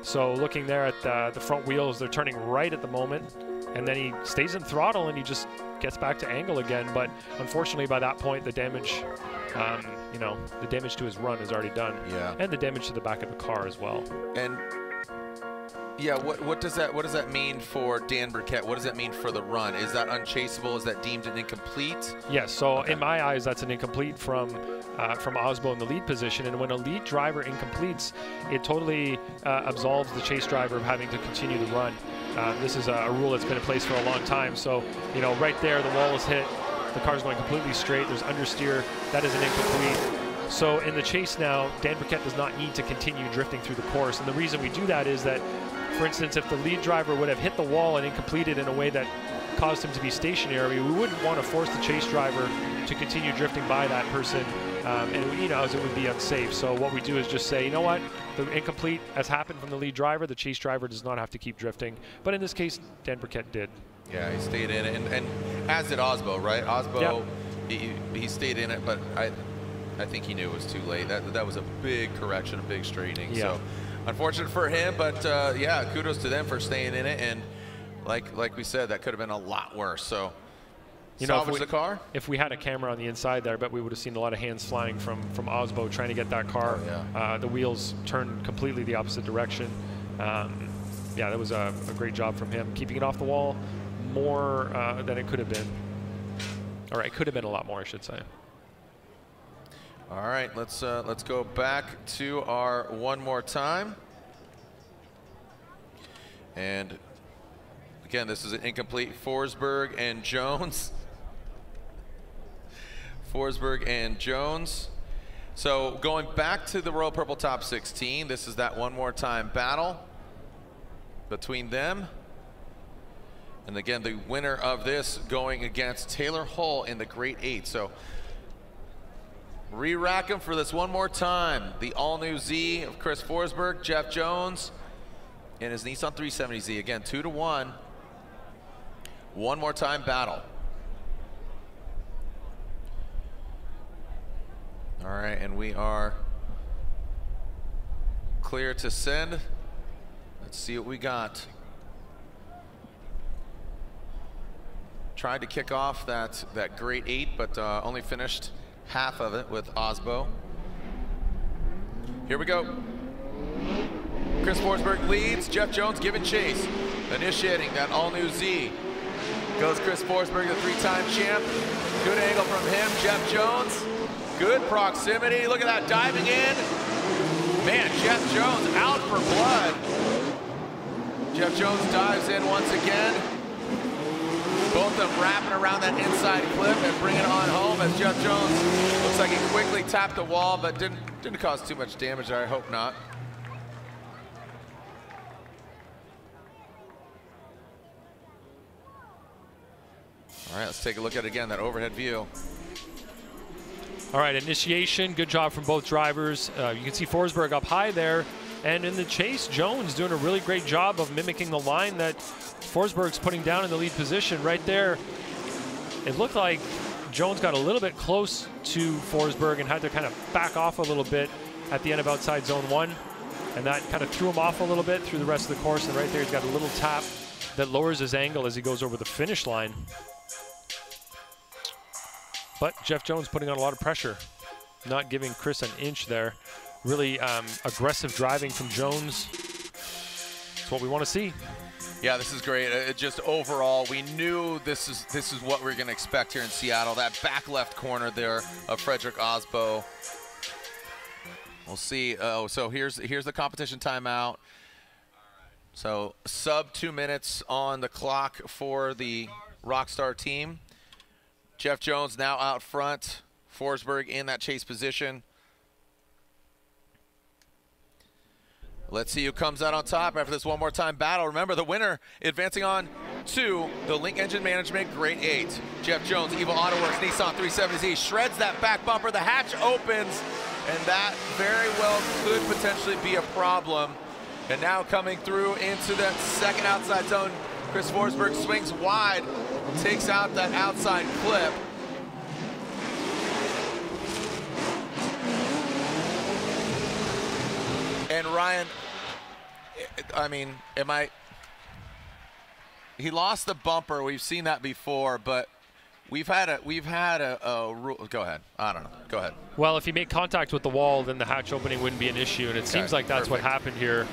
So looking there at the front wheels, they're turning right at the moment, and then he stays in throttle and he just gets back to angle again. But unfortunately, by that point, the damage, the damage to his run is already done. Yeah. And the damage to the back of the car as well. And yeah, what does that mean for Dan Burkett? What does that mean for the run? Is that unchaseable? Is that deemed an incomplete? Yes. So in my eyes, that's an incomplete from Osbo in the lead position. And when a lead driver incompletes, it totally absolves the chase driver of having to continue the run. This is a rule that's been in place for a long time. So right there, the wall is hit. The car's going completely straight. There's understeer. That is an incomplete. So in the chase now, Dan Burkett does not need to continue drifting through the course. And the reason we do that is that, for instance, if the lead driver would have hit the wall and incompleted in a way that caused him to be stationary, we wouldn't want to force the chase driver to continue drifting by that person, and it would be unsafe. So what we do is just say, you know what, the incomplete has happened from the lead driver. The chase driver does not have to keep drifting. But in this case, Dan Burkett did. Yeah, he stayed in it, and as did Osbo, right? Osbo, yep. he stayed in it, but I think he knew it was too late. That was a big correction, a big straightening. Yeah. So unfortunate for him, but yeah, kudos to them for staying in it. And like we said, that could have been a lot worse. So salvage the car. If we had a camera on the inside there, I bet we would have seen a lot of hands flying from Osbo trying to get that car. Oh, yeah. The wheels turned completely the opposite direction. Yeah, that was a great job from him, keeping it off the wall more than it could have been. Or it could have been a lot more, I should say. All right, let's go back to our one more time. And again, this is an incomplete. Forsberg and Jones. Forsberg and Jones. So going back to the Royal Purple Top 16, this is that one more time battle between them. And again, the winner of this going against Taylor Hull in the Great 8. So re-rack him for this one more time. The all-new Z of Chris Forsberg, Jeff Jones, and his Nissan 370Z. Again, 2-1. One more time battle. All right, and we are clear to send. Let's see what we got. Tried to kick off that Great 8, but only finished half of it with Osbo. Here we go. Chris Forsberg leads, Jeff Jones giving chase. Initiating that all-new Z. Goes Chris Forsberg, the three-time champ. Good angle from him, Jeff Jones. Good proximity, look at that, diving in. Man, Jeff Jones out for blood. Jeff Jones dives in once again. Both of them wrapping around that inside clip and bringing it on home as Jeff Jones looks like he quickly tapped the wall, but didn't cause too much damage there. I hope not. All right, let's take a look at it again, that overhead view. All right, initiation, good job from both drivers. You can see Forsberg up high there. And in the chase, Jones doing a really great job of mimicking the line that Forsberg's putting down in the lead position right there. It looked like Jones got a little bit close to Forsberg and had to kind of back off a little bit at the end of outside zone 1. And that kind of threw him off a little bit through the rest of the course. And right there, he's got a little tap that lowers his angle as he goes over the finish line. But Jeff Jones putting on a lot of pressure, not giving Chris an inch there. Really aggressive driving from Jones. That's what we want to see. Yeah, this is great. Just overall, we knew this is what we're going to expect here in Seattle. That back left corner there of Frederick Osbo. We'll see. Oh, so here's the competition timeout. So sub 2 minutes on the clock for the Rockstar team. Jeff Jones now out front. Forsberg in that chase position. Let's see who comes out on top after this one more time battle. Remember, the winner advancing on to the Link Engine Management Grade 8. Jeff Jones, Evo AutoWorks, Nissan 370Z, shreds that back bumper. The hatch opens, and that very well could potentially be a problem. And now coming through into that second outside zone, Chris Forsberg swings wide, takes out that outside clip. And Ryan, I mean, he lost the bumper. We've seen that before, but we've had a rule. Go ahead. I don't know. Go ahead. Well, if he made contact with the wall, then the hatch opening wouldn't be an issue, and it seems like that's what happened here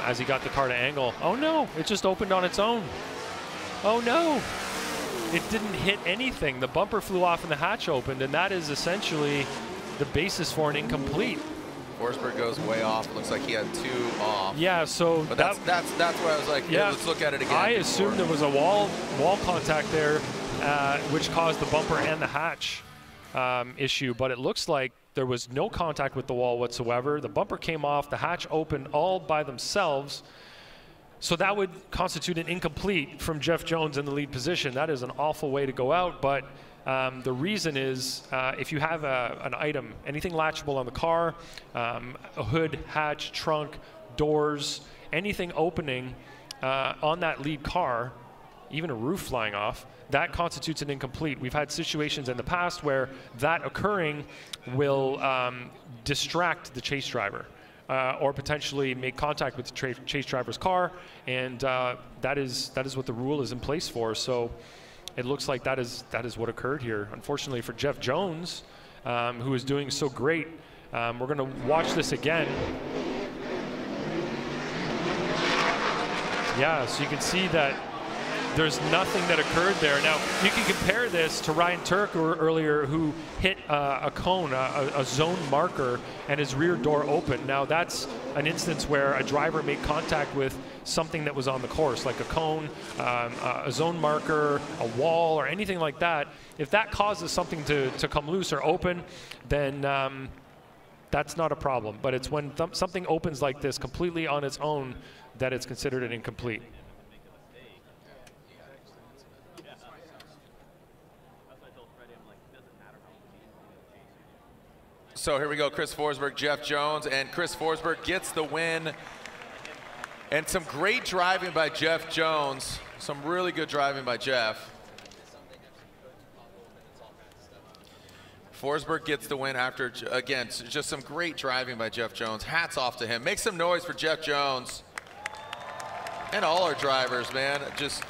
as he got the car to angle. Oh no, it just opened on its own. Oh no, it didn't hit anything. The bumper flew off and the hatch opened, and that is essentially the basis for an incomplete. Forsberg goes way off. It looks like he had 2 off. Yeah, so but that's where I was like, yeah, let's look at it again. I assumed there was a wall contact there, which caused the bumper and the hatch issue. But it looks like there was no contact with the wall whatsoever. The bumper came off. The hatch opened all by themselves. So that would constitute an incomplete from Jeff Jones in the lead position. That is an awful way to go out, but the reason is if you have an item, anything latchable on the car, a hood, hatch, trunk, doors, anything opening on that lead car, even a roof flying off, that constitutes an incomplete. We've had situations in the past where that occurring will distract the chase driver. Or potentially make contact with the chase driver's car, and that is what the rule is in place for. So it looks like that is what occurred here. Unfortunately for Jeff Jones, who is doing so great, we're going to watch this again. Yeah, so you can see that there's nothing that occurred there. Now, you can compare this to Ryan Turk earlier, who hit a cone, a zone marker, and his rear door opened. Now, that's an instance where a driver made contact with something that was on the course, like a cone, a zone marker, a wall, or anything like that. If that causes something to come loose or open, then that's not a problem. But it's when something opens like this completely on its own that it's considered an incomplete. So here we go, Chris Forsberg, Jeff Jones, and Chris Forsberg gets the win. And some great driving by Jeff Jones. Some really good driving by Jeff. Forsberg gets the win after, again, just some great driving by Jeff Jones. Hats off to him. Make some noise for Jeff Jones. And all our drivers, man. Just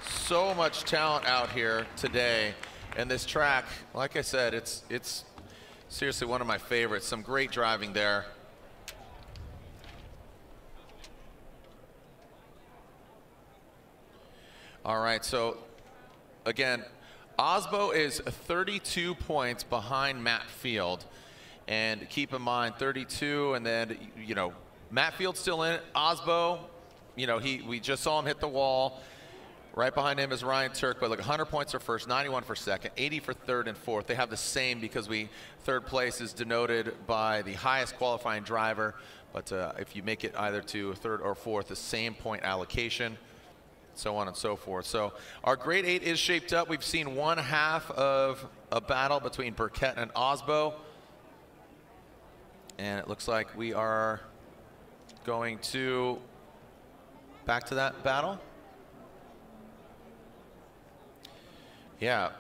so much talent out here today. And this track, like I said, it's seriously one of my favorites. Some great driving there. All right, so again, Osbo is 32 points behind Matt Field. And keep in mind, 32, and then, you know, Matt Field's still in it. Osbo, you know, we just saw him hit the wall. Right behind him is Ryan Turk, but like 100 points for first, 91 for second, 80 for third and fourth. They have the same because third place is denoted by the highest qualifying driver. But if you make it either to third or fourth, the same point allocation, so on and so forth. So our grade 8 is shaped up. We've seen one half of a battle between Burkett and Osbo. And it looks like we are going to back to that battle. Yeah,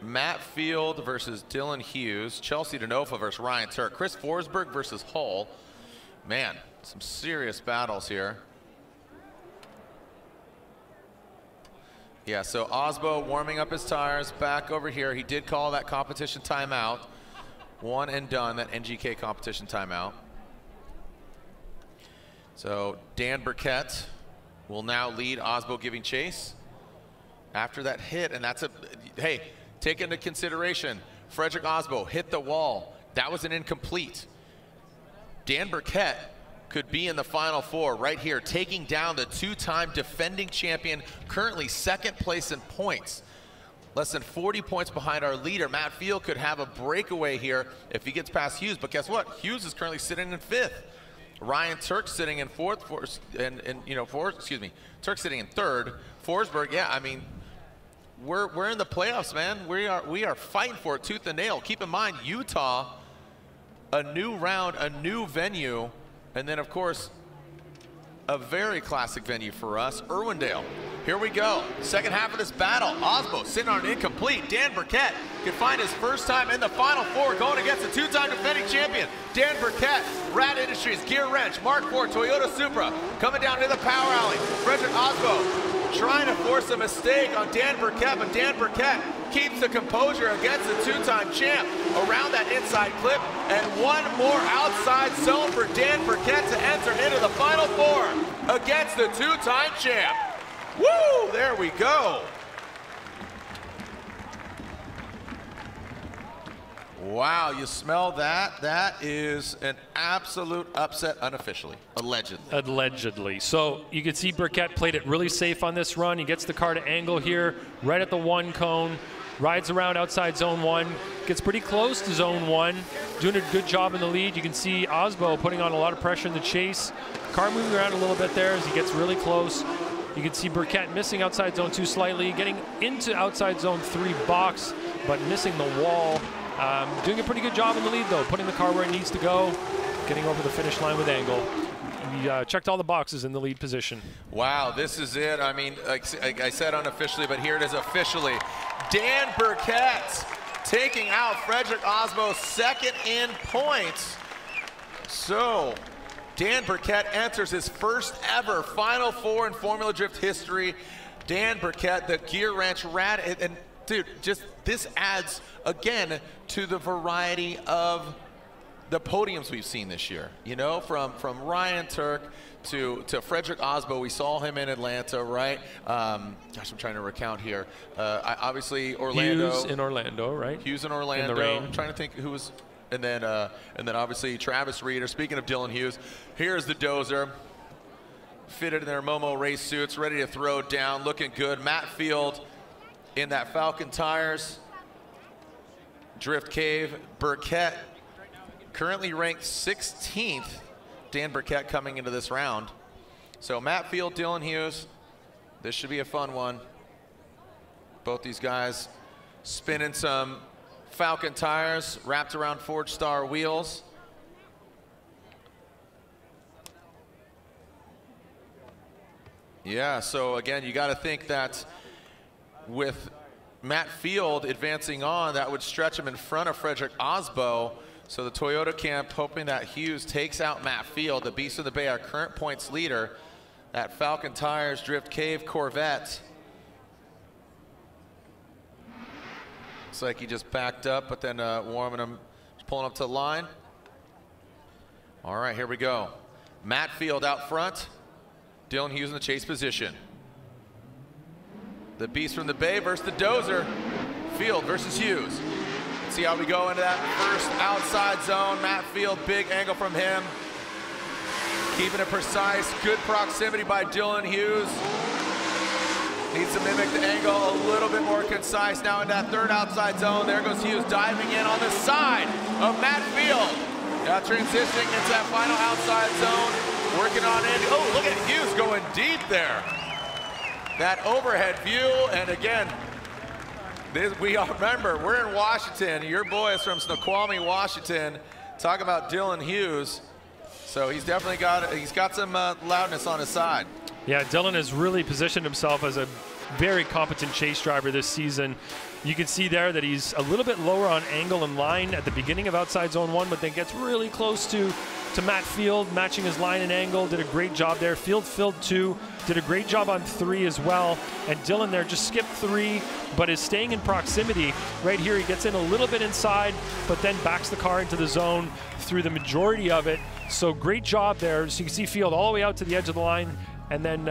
Matt Field versus Dylan Hughes, Chelsea DeNova versus Ryan Turk, Chris Forsberg versus Hull. Man, some serious battles here. Yeah, so Osbo warming up his tires back over here. He did call that competition timeout. One and done, that NGK competition timeout. So Dan Burkett will now lead Osbo giving chase after that hit, and that's hey, take into consideration, Frederick Osbo hit the wall. That was an incomplete. Dan Burkett could be in the Final Four right here, taking down the two-time defending champion, currently second place in points. less than 40 points behind our leader. Matt Field could have a breakaway here if he gets past Hughes, but guess what? Hughes is currently sitting in 5th. Ryan Turk sitting in 4th, Turk sitting in 3rd. Forsberg, yeah, I mean, we're in the playoffs, man. We are fighting for it tooth and nail. Keep in mind, Utah, a new round, a new venue, and then of course, a very classic venue for us, Irwindale. Here we go, second half of this battle. Osbo sitting on an incomplete. Dan Burkett can find his first time in the Final Four going against a 2-time defending champion. Dan Burkett, Rad Industries, Gear Wrench, Mark IV, Toyota Supra, coming down to the power alley. Frederick Osbo trying to force a mistake on Dan Burkett, but Dan Burkett keeps the composure against the 2-time champ around that inside clip, and one more outside zone for Dan Burkett to enter into the Final Four against the 2-time champ. Woo! There we go. Wow, you smell that? That is an absolute upset unofficially, allegedly. Allegedly. So you can see Burkett played it really safe on this run. He gets the car to angle here, right at the 1 cone, rides around outside zone 1, gets pretty close to zone 1, doing a good job in the lead. You can see Osbo putting on a lot of pressure in the chase. Car moving around a little bit there as he gets really close. You can see Burkett missing outside zone 2 slightly, getting into outside zone 3 box, but missing the wall. Doing a pretty good job in the lead, though, putting the car where it needs to go, getting over the finish line with angle. He checked all the boxes in the lead position. Wow, this is it. I mean, like I said unofficially, but here it is officially. Dan Burkett taking out Frederick Osbo, second in points. So Dan Burkett enters his first ever Final Four in Formula Drift history. Dan Burkett, the Gear Wrench Rad, and dude, just this adds again to the variety of the podiums we've seen this year. You know, from Ryan Turk to Frederick Osbo. We saw him in Atlanta, right? Gosh, I'm trying to recount here. Obviously Orlando. Hughes in Orlando, right? Hughes in Orlando. In the rain. I'm trying to think who was, and then obviously Travis Reeder. Speaking of Dylan Hughes, here's the Dozer. Fitted in their Momo race suits, ready to throw down, looking good. Matt Field in that Falcon tires. Drift Cave. Burkett currently ranked 16th. Dan Burkett coming into this round. So Matt Field, Dylan Hughes. This should be a fun one. Both these guys spinning some Falcon tires wrapped around Forge Star wheels. Yeah, so again, you got to think that with Matt Field advancing on, that would stretch him in front of Frederick Osbo. So the Toyota camp hoping that Hughes takes out Matt Field, the Beast of the Bay, our current points leader. That Falcon Tires Drift Cave Corvette. Looks like he just backed up, but then warming him, pulling up to the line. All right, here we go. Matt Field out front. Dylan Hughes in the chase position. The Beast from the Bay versus the Dozer. Field versus Hughes. Let's see how we go into that first outside zone. Matt Field, big angle from him. Keeping it precise, good proximity by Dylan Hughes. Needs to mimic the angle a little bit more concise now in that third outside zone. There goes Hughes diving in on the side of Matt Field. Now transitioning into that final outside zone. Working on it. Oh, look at Hughes going deep there. That overhead view, and again, we all remember, we're in Washington. Your boy is from Snoqualmie, Washington. Talk about Dylan Hughes. So he's definitely got some loudness on his side. Yeah, Dylan has really positioned himself as a very competent chase driver this season. You can see there that he's a little bit lower on angle and line at the beginning of outside zone 1, but then gets really close to Matt Field, matching his line and angle. Did a great job there. Field filled 2, did a great job on 3 as well. And Dylan there just skipped 3, but is staying in proximity. Right here, he gets in a little bit inside, but then backs the car into the zone through the majority of it. So great job there. So you can see Field all the way out to the edge of the line. And then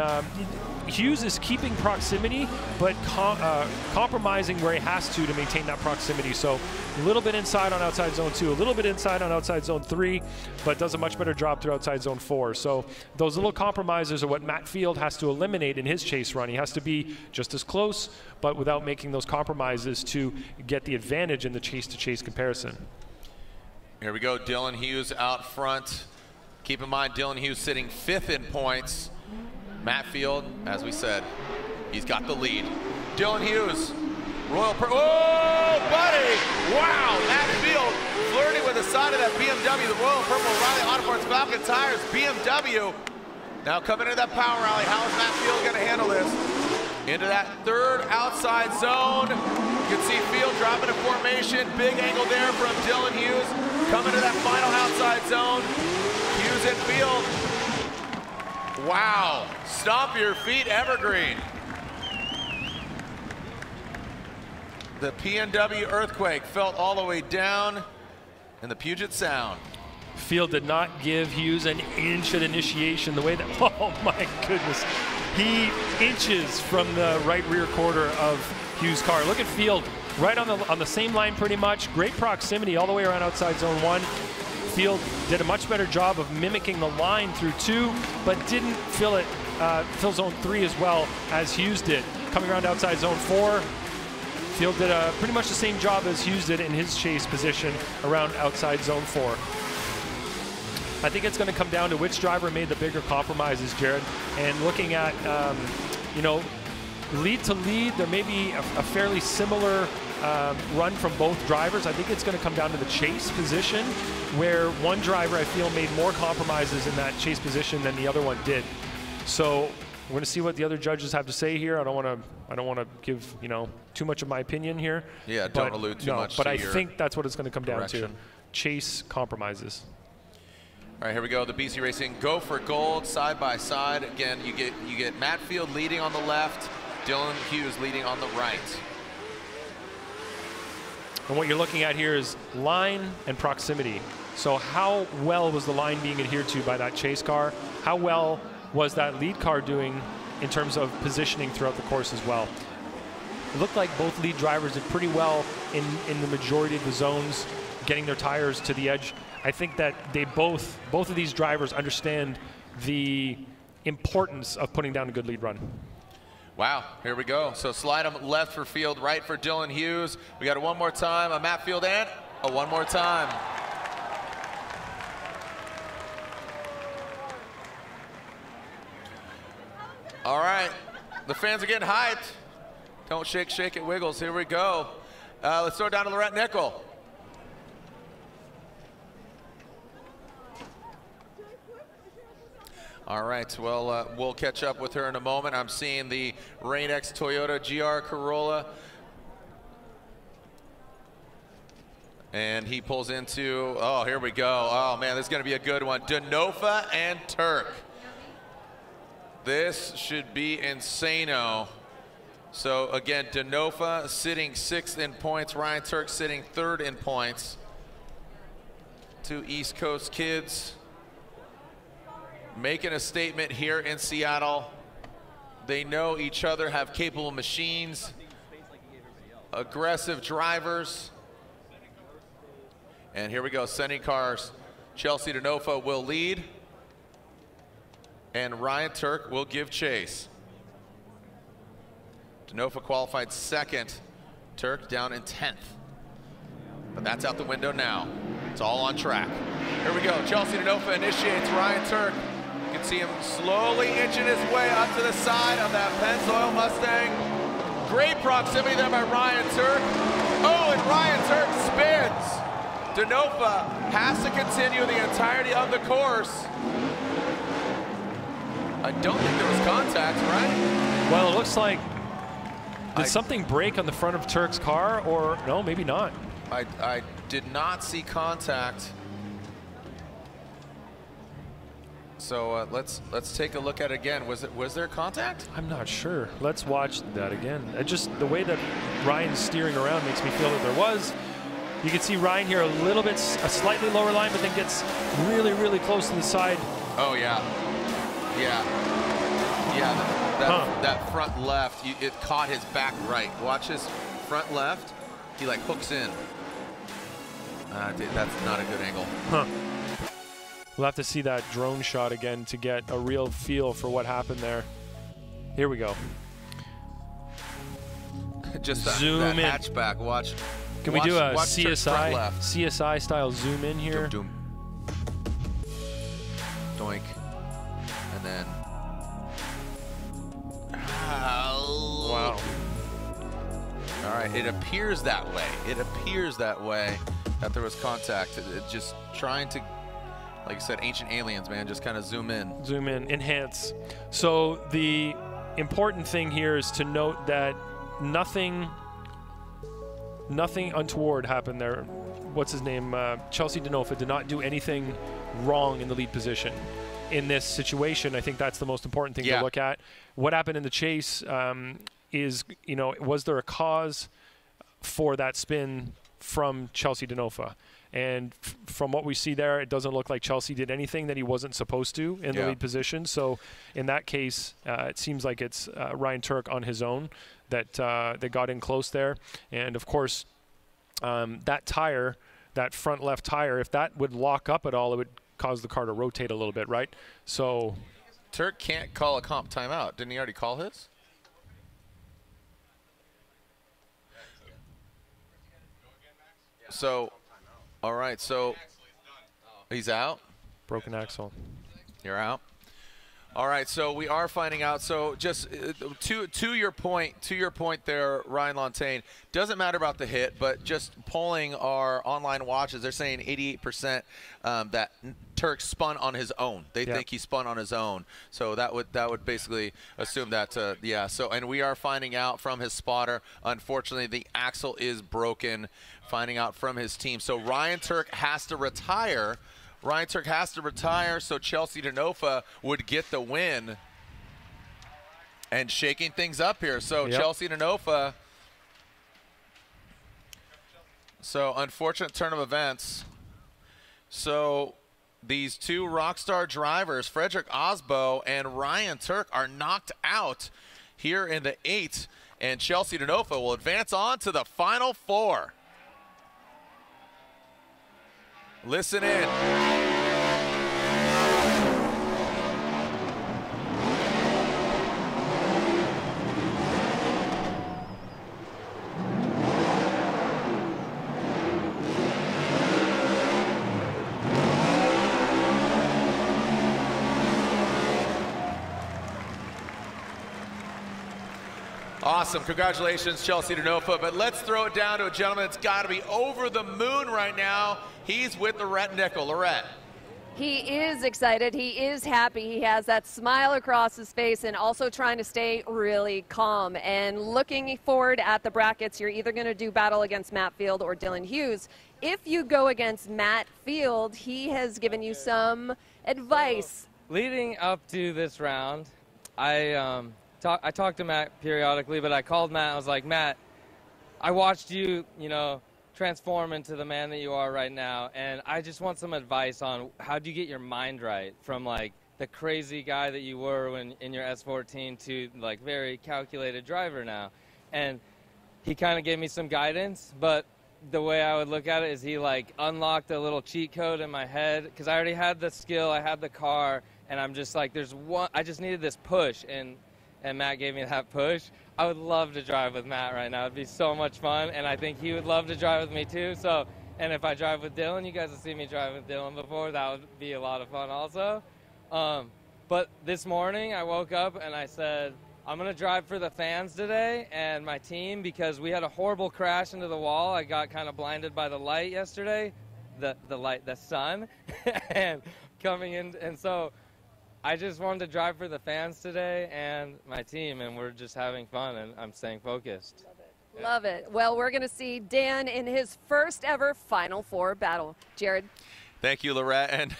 Hughes is keeping proximity, but compromising where he has to maintain that proximity. So a little bit inside on outside zone 2, a little bit inside on outside zone 3, but does a much better job through outside zone 4. So those little compromises are what Matt Field has to eliminate in his chase run. He has to be just as close, but without making those compromises to get the advantage in the chase-to-chase comparison. Here we go, Dylan Hughes out front. Keep in mind, Dylan Hughes sitting 5th in points. Matt Field, as we said, he's got the lead. Dylan Hughes, Royal Purple. Oh, buddy! Wow, Matt Field flirting with the side of that BMW, the Royal Purple O'Reilly Autosports Falcon Tires BMW. Now coming into that power rally, how is Matt Field going to handle this? Into that 3rd outside zone. You can see Field dropping a formation. Big angle there from Dylan Hughes. Coming to that final outside zone. Hughes and Field. Wow. Stomp your feet, Evergreen. The PNW earthquake felt all the way down in the Puget Sound. Field did not give Hughes an inch at initiation the way that, oh my goodness. He inches from the right rear quarter of Hughes' car. Look at Field, right on the same line pretty much. Great proximity all the way around outside zone 1. Field did a much better job of mimicking the line through 2, but didn't fill zone 3 as well as Hughes did. Coming around outside zone 4, Field did pretty much the same job as Hughes did in his chase position around outside zone 4. I think it's going to come down to which driver made the bigger compromises, Jared. And looking at, you know, lead to lead, there may be a fairly similar run from both drivers. I think it's going to come down to the chase position, where one driver I feel made more compromises in that chase position than the other one did. So we're going to see what the other judges have to say here. I don't want to give, you know, too much of my opinion here. Yeah, don't allude too much. But I think that's what it's going to come down to. Chase compromises. All right, here we go. The BC Racing Go for Gold side by side. Again, you get Matt Field leading on the left, Dylan Hughes leading on the right. And what you're looking at here is line and proximity. So how well was the line being adhered to by that chase car? How well was that lead car doing in terms of positioning throughout the course as well? It looked like both lead drivers did pretty well in the majority of the zones, getting their tires to the edge. I think that they both of these drivers understand the importance of putting down a good lead run. Wow, here we go. So slide them left for Field, right for Dylan Hughes. We got a one more time, a Matt Field and a one more time. All right, the fans are getting hyped. Don't shake, shake it, wiggles. Here we go. Let's throw it down to Lorette Nickel. All right, well, we'll catch up with her in a moment. I'm seeing the Rain-X Toyota GR Corolla. And he pulls into, oh, here we go. Oh, man, this is going to be a good one. Denofa and Turk. This should be insano. So, again, Denofa sitting 6th in points. Ryan Turk sitting 3rd in points. Two East Coast kids making a statement here in Seattle. They know each other, have capable machines, aggressive drivers. And here we go, sending cars. Chelsea Denofa will lead, and Ryan Turk will give chase. Denofa qualified 2nd, Turk down in 10th. But that's out the window now. It's all on track. Here we go, Chelsea Denofa initiates Ryan Turk. You can see him slowly inching his way up to the side of that Pennzoil Mustang. Great proximity there by Ryan Turk. Oh, and Ryan Turk spins. Denofa has to continue the entirety of the course. I don't think there was contact, right? Well, it looks like, did something break on the front of Turk's car, or no, maybe not. I did not see contact. So let's take a look at it again. Was there contact? I'm not sure. Let's watch that again. Just the way that Ryan's steering around makes me feel that there was. You can see Ryan here a little bit, a slightly lower line, but then gets really, really close to the side. Oh yeah, yeah, yeah. that front left, it caught his back right. Watch his front left. He like hooks in. That's not a good angle. Huh. We'll have to see that drone shot again to get a real feel for what happened there. Here we go. Just zoom that in. Hatchback. Watch. Can we do a CSI style zoom in here? Doom. Doink. And then. Wow. All right. It appears that way. It appears that way that there was contact. It just trying to, like I said, ancient aliens, man. Just kind of zoom in. Zoom in. Enhance. So the important thing here is to note that nothing untoward happened there. What's his name? Chelsea DeNofa did not do anything wrong in the lead position. In this situation, I think that's the most important thing to look at. What happened in the chase is, was there a cause for that spin from Chelsea DeNofa? And from what we see there, it doesn't look like Chelsea did anything that he wasn't supposed to in the lead position. So in that case, it seems like it's Ryan Tuerck on his own that got in close there. And of course, that tire, that front left tire, if that would lock up at all, it would cause the car to rotate a little bit, right? So Tuerck can't call a comp timeout. Didn't he already call his? So, all right, so he's out. Broken axle. You're out. All right, so we are finding out. So just to your point there, Ryan Lontaine, doesn't matter about the hit, but just polling our online watches, they're saying 88% that Tuerck spun on his own. They think he spun on his own. So that would basically assume that, yeah. So, and we are finding out from his spotter, unfortunately, the axle is broken, finding out from his team. So Ryan Tuerck has to retire. Ryan Tuerck has to retire, so Chelsea DeNofa would get the win. And shaking things up here. So Chelsea DeNofa. So unfortunate turn of events. So these two Rockstar drivers, Frederick Osbo and Ryan Tuerck, are knocked out here in the 8th. And Chelsea DeNofa will advance on to the Final Four. Listen in. Awesome. Congratulations, Chelsea DeNofa. But let's throw it down to a gentleman that's got to be over the moon right now. He's with Lorette Nickel. Lorette. He is excited. He is happy. He has that smile across his face and also trying to stay really calm. And looking forward at the brackets, you're either going to do battle against Matt Field or Dylan Hughes. If you go against Matt Field, he has given you some advice. Leading up to this round, I talked to Matt periodically, but I called Matt. I was like, Matt, I watched you, transform into the man that you are right now, and I just want some advice on how do you get your mind right from like the crazy guy that you were when in your S14 to like very calculated driver now. And he kind of gave me some guidance, but the way I would look at it is he like unlocked a little cheat code in my head because I already had the skill, I had the car, and I'm just like, I just needed this push, and Matt gave me that push. I would love to drive with Matt right now. It'd be so much fun, and I think he would love to drive with me too. So, and if I drive with Dylan, you guys have seen me drive with Dylan before. That would be a lot of fun also. But this morning I woke up and I said, I'm going to drive for the fans today and my team because we had a horrible crash into the wall. I got kind of blinded by the light yesterday, the sun, and coming in, and so I just wanted to drive for the fans today and my team, and we're just having fun, and I'm staying focused. Love it. Love it. Well, we're going to see Dan in his first ever Final Four battle. Jared? Thank you, Lorette. And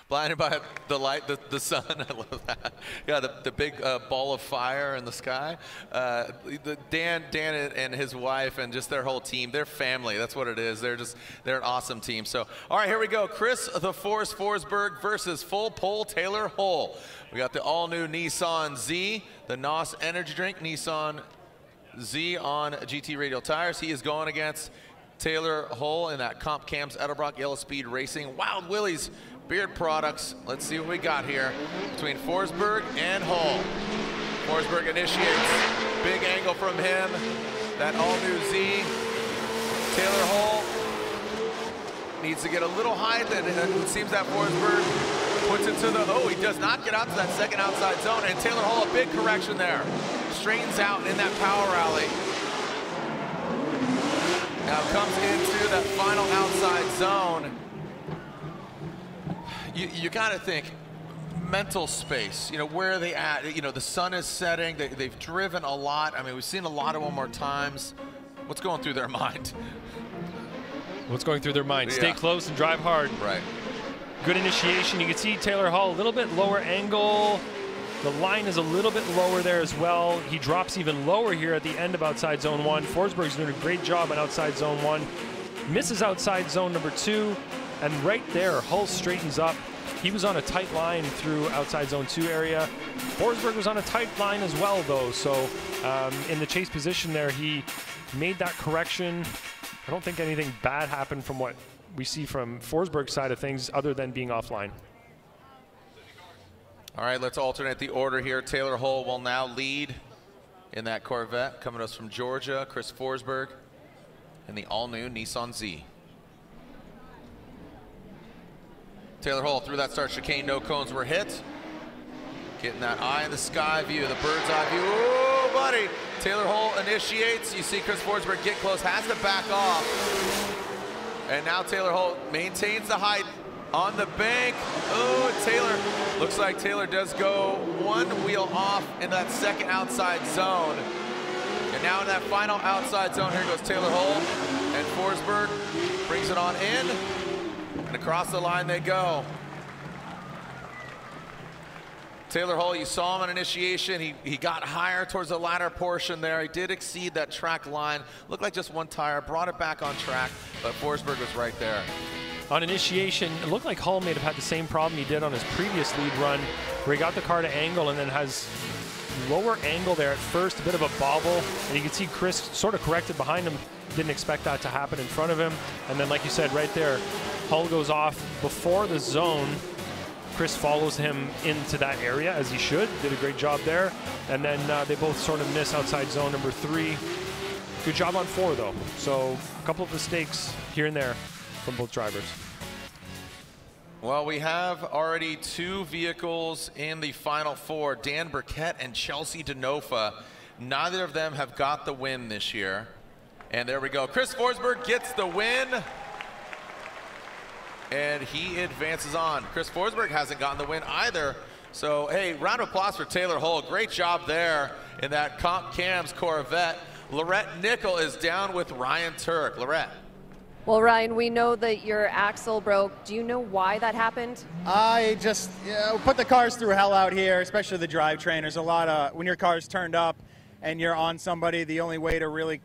blinded by the light, the sun. I love that. Yeah, the big ball of fire in the sky. Dan and his wife and just their whole team, their family. That's what it is. They're an awesome team. So, all right, here we go. Chris the Force Forsberg versus full pole Taylor Hull. We got the all-new Nissan Z, the NOS energy drink, Nissan Z on GT Radial tires. He is going against Taylor Hull in that Comp Cams Edelbrock Yellow Speed Racing Wild Willie's beard products. Let's see what we got here between Forsberg and Hull. Forsberg initiates, big angle from him, that all-new Z. Taylor Hull needs to get a little height, and it seems that Forsberg puts it to the, oh, he does not get out to that second outside zone, and Taylor Hull, a big correction there. Straightens out in that power rally. Now comes into that final outside zone. You got to think mental space. You know, where are they at? You know, the sun is setting. They've driven a lot. I mean, we've seen a lot of them more times. What's going through their mind? What's going through their mind? Yeah. Stay close and drive hard. Right. Good initiation. You can see Taylor Hull a little bit lower angle. The line is a little bit lower there as well. He drops even lower here at the end of outside zone 1. Forsberg's doing a great job on outside zone 1. Misses outside zone number 2. And right there, Hull straightens up. He was on a tight line through outside zone 2 area. Forsberg was on a tight line as well, though. So in the chase position there, he made that correction. I don't think anything bad happened from what we see from Forsberg's side of things other than being offline. All right, let's alternate the order here. Taylor Hull will now lead in that Corvette, coming to us from Georgia. Chris Forsberg in the all-new Nissan Z. Taylor Hull through that start chicane, no cones were hit. Getting that eye in the sky view, the bird's eye view. Oh, buddy. Taylor Hull initiates. You see Chris Forsberg get close, has to back off. And now Taylor Hull maintains the height on the bank. Oh, Taylor, looks like Taylor does go one wheel off in that second outside zone. And now in that final outside zone, here goes Taylor Hull. And Forsberg brings it on in. And across the line they go. Taylor Hull, you saw him on initiation. He got higher towards the latter portion there. He did exceed that track line. Looked like just one tire, brought it back on track, but Forsberg was right there. On initiation, it looked like Hull may have had the same problem he did on his previous lead run, where he got the car to angle and then has lower angle there at first, a bit of a bobble, and you can see Chris sort of corrected behind him. Didn't expect that to happen in front of him. And then, like you said, right there, Hull goes off before the zone. Chris follows him into that area, as he should. Did a great job there. And then they both sort of miss outside zone number 3. Good job on 4, though. So a couple of mistakes here and there from both drivers. Well, we have already 2 vehicles in the final 4, Dan Burkett and Chelsea Denofa. Neither of them have got the win this year. And there we go. Chris Forsberg gets the win. And he advances on. Chris Forsberg hasn't gotten the win either. So, hey, round of applause for Taylor Hull. Great job there in that Comp Cams Corvette. Lorette Nickel is down with Ryan Turk. Lorette. Well, Ryan, we know that your axle broke. Do you know why that happened? I just put the cars through hell out here, especially the drivetrain. There's a lot of, when your car's turned up and you're on somebody, the only way to really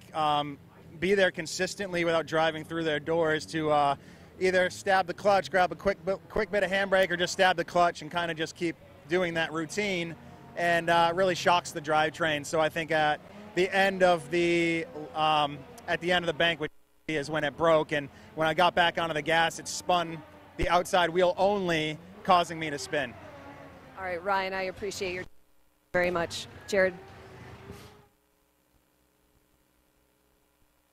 be there consistently without driving through their door is to either stab the clutch, grab a quick bit of handbrake, or just stab the clutch and kind of just keep doing that routine, and really shocks the drivetrain. So I think at the end of the bank, which is when it broke, and when I got back onto the gas, it spun the outside wheel only, causing me to spin. All right, Ryan, I appreciate your very much. Jared.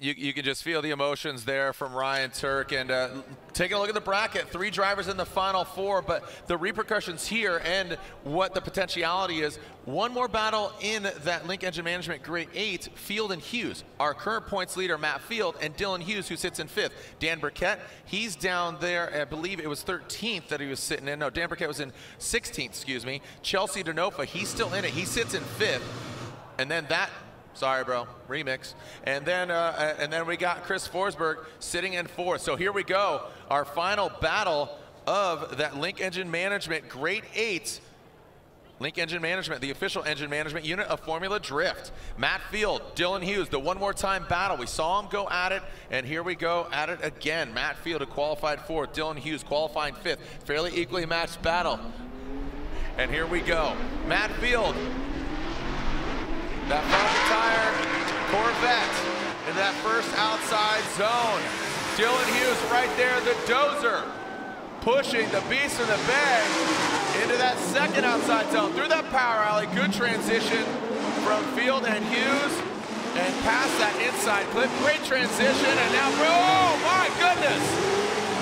You can just feel the emotions there from Ryan Turk. And taking a look at the bracket, 3 drivers in the final 4, but the repercussions here and what the potentiality is. One more battle in that Link Engine Management Grade 8, Field and Hughes. Our current points leader, Matt Field, and Dylan Hughes, who sits in 5th. Dan Burkett, he's down there, I believe it was 13th that he was sitting in. No, Dan Burkett was in 16th, excuse me. Chelsea Denofa, he's still in it. He sits in 5th. And then that, sorry, bro, remix. And then we got Chris Forsberg sitting in 4th. So here we go, our final battle of that Link Engine Management Grade 8. Link Engine Management, the official engine management unit of Formula Drift. Matt Field, Dylan Hughes, the one more time battle. We saw him go at it, and here we go at it again. Matt Field had qualified 4th, Dylan Hughes qualifying 5th. Fairly equally matched battle. And here we go. Matt Field, that Falcon Tire Corvette in that first outside zone. Dylan Hughes right there, the dozer, pushing the beast in the bay into that second outside zone. Through that power alley, good transition from Field and Hughes, and past that inside clip. Great transition, and now, oh my goodness!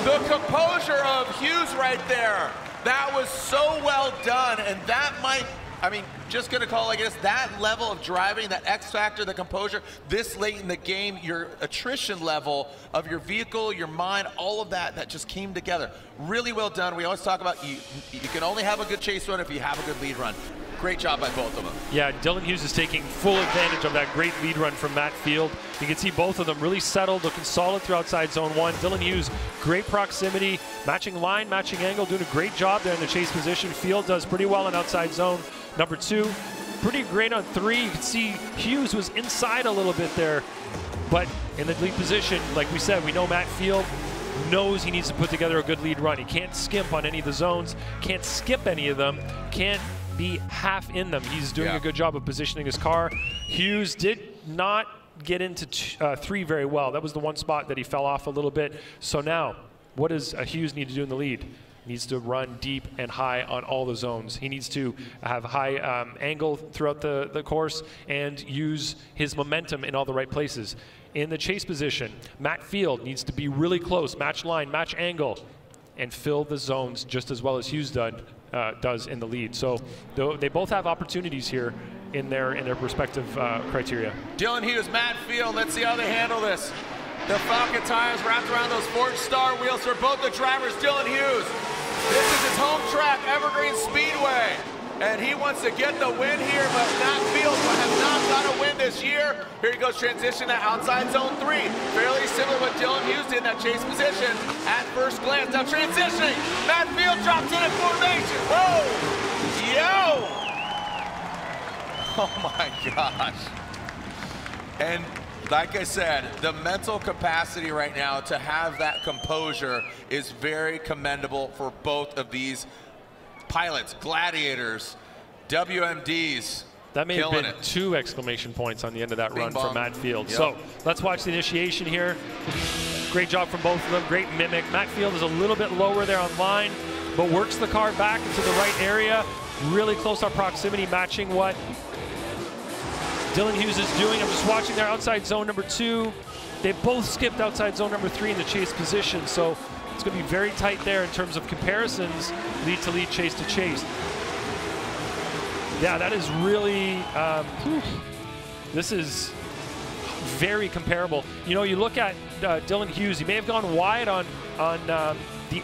The composure of Hughes right there. That was so well done, and that might, I mean, just gonna call it like this, that level of driving, that X factor, the composure, this late in the game, your attrition level of your vehicle, your mind, all of that, that just came together. Really well done. We always talk about you can only have a good chase run if you have a good lead run. Great job by both of them. Yeah, Dylan Hughes is taking full advantage of that great lead run from Matt Field. You can see both of them really settled, looking solid through outside zone 1. Dylan Hughes, great proximity, matching line, matching angle, doing a great job there in the chase position. Field does pretty well in outside zone number 2. Pretty great on 3. You can see Hughes was inside a little bit there, but in the lead position, like we said, we know Matt Field knows he needs to put together a good lead run. He can't skimp on any of the zones, can't skip any of them, can't be half in them. He's doing a good job of positioning his car. Hughes did not get into 3 very well. That was the one spot that he fell off a little bit. So now, what does Hughes need to do in the lead? He needs to run deep and high on all the zones. He needs to have high angle throughout the course and use his momentum in all the right places. In the chase position, Matt Field needs to be really close, match line, match angle, and fill the zones just as well as Hughes does in the lead. So they both have opportunities here in their respective criteria. Dylan Hughes, Matt Field, let's see how they handle this. The Falcon tires wrapped around those Forged Star wheels for both the drivers. Dylan Hughes, this is his home track, Evergreen Speedway, and he wants to get the win here, but Matt Field has not got a win this year. Here he goes, transition to outside zone 3. Fairly similar to what Dylan Hughes did in that chase position at first glance. Now transitioning, Matt Field drops in at formation. Whoa! Yo! Oh my gosh. And like I said, the mental capacity right now to have that composure is very commendable for both of these pilots, gladiators, WMDs. That may have been 2 exclamation points on the end of that run from Matt Field. Yep. So let's watch the initiation here. Great job from both of them, great mimic. Matt Field is a little bit lower there on line, but works the car back into the right area. Really close on proximity, matching what Dylan Hughes is doing. I'm just watching their outside zone number 2. They both skipped outside zone number 3 in the chase position, so it's going to be very tight there in terms of comparisons, lead to lead, chase to chase. Yeah, that is really, this is very comparable. You know, you look at Dylan Hughes, he may have gone wide on the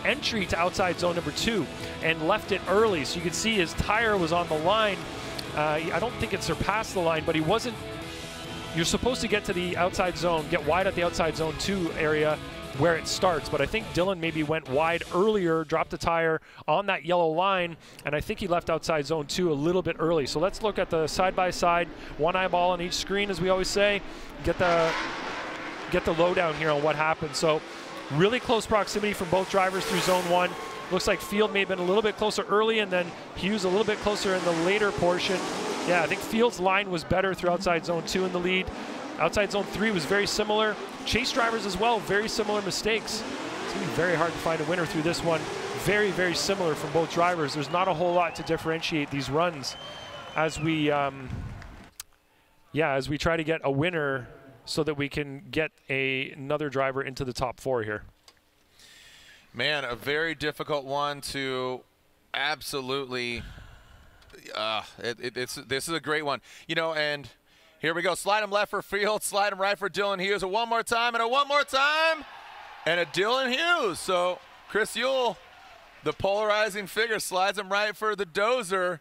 entry to outside zone number 2 and left it early, so you can see his tire was on the line. I don't think it surpassed the line, but he wasn't. You're supposed to get to the outside zone, get wide at the outside zone 2 area where it starts, but I think Dylan maybe went wide earlier, dropped the tire on that yellow line, and I think he left outside zone 2 a little bit early. So let's look at the side-by-side, one eyeball on each screen, as we always say, get the lowdown here on what happened. So really close proximity from both drivers through zone 1. Looks like Field may have been a little bit closer early, and then Hughes a little bit closer in the later portion. Yeah, I think Field's line was better through outside zone 2 in the lead. Outside zone 3 was very similar. Chase drivers as well, very similar mistakes. It's going to be very hard to find a winner through this one. Very, very similar from both drivers. There's not a whole lot to differentiate these runs as we, as we try to get a winner so that we can get another driver into the top 4 here. Man, a very difficult one to absolutely. This is a great one, you know. And here we go. Slide him left for Field, slide him right for Dylan Hughes. A one more time and a one more time, and a Dylan Hughes. So Chris Yule, the polarizing figure, slides him right for the dozer.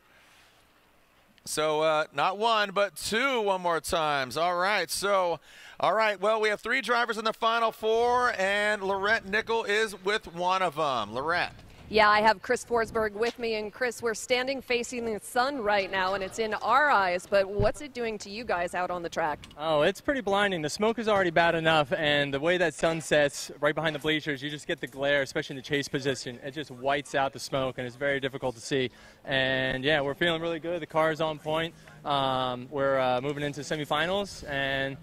So not one, but 2 one more times. All right. So. All right, well, we have 3 drivers in the Final 4, and Laurent Nickel is with one of them. Laurent. Yeah, I have Chris Forsberg with me, and Chris, we're standing facing the sun right now, and it's in our eyes, but what's it doing to you guys out on the track? Oh, it's pretty blinding. The smoke is already bad enough, and the way that sun sets right behind the bleachers, you just get the glare, especially in the chase position. It just whites out the smoke, and it's very difficult to see. And yeah, we're feeling really good. The car is on point. We're moving into semifinals, and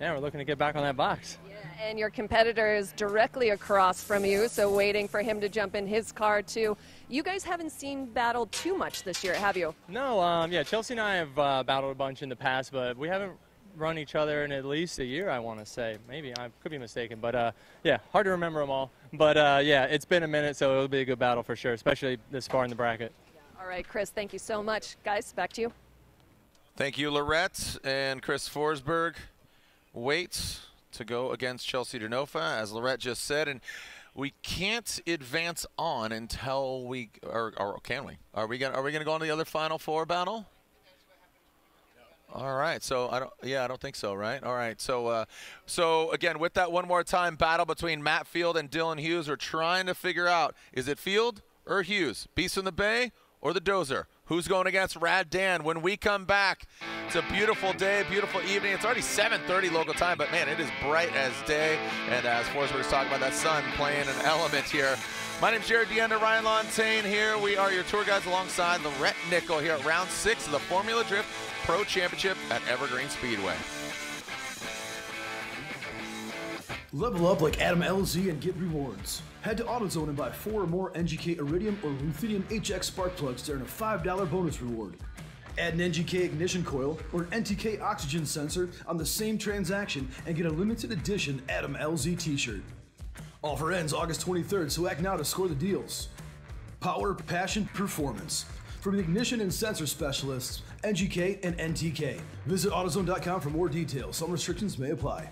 yeah, we're looking to get back on that box. And your competitor is directly across from you, so waiting for him to jump in his car too. You guys haven't seen battle too much this year, have you? No, yeah, Chelsea and I have battled a bunch in the past, but we haven't run each other in at least a year, I want to say. Maybe, I could be mistaken, but yeah, hard to remember them all. But yeah, it's been a minute, so it'll be a good battle for sure, especially this far in the bracket. All right, Chris, thank you so much. Guys, back to you. Thank you, Lorette and Chris Forsberg. Waits to go against Chelsea Denofa, as Lorette just said, and we can't advance on until we, or can we? Are we gonna go on to the other Final Four battle? All right, so I don't think so, right? All right, so so again, with that one more time, battle between Matt Field and Dylan Hughes. We're trying to figure out, is it Field or Hughes? Beast in the Bay or the Dozer? Who's going against Rad Dan? When we come back, it's a beautiful day, beautiful evening. It's already 7:30 local time, but man, it is bright as day. And as Forsberg was talking about, that sun playing an element here. My name's Jared Deenda, Ryan Lontaine here. We are your tour guides alongside Lorette Nickel here at round 6 of the Formula Drift Pro Championship at Evergreen Speedway. Level up like Adam LZ and get rewards. Head to AutoZone and buy 4 or more NGK Iridium or Ruthenium HX spark plugs to earn a $5 bonus reward. Add an NGK ignition coil or an NTK oxygen sensor on the same transaction and get a limited edition Adam LZ t-shirt. Offer ends August 23rd, so act now to score the deals. Power, passion, performance. From the ignition and sensor specialists, NGK and NTK. Visit AutoZone.com for more details. Some restrictions may apply.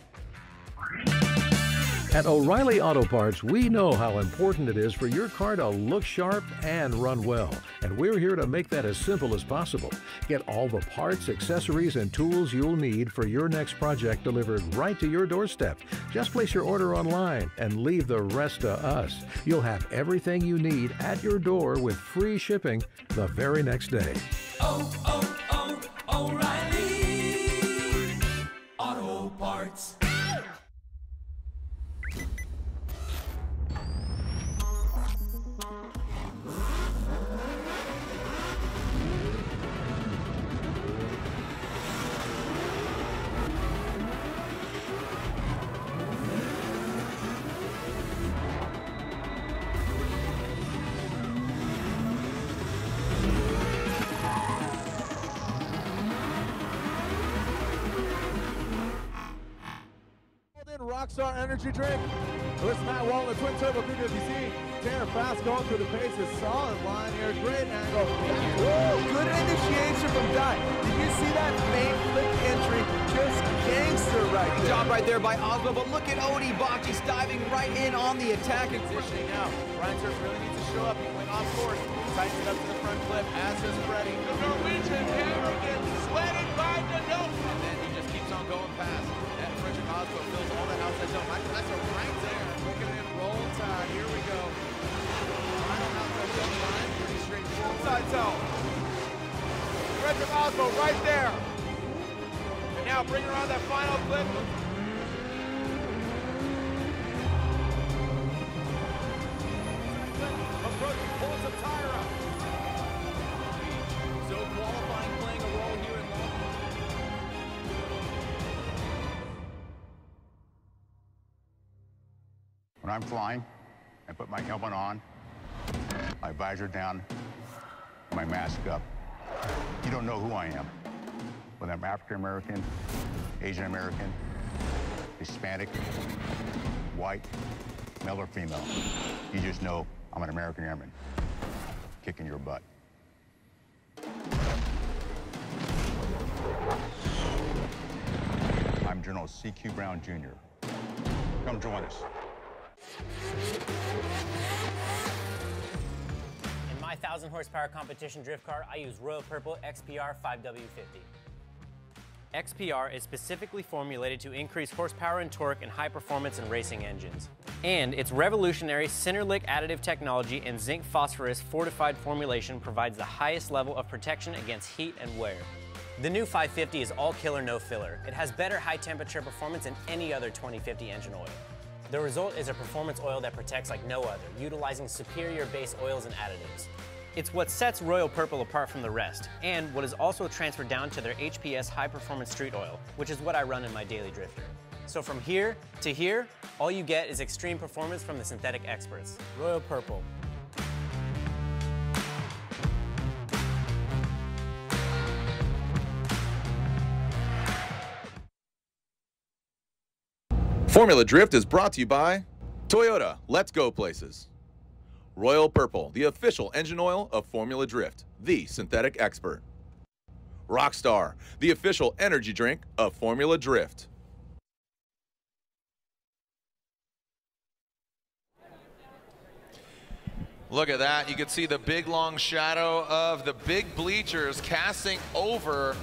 At O'Reilly Auto Parts, we know how important it is for your car to look sharp and run well. And we're here to make that as simple as possible. Get all the parts, accessories, and tools you'll need for your next project delivered right to your doorstep. Just place your order online and leave the rest to us. You'll have everything you need at your door with free shipping the very next day. O'Reilly Auto Parts. Rockstar Energy Drink. There's Matt Walton, Twin Turbo 350Z. Tanner Fast going through the pace. A solid line here. Great angle. Woo! Good initiation from Dye. Did you see that main flick entry? Just gangster right there. Good job right there by Osmo, but look at Odi Bakchis diving right in on the attack. And positioning now. Ryan Turf really needs to show up. He went off course. Tightens it up to the front flip. As is Freddie. The Norwegian hammer gets sweated by the note. And then he just keeps on going past. And Frederick Osmo fills all that outside zone. That's a right there. Look at it in roll tide. Here we go. Final outside zone line. Pretty straightforward. Outside zone. Frederick Osmo right there. And now bring her on that final flip. Approaching, pulling some tire up. So qualifying playing a role here in Long. When I'm flying, I put my helmet on, my visor down, my mask up. You don't know who I am. Whether I'm African American, Asian American, Hispanic, white, male or female. You just know I'm an American Airman kicking your butt. I'm General C.Q. Brown Jr. Come join us. In my 1,000 horsepower competition drift car, I use Royal Purple XPR 5W50. XPR is specifically formulated to increase horsepower and torque in high performance and racing engines. And its revolutionary Cinerlic additive technology and zinc phosphorus fortified formulation provides the highest level of protection against heat and wear. The new 550 is all killer, no filler. It has better high temperature performance than any other 2050 engine oil. The result is a performance oil that protects like no other, utilizing superior base oils and additives. It's what sets Royal Purple apart from the rest, and what is also transferred down to their HPS high performance street oil, which is what I run in my daily drifter. So from here to here, all you get is extreme performance from the synthetic experts. Royal Purple. Formula Drift is brought to you by Toyota, let's go places. Royal Purple, the official engine oil of Formula Drift, the synthetic expert. Rockstar, the official energy drink of Formula Drift. Look at that. You can see the big long shadow of the big bleachers casting over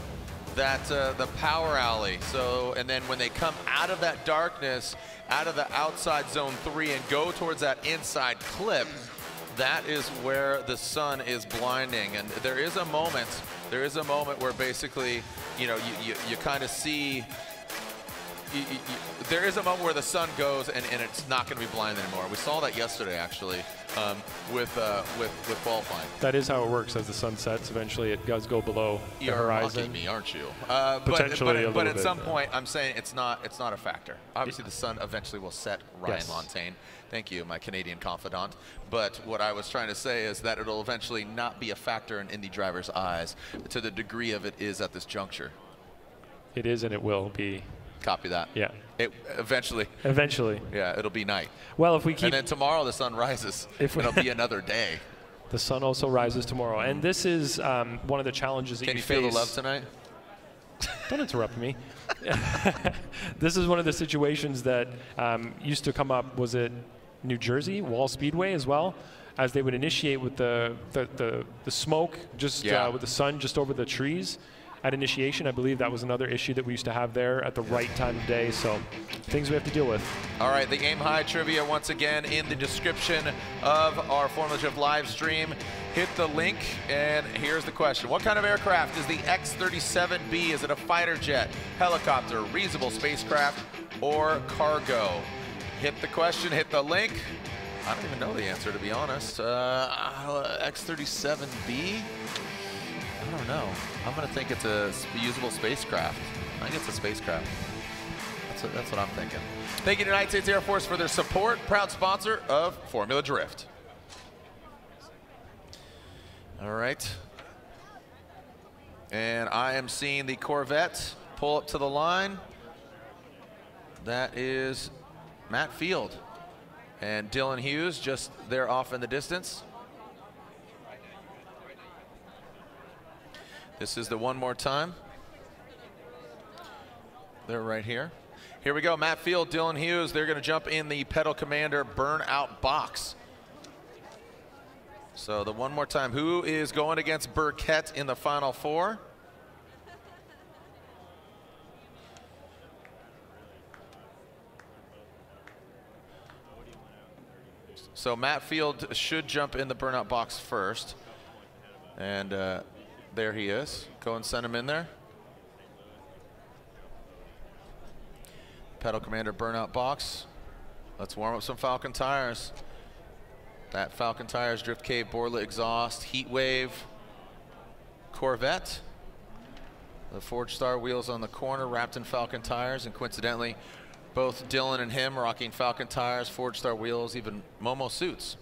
that the power alley. So, and then when they come out of that darkness, out of the outside zone 3 and go towards that inside clip, that is where the sun is blinding. And there is a moment where basically, you know, you kind of see, there is a moment where the sun goes and it's not going to be blind anymore. We saw that yesterday, actually, with qualifying. That is how it works. As the sun sets, eventually it does go below the horizon. You're mocking me, aren't you? Potentially but at some point, I'm saying it's not a factor. Obviously, the sun eventually will set. Ryan Montagne. Thank you, my Canadian confidant. But what I was trying to say is that it'll eventually not be a factor in Indy drivers' eyes to the degree of it is at this juncture. It is, and it will be. Copy that. Yeah. It eventually. Eventually. Yeah, it'll be night. Well, if we keep. And then tomorrow the sun rises. It'll be another day. The sun also rises tomorrow, and this is one of the challenges that Can you feel face. the love tonight? Don't interrupt me. This is one of the situations that used to come up. Was it New Jersey Wall Speedway as well? As they would initiate with the smoke, just with the sun just over the trees. At initiation, I believe that was another issue that we used to have there at the right time of day. So things we have to deal with. All right, the Aim High trivia once again in the description of our Formula Drift live stream. Hit the link, and here's the question. What kind of aircraft is the X-37B? Is it a fighter jet, helicopter, reusable spacecraft, or cargo? Hit the question, hit the link. I don't even know the answer, to be honest. X-37B? I don't know. I'm going to think it's a reusable spacecraft. I think it's a spacecraft. That's what I'm thinking. Thank you to United States Air Force for their support. Proud sponsor of Formula Drift. All right. And I am seeing the Corvette pull up to the line. That is Matt Field. And Dylan Hughes just there off in the distance. This is the one more time. They're right here. Here we go, Matt Field, Dylan Hughes. They're going to jump in the Pedal Commander burnout box. So the one more time, who is going against Burkett in the Final Four? So Matt Field should jump in the burnout box first. And there he is. Go and send him in there. Pedal Commander burnout box. Let's warm up some Falcon tires. That Falcon tires, Drift Cave, Borla exhaust, Heat Wave, Corvette. The Forge Star wheels on the corner, wrapped in Falcon tires, and coincidentally, both Dylan and him rocking Falcon tires, Forge Star wheels, even Momo suits.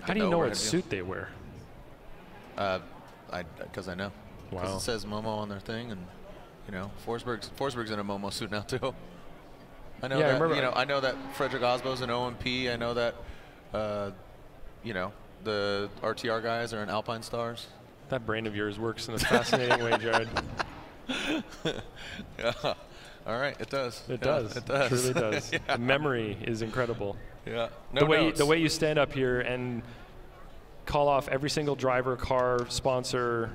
How do you know what suit they wear? Because I know. Wow. Because it says Momo on their thing, and you know, Forsberg's in a Momo suit now too. I know that. You know, I know that Frederick Osbo's an OMP. I know that. You know, the RTR guys are in Alpine Stars. That brain of yours works in a fascinating way, Jared. Yeah. All right, it does. It does. It does. It truly does. Yeah. The memory is incredible. Yeah. The way you stand up here and call off every single driver, car, sponsor,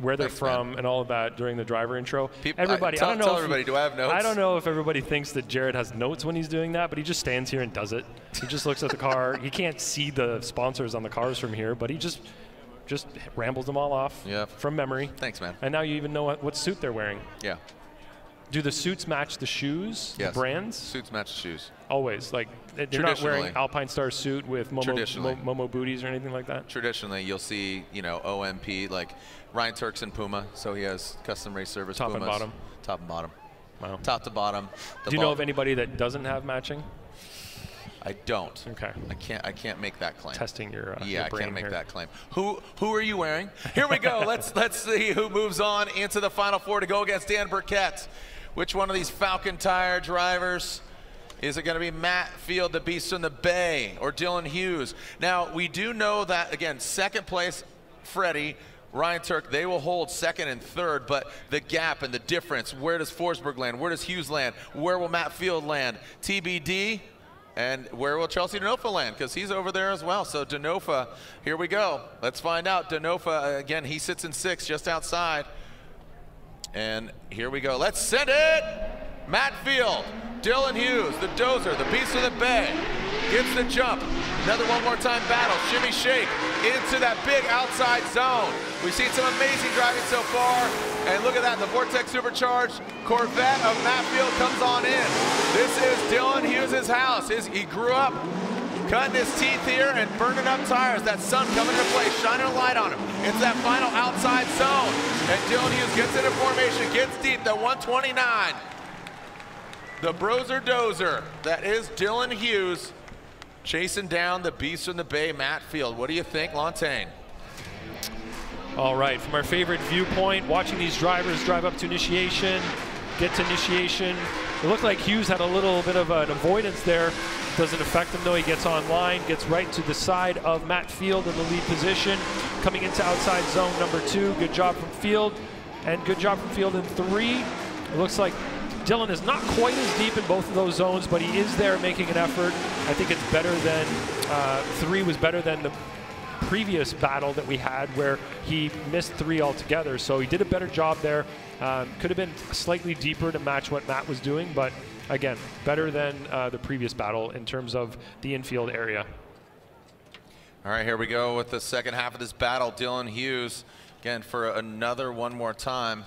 where they're from and all of that during the driver intro. Everybody, I don't know. Tell everybody, do I have notes? I don't know if everybody thinks that Jared has notes when he's doing that, but he just stands here and does it. He just looks at the car. He can't see the sponsors on the cars from here, but he just rambles them all off from memory. Thanks, man. And now you even know what suit they're wearing. Yeah. Do the suits match the shoes, Yes. the brands? Suits match the shoes. Always. Like, you're not wearing Alpine Star suit with Momo booties or anything like that? Traditionally, you'll see, OMP, like Ryan Turk's in Puma, so he has custom race service Top Pumas. and bottom? Top and bottom. Wow. Top to bottom. Do you know of anybody that doesn't have matching? I don't. Okay. I can't make that claim. Testing your yeah, your brain I can't make here. that claim. Who are you wearing? Here we go. let's see who moves on into the Final Four to go against Dan Burkett. Which one of these Falcon Tire drivers? Is it going to be Matt Field, the Beast from the Bay, or Dylan Hughes? Now, we do know that, again, second place, Freddie, Ryan Turk, they will hold second and third, but the gap and the difference, where does Forsberg land? Where does Hughes land? Where will Matt Field land? TBD. And where will Chelsea Denofa land? Because he's over there as well. So Denofa, here we go. Let's find out. Denofa, again, he sits in 6th, just outside. And here we go. Let's send it. Matt Field, Dylan Hughes, the Dozer, the Beast of the Bay, gets the jump. Another one more time battle. Shimmy shake into that big outside zone. We've seen some amazing driving so far. And look at that, the Vortex Supercharged Corvette of Matt Field comes on in. This is Dylan Hughes' house. He grew up cutting his teeth here and burning up tires. That sun coming into play, shining a light on him. It's that final outside zone. And Dylan Hughes gets into formation, gets deep, the 129. The Brozer Dozer, that is Dylan Hughes, chasing down the Beast from the Bay, Matt Field. What do you think, Lantagne? All right, from our favorite viewpoint, watching these drivers drive up to initiation, get to initiation. It looked like Hughes had a little bit of an avoidance there. Doesn't affect him though. He gets online, gets right to the side of Matt Field in the lead position. Coming into outside zone number 2. Good job from Field, and good job from Field in 3. It looks like Dylan is not quite as deep in both of those zones, but he is there making an effort. I think it's better than 3 was better than the previous battle that we had where he missed 3 altogether. So he did a better job there. Could have been slightly deeper to match what Matt was doing, but again, better than the previous battle in terms of the infield area. All right, here we go with the second half of this battle. Dylan Hughes, again, for another one more time.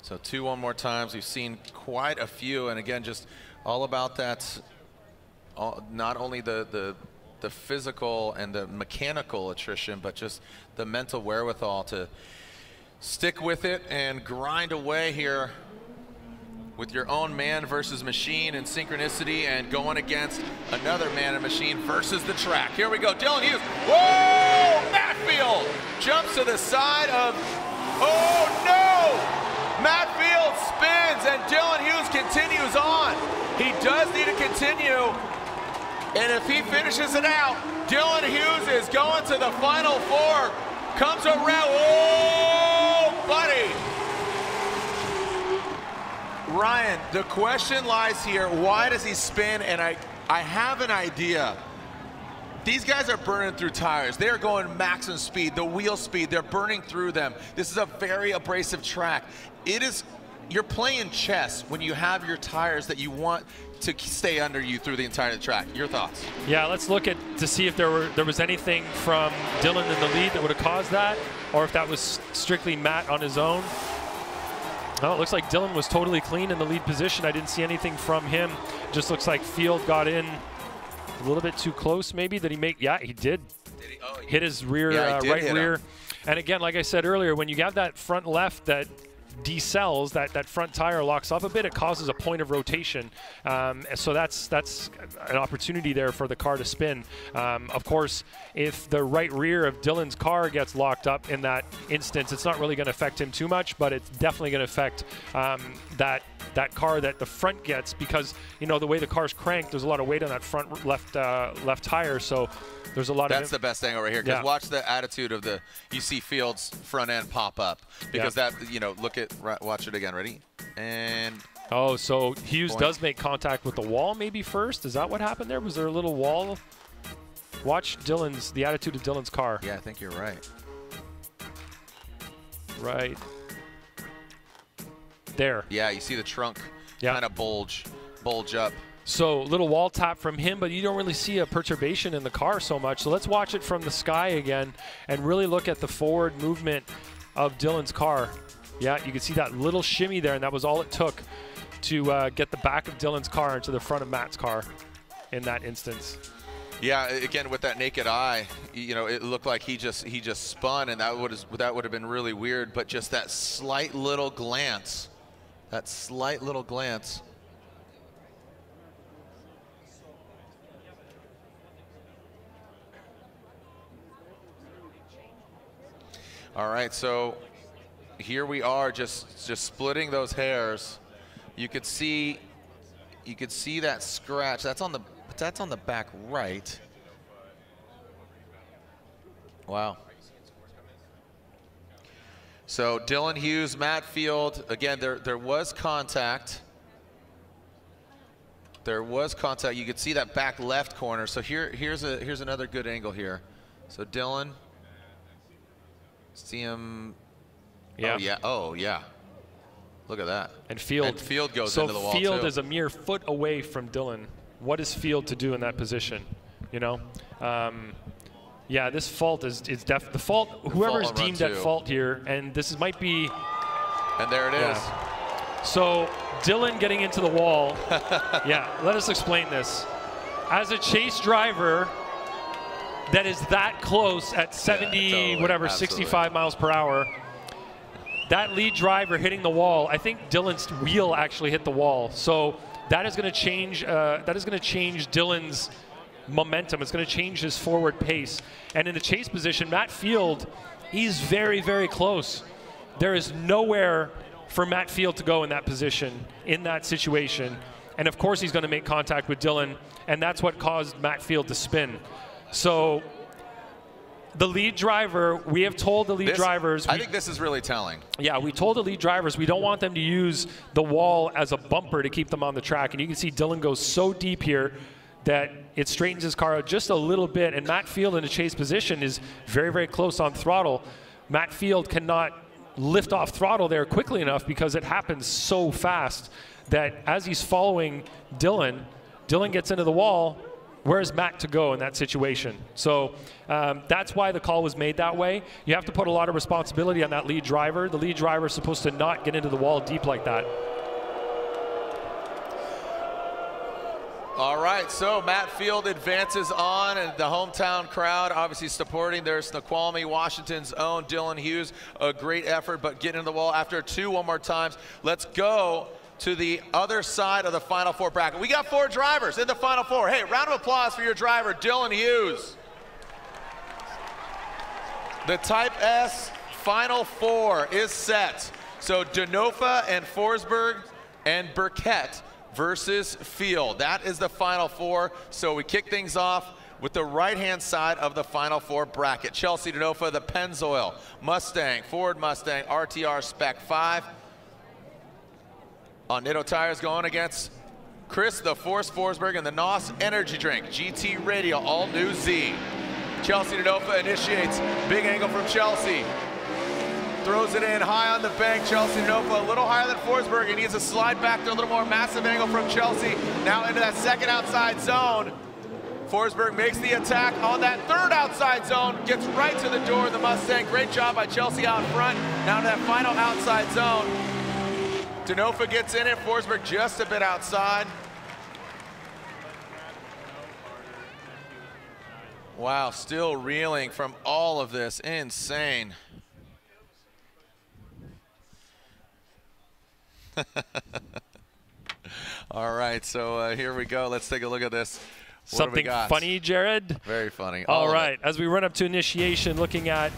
So 2 one more times. We've seen quite a few, and again, just all about that, not only the physical and the mechanical attrition, but just the mental wherewithal to stick with it and grind away here with your own man versus machine and synchronicity, and going against another man and machine versus the track. Here we go, Dylan Hughes. Whoa! Matt Field jumps to the side of, oh no! Matt Field spins and Dylan Hughes continues on. He does need to continue. And if he finishes it out, Dylan Hughes is going to the Final Four. Comes around, oh, buddy. Ryan, the question lies here, why does he spin? And I have an idea. These guys are burning through tires. They are going maximum speed, the wheel speed, they're burning through them. This is a very abrasive track. You're playing chess when you have your tires that you want to stay under you through the entire track. Your thoughts? Yeah, let's look to see if there was anything from Dylan in the lead that would have caused that, or if that was strictly Matt on his own. Well, it looks like Dylan was totally clean in the lead position. I didn't see anything from him. Just looks like Field got in a little bit too close, maybe. Did he make? Yeah, he did. Hit his rear, right rear. And again, like I said earlier, when you have that front left that decells, that front tire locks up a bit, it causes a point of rotation. So that's an opportunity there for the car to spin. Of course, if the right rear of Dylan's car gets locked up in that instance, it's not really going to affect him too much, but it's definitely going to affect that car that the front gets, because the way the car's cranked, there's a lot of weight on that front left tire. So there's a lot That's the best thing over here, because Yeah. watch the attitude of you see Fields' front end pop up, because that, watch it again, ready? And oh, so Hughes Boink. does make contact with the wall maybe first. Is that what happened there? Was there a little wall? Watch the attitude of Dylan's car. Yeah, I think you're right. right there. Yeah, you see the trunk kind of bulge up. So little wall tap from him, but you don't really see a perturbation in the car so much. So let's watch it from the sky again and really look at the forward movement of Dylan's car. Yeah, you can see that little shimmy there, and that was all it took to get the back of Dylan's car into the front of Matt's car in that instance. Yeah, again, with that naked eye, you know, it looked like he just spun, and that would have been really weird. But just that slight little glance, All right, so here we are, just splitting those hairs. You could see that scratch. That's on the back right. Wow. So Dylan Hughes, Matt Field. Again, there was contact. There was contact. You could see that back left corner. So here's another good angle here. So Dylan. See him. Yeah. Oh, yeah. Oh, yeah. Look at that. And Field goes into the wall, So Field too. is a mere foot away from Dylan. What is Field to do in that position? You know? Yeah, this fault is the fault. Whoever's deemed at fault here, and this might be. And there it is. So Dylan getting into the wall. Yeah, let us explain this. As a chase driver that is that close at 70, whatever, 65 miles per hour, that lead driver hitting the wall, I think Dylan's wheel actually hit the wall. So that is going to change. Dylan's momentum. It's going to change his forward pace. And in the chase position, Matt Field, he's very, very close. There is nowhere for Matt Field to go in that position, in that situation. And of course, he's going to make contact with Dylan, and that's what caused Matt Field to spin. So the lead driver, we have told the lead drivers. I think this is really telling. Yeah, we told the lead drivers we don't want them to use the wall as a bumper to keep them on the track. And you can see Dylan goes so deep here that it straightens his car out just a little bit. And Matt Field in a chase position is very, very close on throttle. Matt Field cannot lift off throttle there quickly enough because it happens so fast that as he's following Dylan gets into the wall. Where's Matt to go in that situation? So that's why the call was made that way. You have to put a lot of responsibility on that lead driver. The lead driver is supposed to not get into the wall deep like that. All right, so Matt Field advances on, and the hometown crowd obviously supporting. There's Snoqualmie, Washington's own Dylan Hughes. A great effort, but getting in the wall after two one more times. Let's go to the other side of the Final Four bracket. We got 4 drivers in the Final Four. Hey, round of applause for your driver, Dylan Hughes. The Type S Final Four is set. So Denofa and Forsberg and Burkett versus Field. That is the Final Four. So we kick things off with the right-hand side of the Final Four bracket. Chelsea Denofa, the Pennzoil Mustang, Ford Mustang, RTR Spec 5. On Nitto Tires going against Chris the Force Forsberg and the NOS Energy Drink GT Radial All New Z. Chelsea Denofa initiates. Big angle from Chelsea. Throws it in high on the bank. Chelsea Denofa a little higher than Forsberg. He needs to slide back to a little more massive angle from Chelsea. Now into that second outside zone. Forsberg makes the attack on that third outside zone. Gets right to the door of the Mustang. Great job by Chelsea out front. Now to that final outside zone. Denofa gets in it, Forsberg just a bit outside. Wow, still reeling from all of this, insane. All right, so here we go. Let's take a look at this. What do we Something got? funny, Jared? Very funny. All right, as we run up to initiation, looking at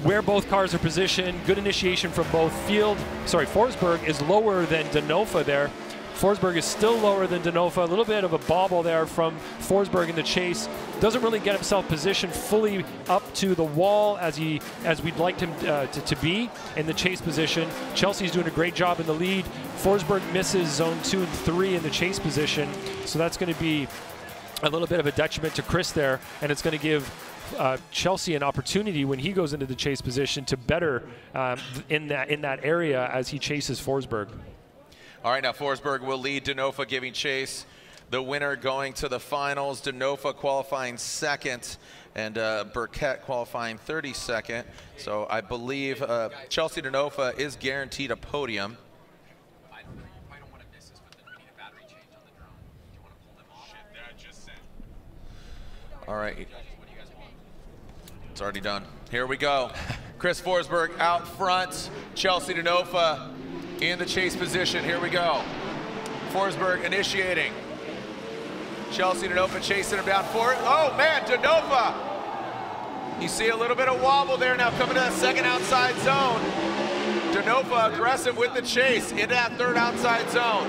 where both cars are positioned, good initiation from both Forsberg is lower than Denofa there. Forsberg is still lower than Denofa. A little bit of a bobble there from Forsberg in the chase. Doesn't really get himself positioned fully up to the wall as we'd like him to be in the chase position. Chelsea's doing a great job in the lead. Forsberg misses zone 2 and 3 in the chase position. So that's going to be a little bit of a detriment to Chris there, and it's going to give Chelsea an opportunity when he goes into the chase position to better in that area as he chases Forsberg. All right, now Forsberg will lead Denofa, giving chase. The winner going to the finals. Denofa qualifying second, and Burkett qualifying 32nd. So I believe Chelsea Denofa is guaranteed a podium. All right. It's already done. Here we go. Chris Forsberg out front. Chelsea Denofa in the chase position. Here we go. Forsberg initiating. Chelsea Denofa chasing him down for it. Oh man, Denofa. You see a little bit of wobble there now coming to that second outside zone. Denofa aggressive with the chase into that third outside zone.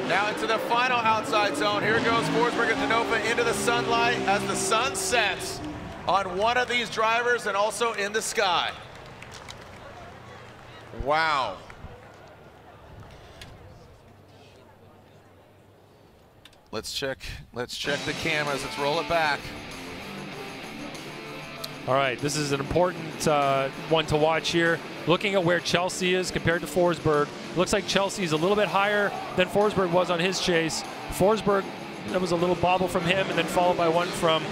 Now into the final outside zone. Here goes Forsberg and Denofa into the sunlight as the sun sets on one of these drivers and also in the sky. Wow. Let's check the cameras. Let's roll it back. All right, this is an important one to watch here. Looking at where Chelsea is compared to Forsberg, looks like Chelsea's a little bit higher than Forsberg was on his chase. Forsberg, that was a little bobble from him, and then followed by one from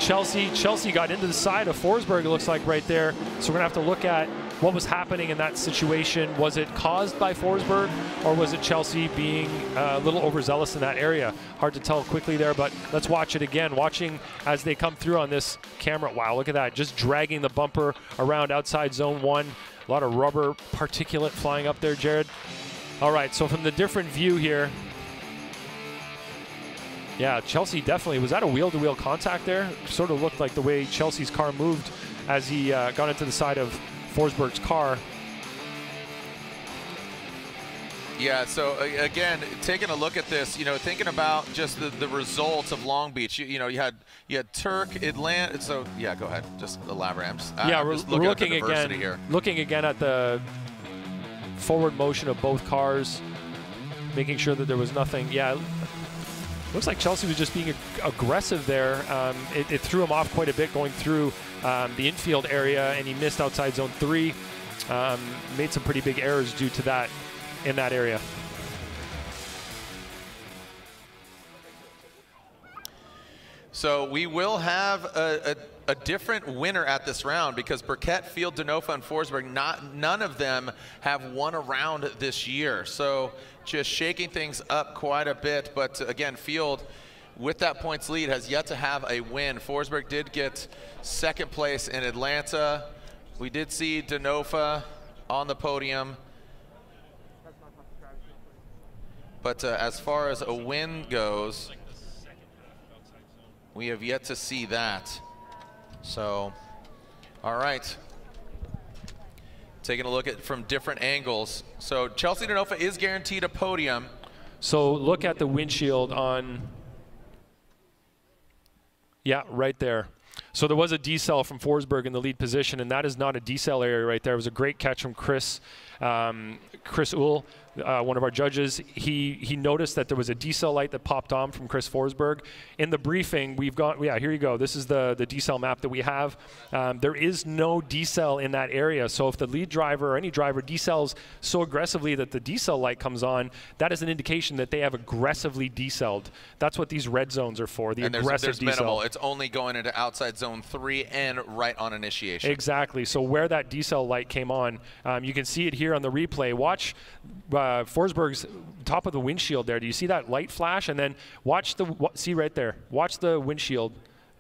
Chelsea. Chelsea got into the side of Forsberg, it looks like right there. So we're gonna have to look at what was happening in that situation. Was it caused by Forsberg, or was it Chelsea being a little overzealous in that area? Hard to tell quickly there, but let's watch it again. Watching as they come through on this camera. Wow, look at that, just dragging the bumper around outside zone 1. A lot of rubber particulate flying up there, Jared. All right, so from the different view here, yeah, Chelsea definitely, was that a wheel-to-wheel contact there? Sort of looked like the way Chelsea's car moved as he got into the side of Forsberg's car. Yeah, so again, taking a look at this, you know, thinking about just the results of Long Beach, you know, you had Turk, Atlanta, so yeah, go ahead, just elaborate. We're looking again here. Looking again at the forward motion of both cars, making sure that there was nothing. Yeah, looks like Chelsea was just being aggressive there. It threw him off quite a bit going through the infield area, and he missed outside zone 3. Made some pretty big errors due to that in that area. So we will have a different winner at this round because Burkett, Field, Denofa, and Forsberg, none of them have won a round this year. So just shaking things up quite a bit. But again, Field, with that points lead, has yet to have a win. Forsberg did get second place in Atlanta. We did see Denofa on the podium. But as far as a win goes, we have yet to see that. So, all right. Taking a look at from different angles. So Chelsea Denofa is guaranteed a podium. So look at the windshield on, yeah, right there. So there was a decel from Forsberg in the lead position, and that is not a decel area right there. It was a great catch from Chris Uhl, one of our judges. He noticed that there was a decel light that popped on from Chris Forsberg. In the briefing, we've got, yeah, here you go. This is the decel map that we have. There is no decel in that area. So if the lead driver or any driver decels so aggressively that the decel light comes on, that is an indication that they have aggressively deceled. That's what these red zones are for, the aggressive there's decel. Minimal. It's only going into outside zone 3 and right on initiation. Exactly. So where that decel light came on, you can see it here on the replay. Watch Forsberg's top of the windshield there. Do you see that light flash? And then watch see right there. Watch the windshield.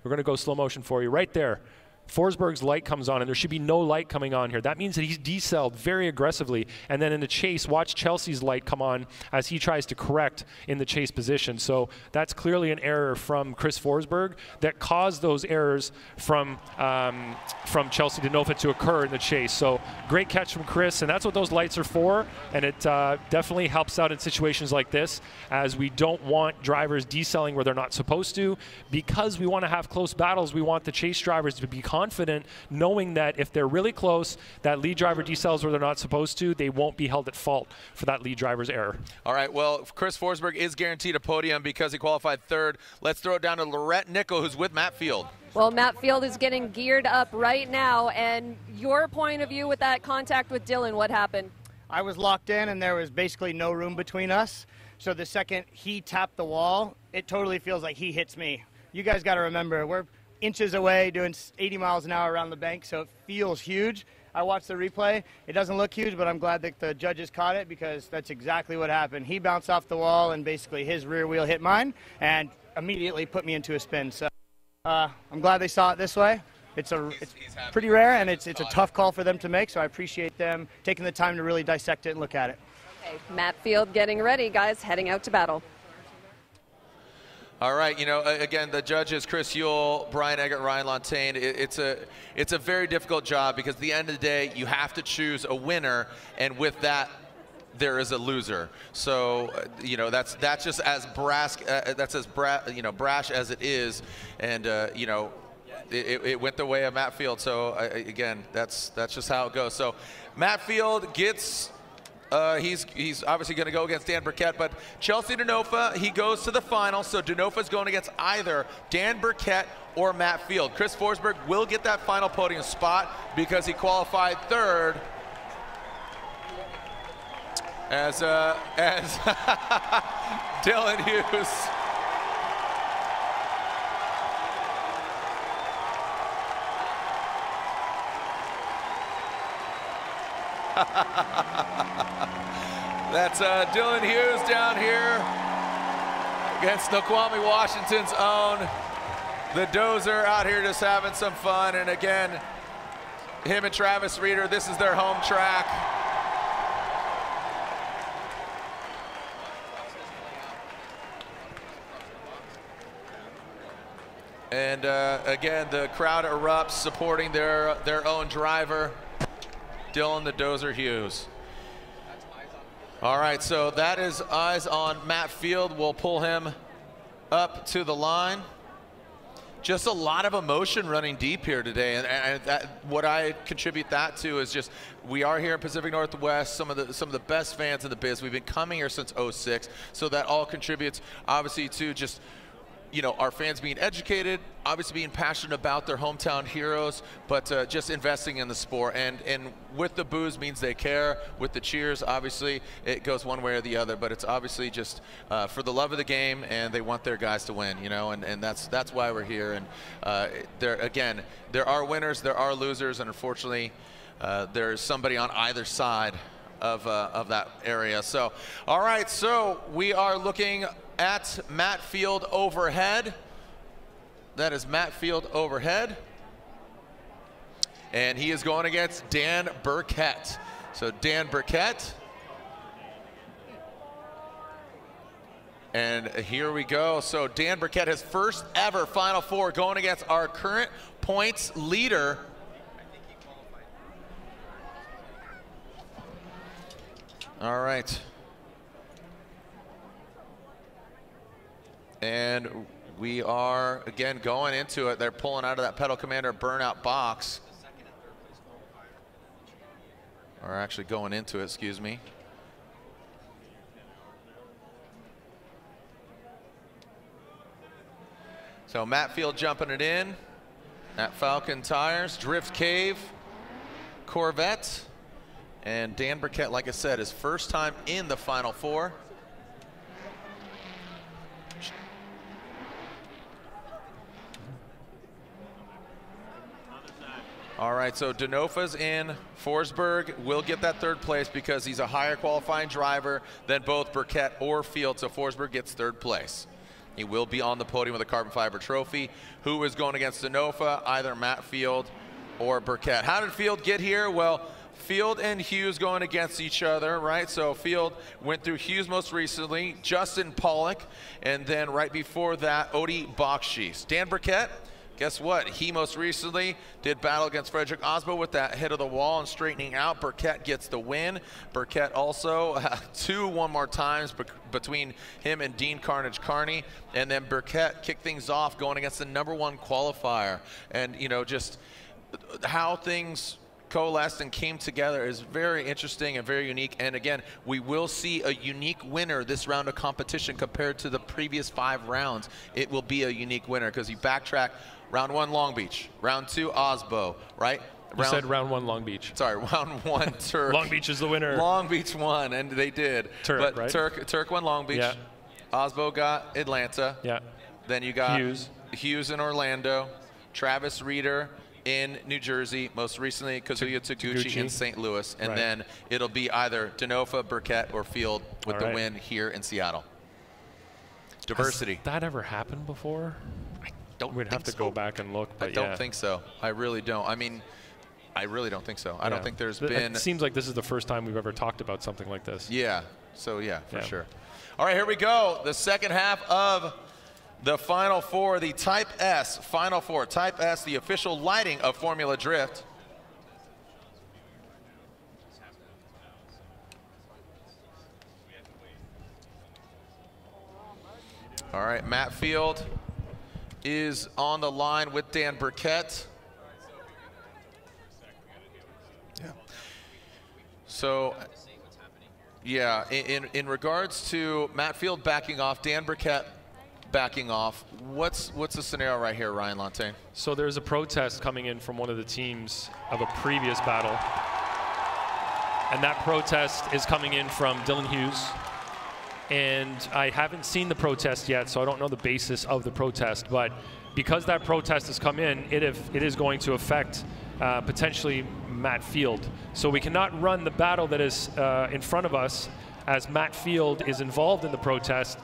We're going to go slow motion for you. Right there. Forsberg's light comes on, and there should be no light coming on here. That means that he's deceled very aggressively. And then in the chase, watch Chelsea's light come on as he tries to correct in the chase position. So that's clearly an error from Chris Forsberg that caused those errors from Chelsea Denofa to occur in the chase. So great catch from Chris, and that's what those lights are for. And it definitely helps out in situations like this, as we don't want drivers decelling where they're not supposed to. Because we want to have close battles, we want the chase drivers to be confident confident knowing that if they're really close, that lead driver decels where they're not supposed to, they won't be held at fault for that lead driver's error. All right, well, Chris Forsberg is guaranteed a podium because he qualified third. Let's throw it down to Lorette Nickel, who's with Matt Field. Well, Matt Field is getting geared up right now, and your point of view with that contact with Dylan, what happened? I was locked in, and there was basically no room between us. So the second he tapped the wall, it totally feels like he hits me. You guys got to remember, we're inches away doing 80 miles an hour around the bank, so it feels huge. I watched the replay. It doesn't look huge, but I'm glad that the judges caught it because that's exactly what happened. He bounced off the wall, and basically his rear wheel hit mine and immediately put me into a spin. So I'm glad they saw it this way. It's pretty rare, and it's a tough call for them to make, so I appreciate them taking the time to really dissect it and look at it. Okay, Matt Field getting ready, guys, heading out to battle. All right, you know, again, the judges, Chris Yule, Brian Eggert, Ryan Lontaine, it's a very difficult job because at the end of the day, you have to choose a winner, and with that, there is a loser. So, you know, that's just as brash as it is, and you know, it went the way of Matt Field. So again, that's just how it goes. So Matt Field gets. He's obviously going to go against Dan Burkett, but Chelsea Denofa, he goes to the final, so Denofa's going against either Dan Burkett or Matt Field. Chris Forsberg will get that final podium spot because he qualified third as Dylan Hughes. That's Dylan Hughes down here against Snoqualmie, Washington's own. The Dozer out here just having some fun. And again, him and Travis Reeder, this is their home track. And again, the crowd erupts supporting their own driver, Dylan the Dozer Hughes. All right, so that is eyes on Matt Field. We'll pull him up to the line. Just a lot of emotion running deep here today, and what I contribute that to is just we are here in Pacific Northwest, some of the best fans in the biz. We've been coming here since '06, so that all contributes obviously to just, you know, our fans being educated, obviously being passionate about their hometown heroes, but just investing in the sport. And with the boos means they care. With the cheers, obviously, it goes one way or the other. But it's obviously just for the love of the game, and they want their guys to win, you know. And that's why we're here. And there are winners, there are losers, and unfortunately, there's somebody on either side of that area. So, all right, so we are looking at Matt Field overhead. That is Matt Field overhead. And he is going against Dan Burkett. So Dan Burkett. And here we go. So Dan Burkett, his first ever Final Four, going against our current points leader. All right. And we are, again, going into it. They're pulling out of that Pedal Commander burnout box. Or actually going into it, excuse me. So Matt Field jumping it in at Falcon Tires, Drift Cave, Corvette. And Dan Burkett, like I said, his first time in the Final Four. All right, so Denofa's in. Forsberg will get that third place because he's a higher qualifying driver than both Burkett or Field, so Forsberg gets third place. He will be on the podium with a carbon fiber trophy. Who is going against Denofa? Either Matt Field or Burkett. How did Field get here? Well, Field and Hughes going against each other, right? So Field went through Hughes most recently, Justin Pollock, and then right before that, Odie Bakshies. Dan Burkett, guess what? He most recently did battle against Frederick Osbo with that hit of the wall and straightening out. Burkett gets the win. Burkett also one more times between him and Dean Carnage Carney. And then Burkett kicked things off going against the #1 qualifier. And, you know, just how things coalesced and came together is very interesting and very unique. And again, we will see a unique winner this round of competition compared to the previous 5 rounds. It will be a unique winner because you backtrack. Round 1, Long Beach. Round 2, Osbo, right? You said round 1, Long Beach. Sorry, round 1, Turk. Long Beach is the winner. Long Beach won, and they did. Turk, but right? Turk won Long Beach. Yeah. Osbo got Atlanta. Yeah. Then you got Hughes in Orlando. Travis Reeder in New Jersey, most recently Kazuya Taguchi in St. Louis, and then it'll be either Denofa, Burkett, or Field with the win here in Seattle. Diversity. Has that ever happened before? We'd have to go back and look, but I don't think so. I really don't. I mean, I really don't think so. I don't think there's been. It seems like this is the first time we've ever talked about something like this. Yeah. So yeah, for sure. All right, here we go. The second half of the Final Four, the Type S Final Four. Type S, the official lighting of Formula Drift. All right, Matt Field is on the line with Dan Burkett. Yeah. So, yeah, in regards to Matt Field backing off, Dan Burkett backing off, what's the scenario right here, Ryan Lantain? So there's a protest coming in from one of the teams of a previous battle, and that protest is coming in from Dylan Hughes. And I haven't seen the protest yet, so I don't know the basis of the protest. But because that protest has come in, it is going to affect potentially Matt Field. So we cannot run the battle that is in front of us as Matt Field is involved in the protest.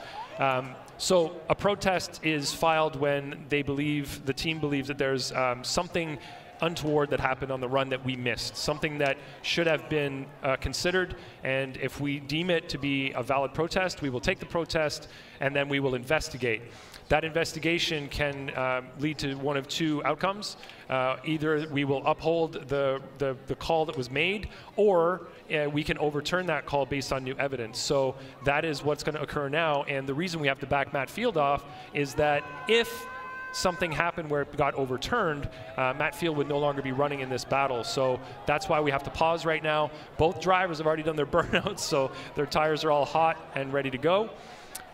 So a protest is filed when they believe, the team believes that there's something untoward that happened on the run that we missed, something that should have been considered, and if we deem it to be a valid protest, we will take the protest and then we will investigate. That investigation can lead to one of 2 outcomes. Either we will uphold the call that was made, or we can overturn that call based on new evidence. So that is what's going to occur now, and the reason we have to back Matt Field off is that if something happened where it got overturned, Matt Field would no longer be running in this battle. So that's why we have to pause right now. Both drivers have already done their burnouts, so their tires are all hot and ready to go.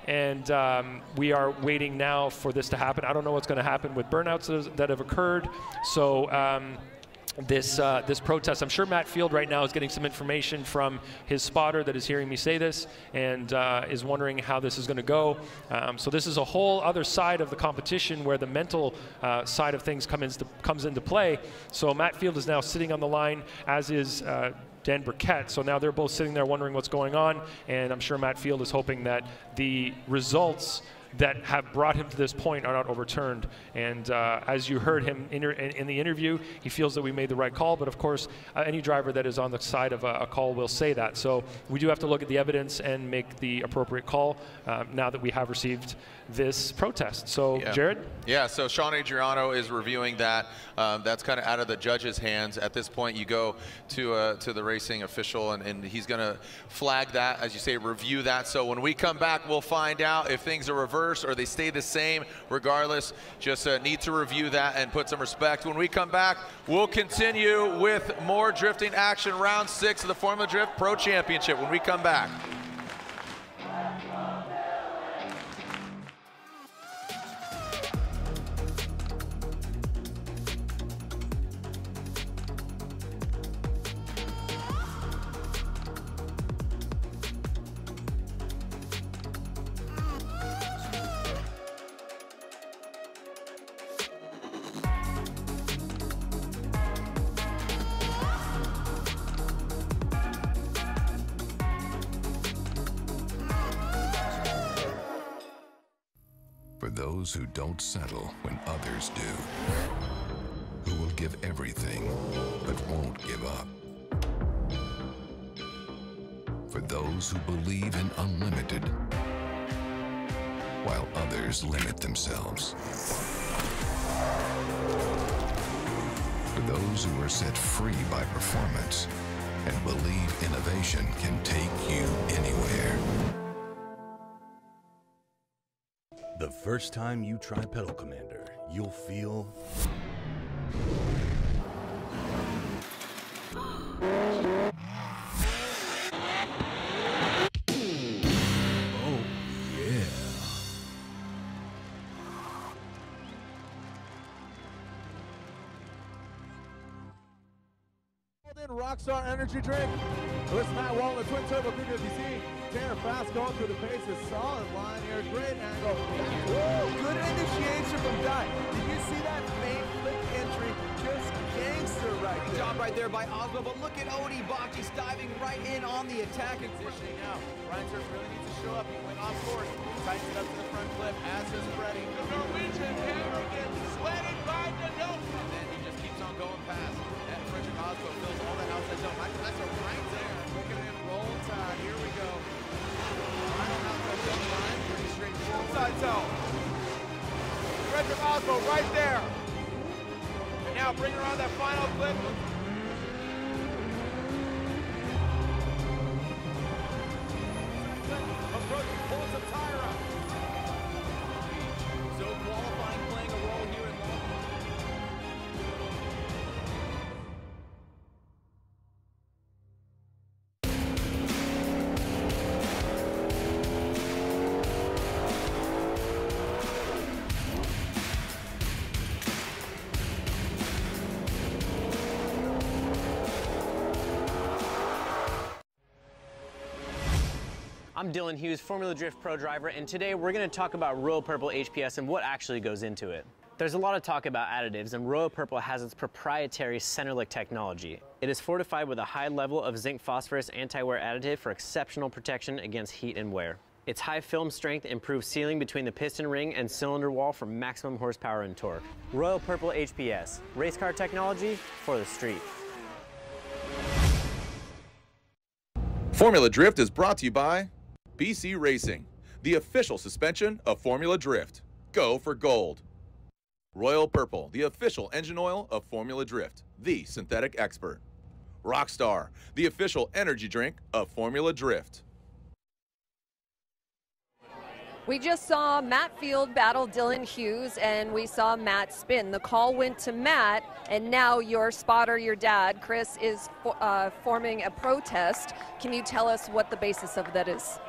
And we are waiting now for this to happen. I don't know what's going to happen with burnouts that have occurred. So this protest, I'm sure Matt Field right now is getting some information from his spotter that is hearing me say this and is wondering how this is going to go. So this is a whole other side of the competition where the mental side of things comes into play. So Matt Field is now sitting on the line, as is Dan Burkett. So now they're both sitting there wondering what's going on, and I'm sure Matt Field is hoping that the results that have brought him to this point are not overturned. And as you heard him in the interview, he feels that we made the right call, but of course, any driver that is on the side of a call will say that. So we do have to look at the evidence and make the appropriate call now that we have received this protest. So, Jared? Yeah, so Sean Adriano is reviewing that. That's kind of out of the judge's hands. At this point, you go to the racing official, and he's going to flag that, as you say, review that. So when we come back, we'll find out if things are reversed or they stay the same. Regardless, just need to review that and put some respect. When we come back, we'll continue with more drifting action, round 6 of the Formula Drift Pro Championship when we come back. For those who don't settle when others do, who will give everything but won't give up. For those who believe in unlimited, while others limit themselves. For those who are set free by performance and believe innovation can take you anywhere. The first time you try Pedal Commander, you'll feel Rockstar Energy Drink. This is Matt Walton, the Twin Turbo 350Z. Tanner Fast going through the paces. Solid line here. Great angle. Woo! Good initiation from Dye. Did you see that main flip entry? Just gangster right there. Good job right there by Osmo, but look at Odi Bakchis diving right in on the attack. Positioning now. Ryan Search really needs to show up. He went off course. Tightens it up to the front flip, as is Freddie. The Norwegian hammer gets sweated by Denofa. And then he just keeps on going past. And Frederick Osmo fills all that outside zone. Michael Lesser right there. Look at him roll tide. Here we go. Final outside zone line. Pretty straightforward. Outside zone. Frederick Osmo right there. And now bring around that final flip. Approaching, pulls a tire out. So qualifying playing a role here in Long I'm Dylan Hughes, Formula Drift Pro Driver, and today we're going to talk about Royal Purple HPS and what actually goes into it. There's a lot of talk about additives, and Royal Purple has its proprietary Centerlick technology. It is fortified with a high level of zinc phosphorus anti-wear additive for exceptional protection against heat and wear. Its high film strength improves sealing between the piston ring and cylinder wall for maximum horsepower and torque. Royal Purple HPS, race car technology for the street. Formula Drift is brought to you by BC Racing, the official suspension of Formula Drift. Go for gold. Royal Purple, the official engine oil of Formula Drift, the synthetic expert. Rockstar, the official energy drink of Formula Drift. We just saw Matt Field battle Dylan Hughes, and we saw Matt spin. The call went to Matt, and now your spotter, your dad, Chris, is forming a protest. Can you tell us what the basis of that is?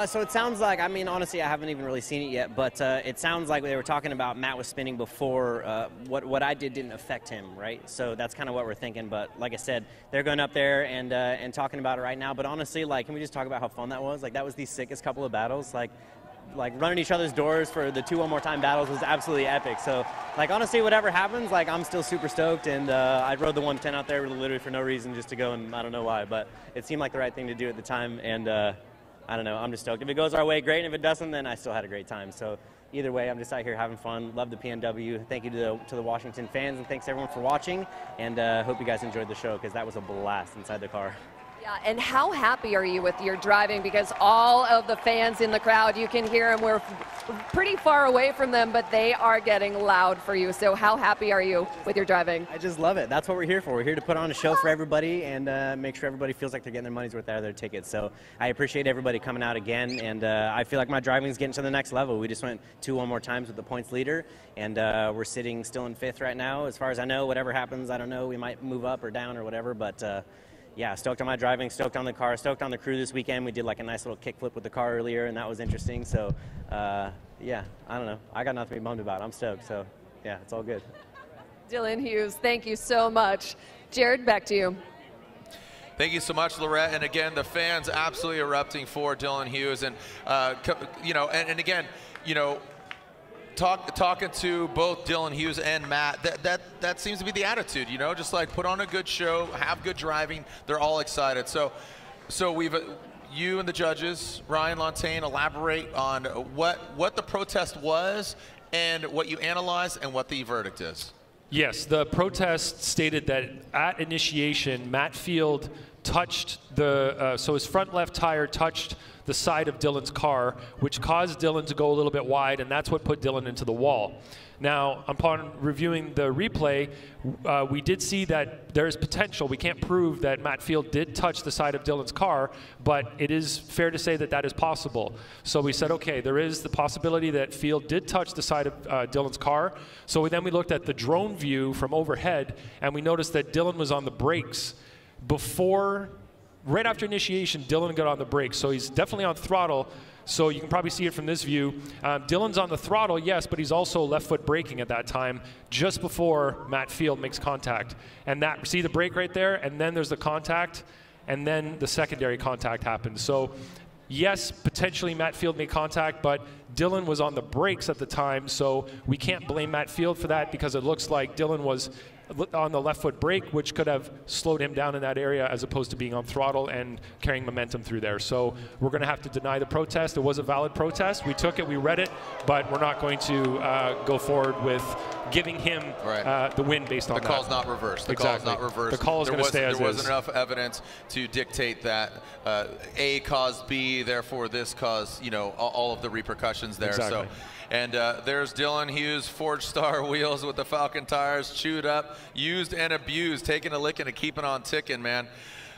So it sounds like, I mean, honestly, I haven't even really seen it yet, but it sounds like they were talking about Matt was spinning before. What I did didn't affect him, right? So that's kind of what we're thinking. But like I said, they're going up there and talking about it right now. But honestly, like, can we just talk about how fun that was? Like, that was the sickest couple of battles. Like running each other's doors for the 2 One More Time battles was absolutely epic. So, like, honestly, whatever happens, like, I'm still super stoked, and I rode the 110 out there literally for no reason, just to go, and I don't know why, but it seemed like the right thing to do at the time, and I don't know, I'm just stoked. If it goes our way, great, and if it doesn't, then I still had a great time. So either way, I'm just out here having fun. Love the PNW. Thank you to the Washington fans, and thanks everyone for watching, and hope you guys enjoyed the show, because that was a blast inside the car. Yeah, and how happy are you with your driving? Because all of the fans in the crowd, you can hear them. We're pretty far away from them, but they are getting loud for you. So how happy are you with your driving? I just love it. That's what we're here for. We're here to put on a show for everybody and make sure everybody feels like they're getting their money's worth out of their tickets. So I appreciate everybody coming out again, and I feel like my driving is getting to the next level. We just went 2 One More Times with the points leader, and we're sitting still in 5th right now. As far as I know, whatever happens, I don't know. We might move up or down or whatever, but yeah, stoked on my driving, stoked on the car, stoked on the crew this weekend. We did like a nice little kickflip with the car earlier, and that was interesting. So, yeah, I don't know. I got nothing to be bummed about. I'm stoked. So, yeah, it's all good. Dylan Hughes, thank you so much. Jared, back to you. Thank you so much, Lorette. And again, the fans absolutely erupting for Dylan Hughes. And, you know, and again, you know, talking to both Dylan Hughes and Matt, that seems to be the attitude, you know, just like put on a good show, have good driving. They're all excited. So you and the judges, Ryan Lontaine, elaborate on what the protest was and what you analyzed and what the verdict is. Yes, the protest stated that at initiation, Matt Field touched the, so his front left tire touched the side of Dylan's car, which caused Dylan to go a little bit wide, and that's what put Dylan into the wall. Now, upon reviewing the replay, we did see that there is potential. We can't prove that Matt Field did touch the side of Dylan's car, but it is fair to say that that is possible. So we said, okay, there is the possibility that Field did touch the side of Dylan's car. So then we looked at the drone view from overhead, and we noticed that Dylan was on the brakes before, right after initiation, Dylan got on the brakes. So he's definitely on throttle. So you can probably see it from this view. Dylan's on the throttle, yes, but he's also left foot braking at that time, just before Matt Field makes contact. And that, see the brake right there? And then there's the contact, and then the secondary contact happens. So yes, potentially Matt Field made contact, but Dylan was on the brakes at the time, so we can't blame Matt Field for that because it looks like Dylan was on the left foot brake, which could have slowed him down in that area as opposed to being on throttle and carrying momentum through there. So we're going to have to deny the protest. It was a valid protest. We took it, we read it, but we're not going to go forward with giving him the win based on that. The call's not reversed. The call's not reversed. The call is going to stay as is. There wasn't enough evidence to dictate that A caused B, therefore this caused, you know, all of the repercussions there. Exactly. So. And there's Dylan Hughes, Forged Star wheels with the Falcon tires, chewed up, used and abused, taking a licking and keeping on ticking, man.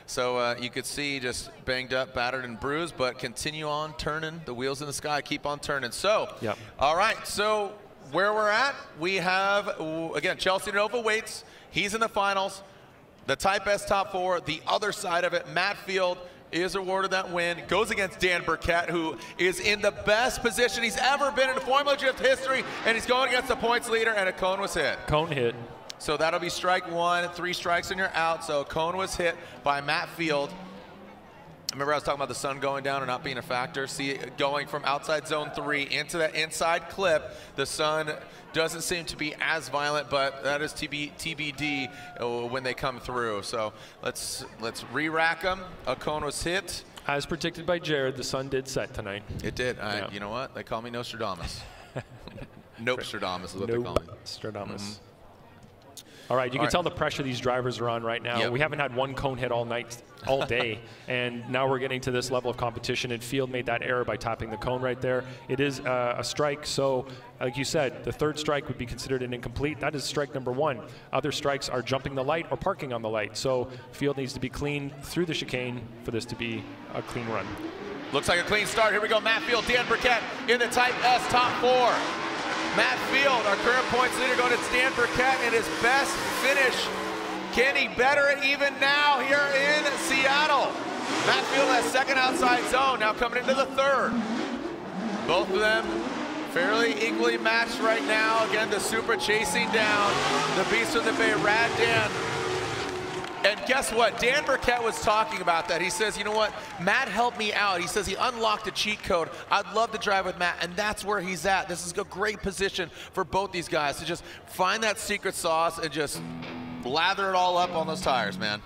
So you could see just banged up, battered, and bruised, but continue on turning. The wheels in the sky keep on turning. So, all right, so where we're at, we have, again, Chelsea DeNova waits. He's in the finals. The Type S top four, the other side of it, Matt Field is awarded that win. Goes against Dan Burkett, who is in the best position he's ever been in Formula Drift history, and he's going against the points leader, and a cone was hit. Cone hit. So that'll be strike one, 3 strikes and you're out. So cone was hit by Matt Field. Remember I was talking about the sun going down and not being a factor? See, going from outside zone 3 into that inside clip, the sun doesn't seem to be as violent, but that is TBD when they come through. So let's re-rack them. A cone was hit. As predicted by Jared, the sun did set tonight. It did. You know what? They call me Nostradamus. Nostradamus is what they call me. Nostradamus. All right, you can tell the pressure these drivers are on right now. We haven't had one cone hit all night, all day, and now we're getting to this level of competition, and Field made that error by tapping the cone right there. It is a strike, so like you said, the third strike would be considered an incomplete. That is strike number 1. Other strikes are jumping the light or parking on the light, so Field needs to be clean through the chicane for this to be a clean run. Looks like a clean start. Here we go, Matt Field, Dan Burkett in the Type S top 4. Matt Field, our current points leader, going to Dan Burkett in his best finish. Can he better it even now here in Seattle? Matt Field has second outside zone, now coming into the third. Both of them fairly equally matched right now. Again, the Supra chasing down the Beast of the Bay, Rad Dan. And guess what? Dan Burkett was talking about that. He says, you know what? Matt helped me out. He says he unlocked a cheat code. I'd love to drive with Matt, and that's where he's at. This is a great position for both these guys to just find that secret sauce and just lather it all up on those tires, man.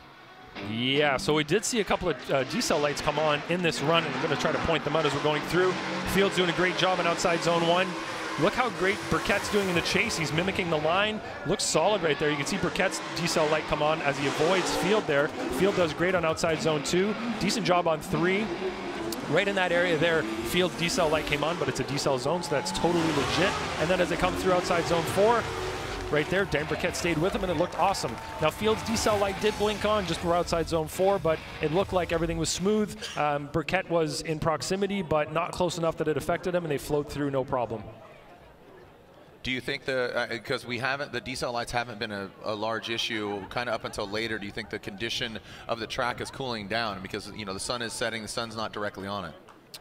Yeah, so we did see a couple of G-cell lights come on in this run, and I'm going to try to point them out as we're going through. Field's doing a great job in outside zone 1. Look how great Burkett's doing in the chase. He's mimicking the line. Looks solid right there. You can see Burkett's D-cell light come on as he avoids Field there. Field does great on outside zone 2. Decent job on 3. Right in that area there, Field D-cell light came on, but it's a D-cell zone, so that's totally legit. And then as they come through outside zone 4, right there, Dan Burkett stayed with him, and it looked awesome. Now, Field's D-cell light did blink on just before outside zone 4, but it looked like everything was smooth. Burkett was in proximity, but not close enough that it affected him, and they flowed through no problem. Do you think because the D-cell lights haven't been a large issue kind of up until later, do you think the condition of the track is cooling down because, you know, the sun is setting, the sun's not directly on it?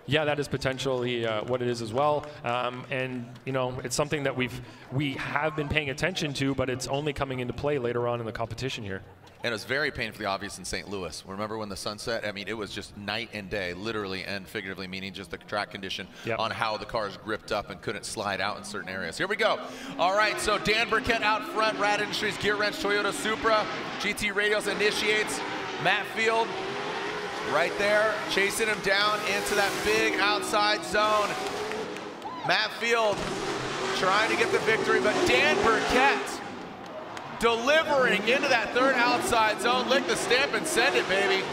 Yeah, that is potentially what it is as well. And, you know, it's something that we have been paying attention to, but it's only coming into play later on in the competition here. And it was very painfully obvious in St. Louis. Remember when the sun set? I mean, it was just night and day, literally and figuratively, meaning just the track condition on how the cars gripped up and couldn't slide out in certain areas. Here we go. All right, so Dan Burkett out front, Rad Industries, Gear Wrench, Toyota Supra, GT Radials initiates. Matt Field right there, chasing him down into that big outside zone. Matt Field trying to get the victory, but Dan Burkett delivering into that third outside zone. Lick the stamp and send it, baby.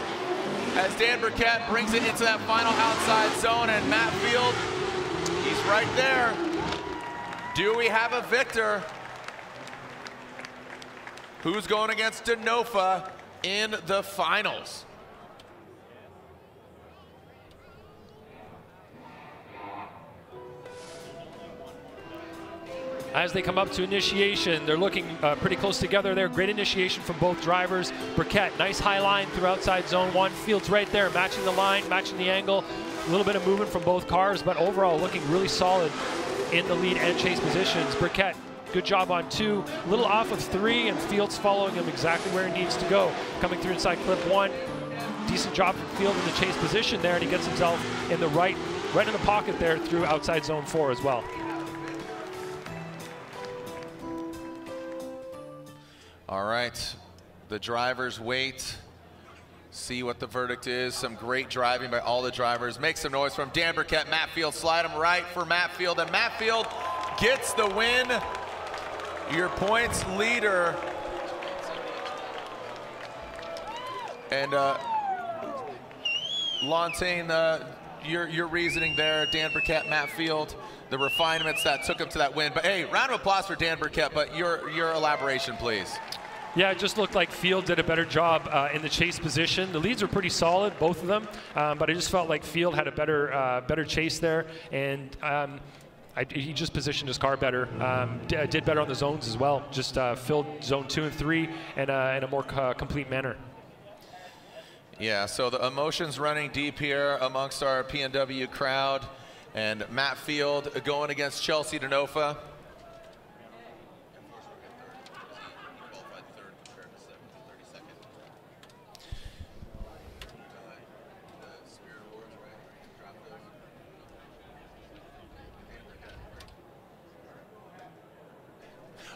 as Dan Burkett brings it into that final outside zone, and Matt Field, he's right there. Do we have a victor? Who's going against Denofa in the finals? As they come up to initiation, they're looking pretty close together there. Great initiation from both drivers. Burkett, nice high line through outside zone 1. Fields right there, matching the line, matching the angle. A little bit of movement from both cars, but overall looking really solid in the lead and chase positions. Burkett, good job on 2, a little off of 3, and Fields following him exactly where he needs to go. Coming through inside clip 1, decent job from Field in the chase position there, and he gets himself in the right in the pocket there through outside zone 4 as well. All right, the drivers wait, see what the verdict is. Some great driving by all the drivers. Make some noise from Dan Burkett, Matt Field. Slide him right for Matt Field, and Matt Field gets the win. Your points leader. And Lontaine, your reasoning there, Dan Burkett, Matt Field, the refinements that took him to that win. But hey, round of applause for Dan Burkett, but your elaboration, please. Yeah, it just looked like Field did a better job in the chase position. The leads were pretty solid, both of them, but I just felt like Field had a better chase there, and he just positioned his car better. Did better on the zones as well. Just filled zone 2 and 3 in a more complete manner. Yeah, so the emotions running deep here amongst our PNW crowd, and Matt Field going against Chelsea Denofa.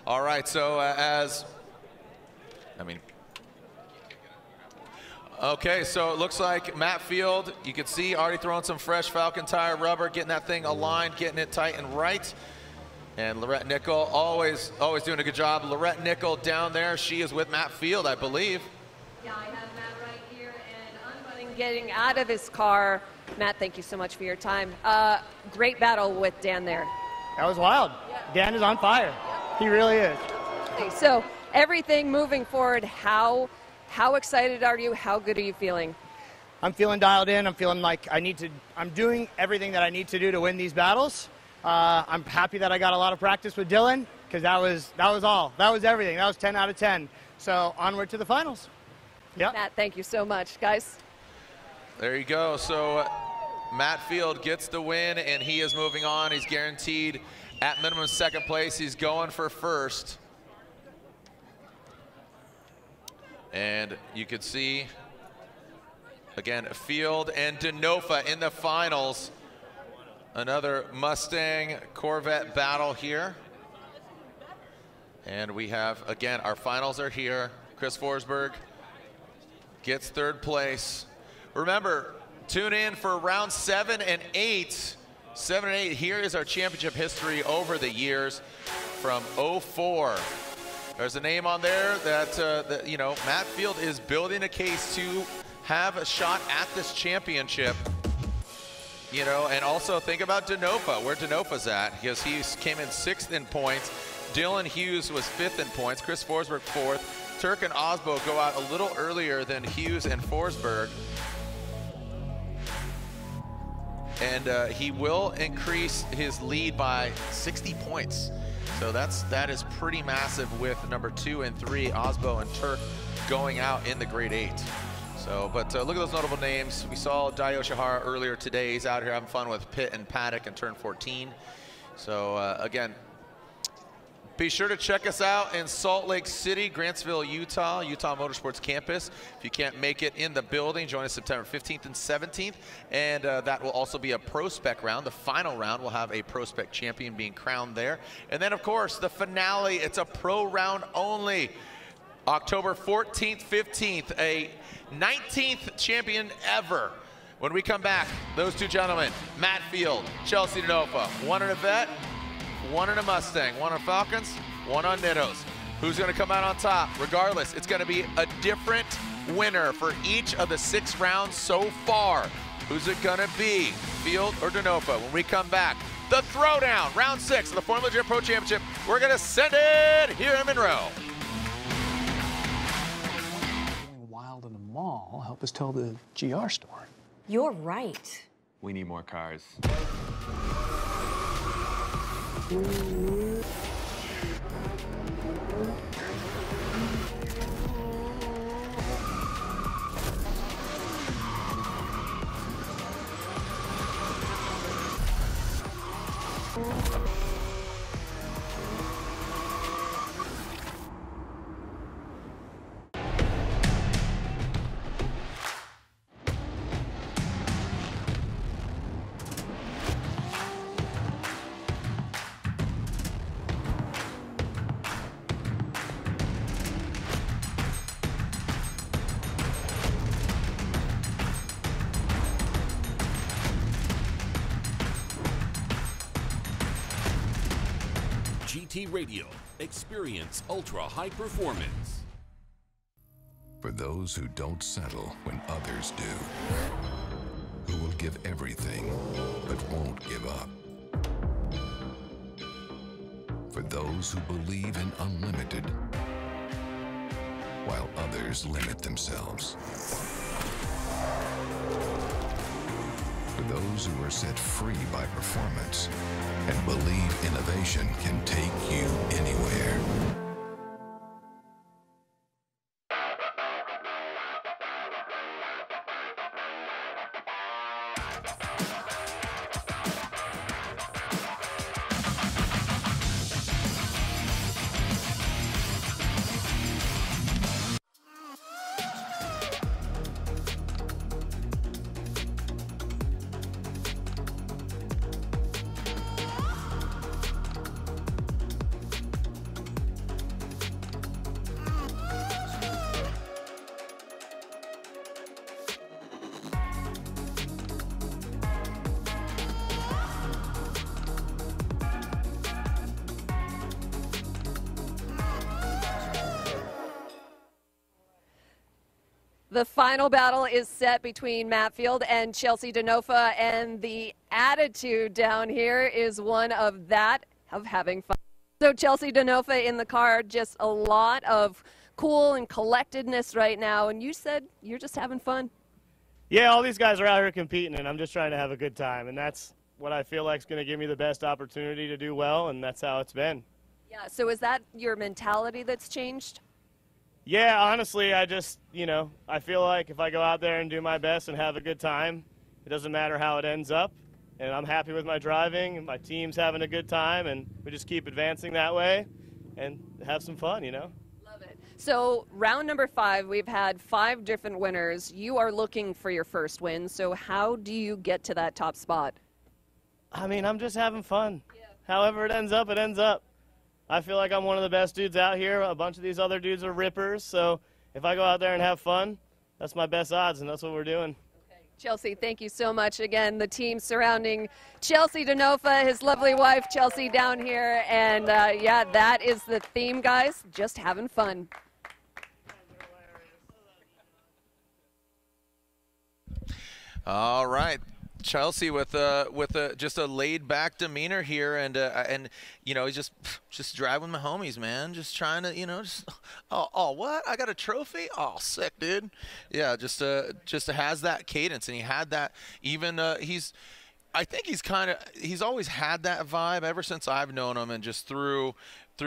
All right, so okay, so it looks like Matt Field, you can see already throwing some fresh Falcon tire rubber, getting that thing aligned, getting it tight and right. And Lorette Nickel, always doing a good job. Lorette Nickel down there, she is with Matt Field, I believe. Yeah, I have Matt right here, and unbuttoning, getting out of his car. Matt, thank you so much for your time. Great battle with Dan there. That was wild. Yeah. Dan is on fire. He really is. So everything moving forward, how excited are you? How good are you feeling? I'm feeling dialed in. I'm feeling like I'm doing everything that I need to do to win these battles. I'm happy that I got a lot of practice with Dylan, because that was all. That was everything. That was 10 out of 10. So onward to the finals. Yeah. Matt, thank you so much, guys. There you go. So Matt Field gets the win, and he is moving on. He's guaranteed at minimum second place. He's going for first. And you could see, again, Field and Denofa in the finals. Another Mustang Corvette battle here. And we have, again, our finals are here. Chris Forsberg gets third place. Remember, tune in for round 7 and 8. 7 and 8, here is our championship history over the years from 04. There's a name on there that, you know, Matt Field is building a case to have a shot at this championship. You know, and also think about Denofa, where Denofa's at, because he came in 6th in points. Dylan Hughes was 5th in points, Chris Forsberg 4th. Turk and Osbo go out a little earlier than Hughes and Forsberg. And he will increase his lead by 60 points. So that is pretty massive, with number 2 and 3, Osbo and Turk, going out in the grade 8. So, but look at those notable names. We saw Dio Shihara earlier today. He's out here having fun with Pitt and Paddock and turn 14. So again, be sure to check us out in Salt Lake City, Grantsville, Utah, Utah Motorsports Campus. If you can't make it in the building, join us September 15th and 17th. And that will also be a Pro Spec round. The final round will have a Pro Spec champion being crowned there. And then, of course, the finale, it's a pro round only. October 14th, 15th, a 19th champion ever. When we come back, those two gentlemen, Matt Field, Chelsea Denofa, one in a Vet, one in a Mustang, one on Falcons, one on Nittos. who's going to come out on top. Regardless, it's going to be a different winner for each of the 6 rounds so far. Who's it going to be, Field or Denofa? When we come back, the throwdown, round 6 of the Formula Drift Pro Championship. We're going to send it here in Monroe. Wild in the mall, help us tell the GR story. You're right. We need more cars. GT Radio. Experience ultra high performance. For those who don't settle when others do, who will give everything but won't give up. For those who believe in unlimited while others limit themselves. For those who are set free by performance and believe innovation can take you anywhere. The final battle is set between Matt Field and Chelsea Denofa, and the attitude down here is one of having fun. So Chelsea Denofa in the car, just a lot of cool and collectedness right now, and you said you're just having fun. Yeah, all these guys are out here competing, and I'm just trying to have a good time, and that's what I feel like is going to give me the best opportunity to do well, and that's how it's been. Yeah, so is that your mentality that's changed? Yeah, honestly, I just, I feel like if I go out there and do my best and have a good time, it doesn't matter how it ends up. And I'm happy with my driving, and my team's having a good time, and we just keep advancing that way and have some fun, Love it. So round number 5, we've had 5 different winners. You are looking for your first win, so how do you get to that top spot? I mean, I'm just having fun. Yeah. However it ends up, it ends up. I feel like I'm one of the best dudes out here. A bunch of these other dudes are rippers, so if I go out there and have fun, that's my best odds, and that's what we're doing. Okay. Chelsea, thank you so much. Again, the team surrounding Chelsea Denofa, his lovely wife, Chelsea, down here, and yeah, that is the theme, guys, just having fun. All right. Chelsea with just a laid back demeanor here, and he's just driving my homies, man, just trying to just what, I got a trophy, sick, dude. Yeah, just has that cadence, and he had that even I think he's always had that vibe ever since I've known him, and just through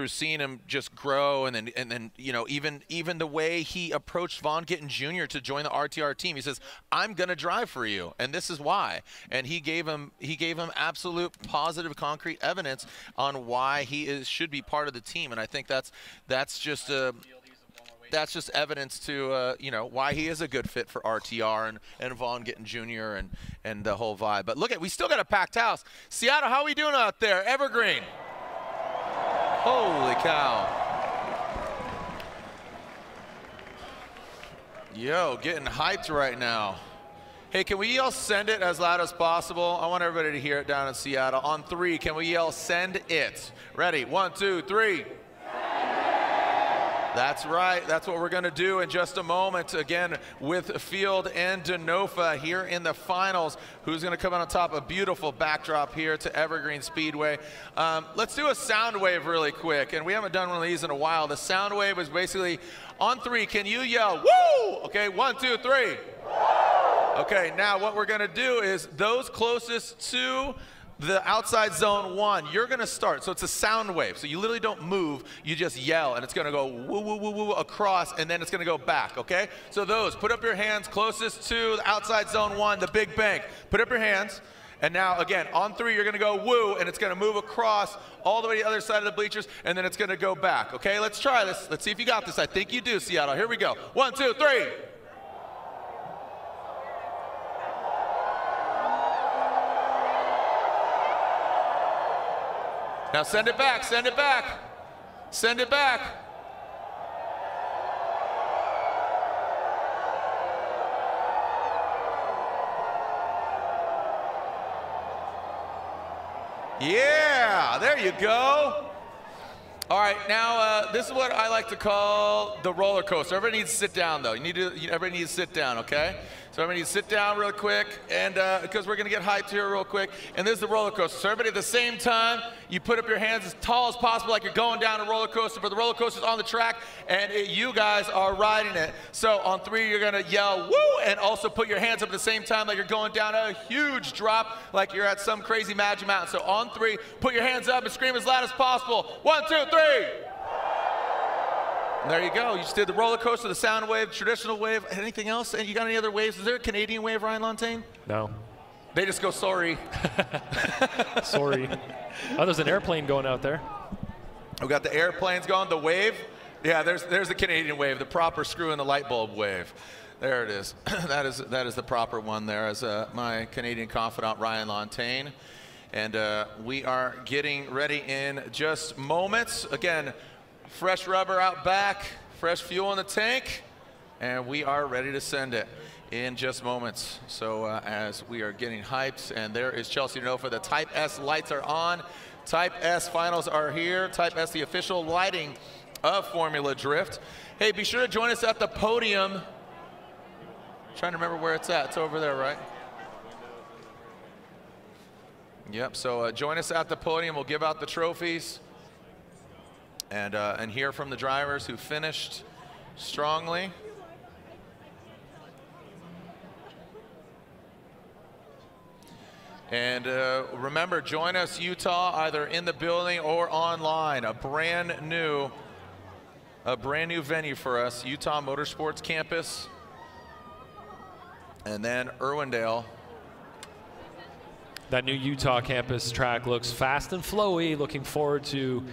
seeing him just grow, and then even the way he approached Vaughn Gittin Jr. to join the RTR team. He says, "I'm gonna drive for you, and this is why." And he gave him absolute positive, concrete evidence on why he should be part of the team. And I think that's just evidence to why he is a good fit for RTR and Vaughn Gittin Jr. and the whole vibe. But look we still got a packed house. Seattle, how are we doing out there? Evergreen. Holy cow. Yo, getting hyped right now. Hey, can we yell "send it" as loud as possible? I want everybody to hear it down in Seattle. On 3, can we yell "send it"? Ready? 1, 2, 3. That's right. That's what we're going to do in just a moment. Again, with Field and Denofa here in the finals. Who's going to come out on top? A beautiful backdrop here to Evergreen Speedway. Let's do a sound wave really quick. And we haven't done one of these in a while. The sound wave is basically on 3. Can you yell, woo? Okay, 1, 2, 3. Okay, now what we're going to do is those closest to the outside zone 1, you're going to start. So it's a sound wave. So you literally don't move. You just yell, and it's going to go woo, woo, woo, woo across, and then it's going to go back, okay? So those, put up your hands closest to the outside zone 1, the big bank. Put up your hands. And now, again, on 3, you're going to go woo, and it's going to move across all the way to the other side of the bleachers, and then it's going to go back, okay? Let's try this. Let's see if you got this. I think you do, Seattle. Here we go. 1, 2, 3. Now send it back, send it back, send it back. Yeah, there you go. All right, now this is what I like to call the roller coaster. Everybody needs to sit down, though. Everybody needs to sit down, okay? So everybody needs to sit down real quick, and because we're going to get hyped here real quick. And this is the roller coaster. So everybody at the same time, you put up your hands as tall as possible, like you're going down a roller coaster, but the roller coaster's on the track, and you guys are riding it. So on 3, you're going to yell, woo, and also put your hands up at the same time like you're going down a huge drop, like you're at some crazy Magic Mountain. So on 3, put your hands up and scream as loud as possible. 1, 2, 3. And there you go. You just did the roller coaster, the sound wave, traditional wave. Anything else? And you got any other waves? Is there a Canadian wave, Ryan Lantain? No. They just go sorry. Sorry. Oh, there's an airplane going out there. We got the airplanes going. The wave. Yeah, there's the Canadian wave, the proper screw in the light bulb wave. There it is. that is the proper one there, as my Canadian confidant, Ryan Lantain. And we are getting ready in just moments. Again, fresh rubber out back, fresh fuel in the tank, and we are ready to send it in just moments. So as we are getting hyped, and there is Chelsea Denofa. The Type S lights are on. Type S finals are here. Type S, the official lighting of Formula Drift. Hey, be sure to join us at the podium. Trying to remember where it's at. It's over there, right? Yep, so join us at the podium. We'll give out the trophies and hear from the drivers who finished strongly. And remember, join us, Utah, either in the building or online. A brand new venue for us, Utah Motorsports Campus. And then Irwindale. That new Utah campus track looks fast and flowy. Looking forward to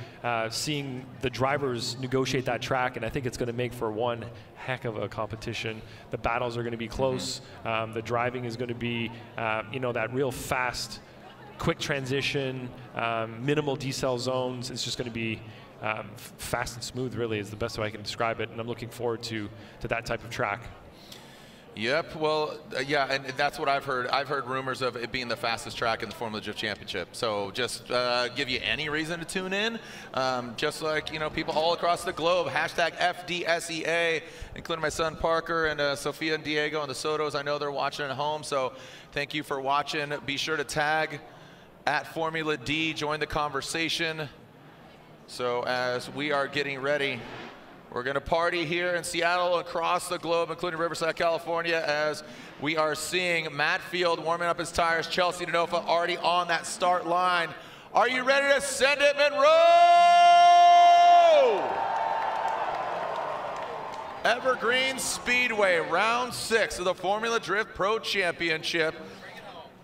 seeing the drivers negotiate that track, and I think it's going to make for one heck of a competition. The battles are going to be close. The driving is going to be, that real fast, quick transition, minimal decel zones. It's just going to be fast and smooth, really, is the best way I can describe it, and I'm looking forward to that type of track. Yep, well, yeah, and that's what I've heard. I've heard rumors of it being the fastest track in the Formula Drift Championship. So just give you any reason to tune in. Just like, people all across the globe, hashtag FDSEA, including my son Parker and Sophia and Diego and the Sotos. I know they're watching at home, so thank you for watching. Be sure to tag at Formula D, join the conversation. So as we are getting ready, we're going to party here in Seattle, across the globe, including Riverside, California, as we are seeing Matt Field warming up his tires. Chelsea Denofa already on that start line. Are you ready to send it, Monroe? Evergreen Speedway, round 6 of the Formula Drift Pro Championship.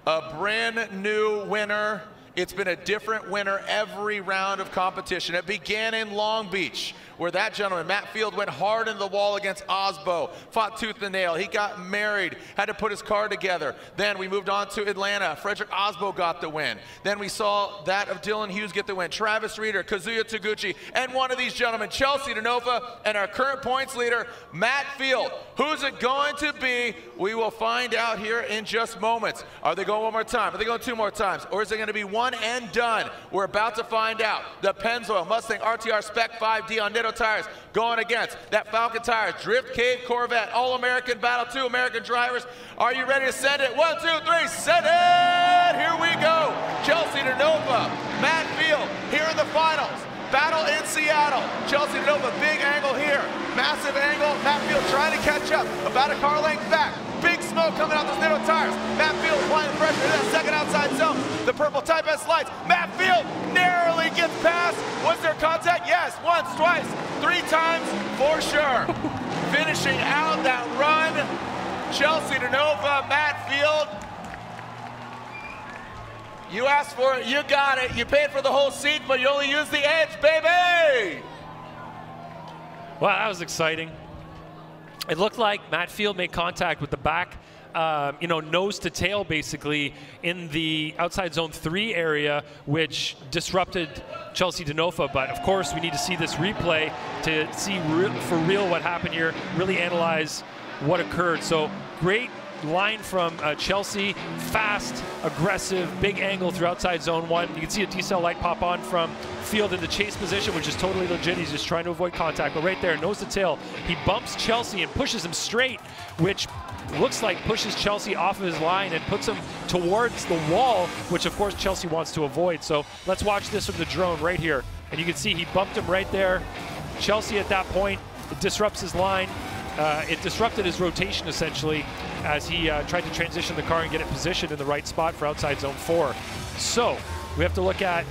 A brand new winner. It's been a different winner every round of competition. It began in Long Beach, where that gentleman, Matt Field, went hard into the wall against Osbo, fought tooth and nail. He got married, had to put his car together. Then we moved on to Atlanta. Frederick Osbo got the win. Then we saw that of Dylan Hughes get the win. Travis Reeder, Kazuya Taguchi, and one of these gentlemen, Chelsea Denofa, and our current points leader, Matt Field. Who's it going to be? We will find out here in just moments. Are they going one more time? Are they going 2 more times? Or is it going to be one one and done? We're about to find out. The Pennzoil Mustang RTR Spec 5D on Nitto tires going against that Falken Tires Drift Cave Corvette All-American Battle. 2 American drivers. Are you ready to send it? 1, 2, 3, send it! Here we go. Chelsea DeNova, Matt Field here in the finals. Battle in Seattle. Chelsea DeNova, big angle here. Massive angle. Matt Field trying to catch up. About a car length back. Big smoke coming out those Nitto tires. Matt Field applying the pressure in that second outside zone. The purple Type S lights. Matt Field narrowly gets past. Was there contact? Yes. Once, twice, 3 times for sure. Finishing out that run. Chelsea DeNova, Matt Field. You asked for it, you got it. You paid for the whole seat, but you only used the edge, baby! Wow, that was exciting. It looked like Matt Field made contact with the back, nose to tail, basically, in the outside zone 3 area, which disrupted Chelsea DeNova. But of course, we need to see this replay to see for real what happened here, really analyze what occurred. So great line from Chelsea, fast, aggressive, big angle through outside zone 1. You can see a decel light pop on from Field in the chase position, which is totally legit. He's just trying to avoid contact, but right there, nose to tail, he bumps Chelsea and pushes him straight, which looks like pushes Chelsea off of his line and puts him towards the wall, which of course Chelsea wants to avoid. So let's watch this from the drone right here. And you can see he bumped him right there. Chelsea at that point, it disrupts his line. It disrupted his rotation essentially as he tried to transition the car and get it positioned in the right spot for outside zone 4. So we have to look at,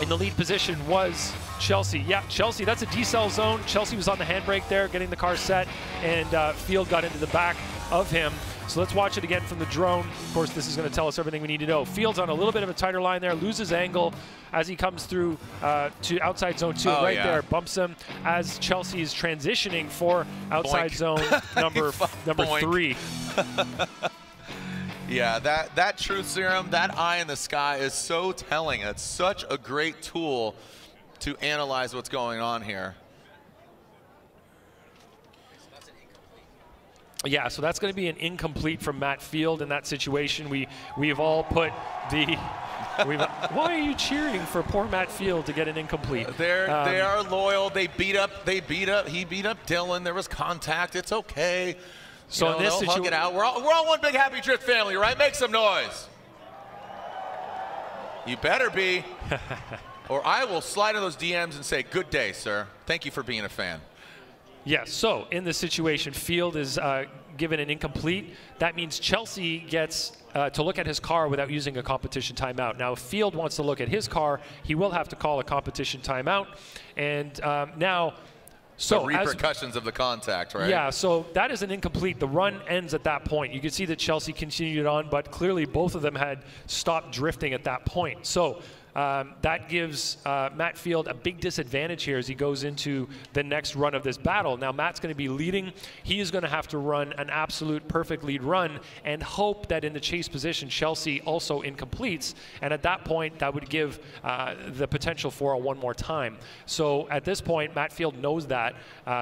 in the lead position was Chelsea. Yeah, Chelsea, that's a decel zone. Chelsea was on the handbrake there, getting the car set, and Field got into the back of him. So let's watch it again from the drone. Of course, this is going to tell us everything we need to know. Field's on a little bit of a tighter line there, loses angle as he comes through to outside zone 2 there, bumps him as Chelsea is transitioning for outside zone number 3. Yeah, that truth serum, that eye in the sky is so telling. It's such a great tool to analyze what's going on here. Yeah, so that's going to be an incomplete from Matt Field in that situation. We've all put the. Why are you cheering for poor Matt Field to get an incomplete? They are loyal. He beat up Dylan. There was contact. It's okay. So in this situation, hug it out. We're all one big happy Drift family, right? Make some noise. You better be, or I will slide in those DMs and say, "Good day, sir. Thank you for being a fan." Yes, so in this situation, Field is given an incomplete. That means Chelsea gets to look at his car without using a competition timeout. Now, if Field wants to look at his car, he will have to call a competition timeout. And now, so the repercussions of the contact, right? Yeah, so that is an incomplete. The run ends at that point. You can see that Chelsea continued on, but clearly both of them had stopped drifting at that point. So that gives Matt Field a big disadvantage here as he goes into the next run of this battle. Now, Matt's going to be leading. He is going to have to run an absolute perfect lead run and hope that in the chase position, Chelsea also incompletes. And at that point, that would give the potential for a one more time. So at this point, Matt Field knows that.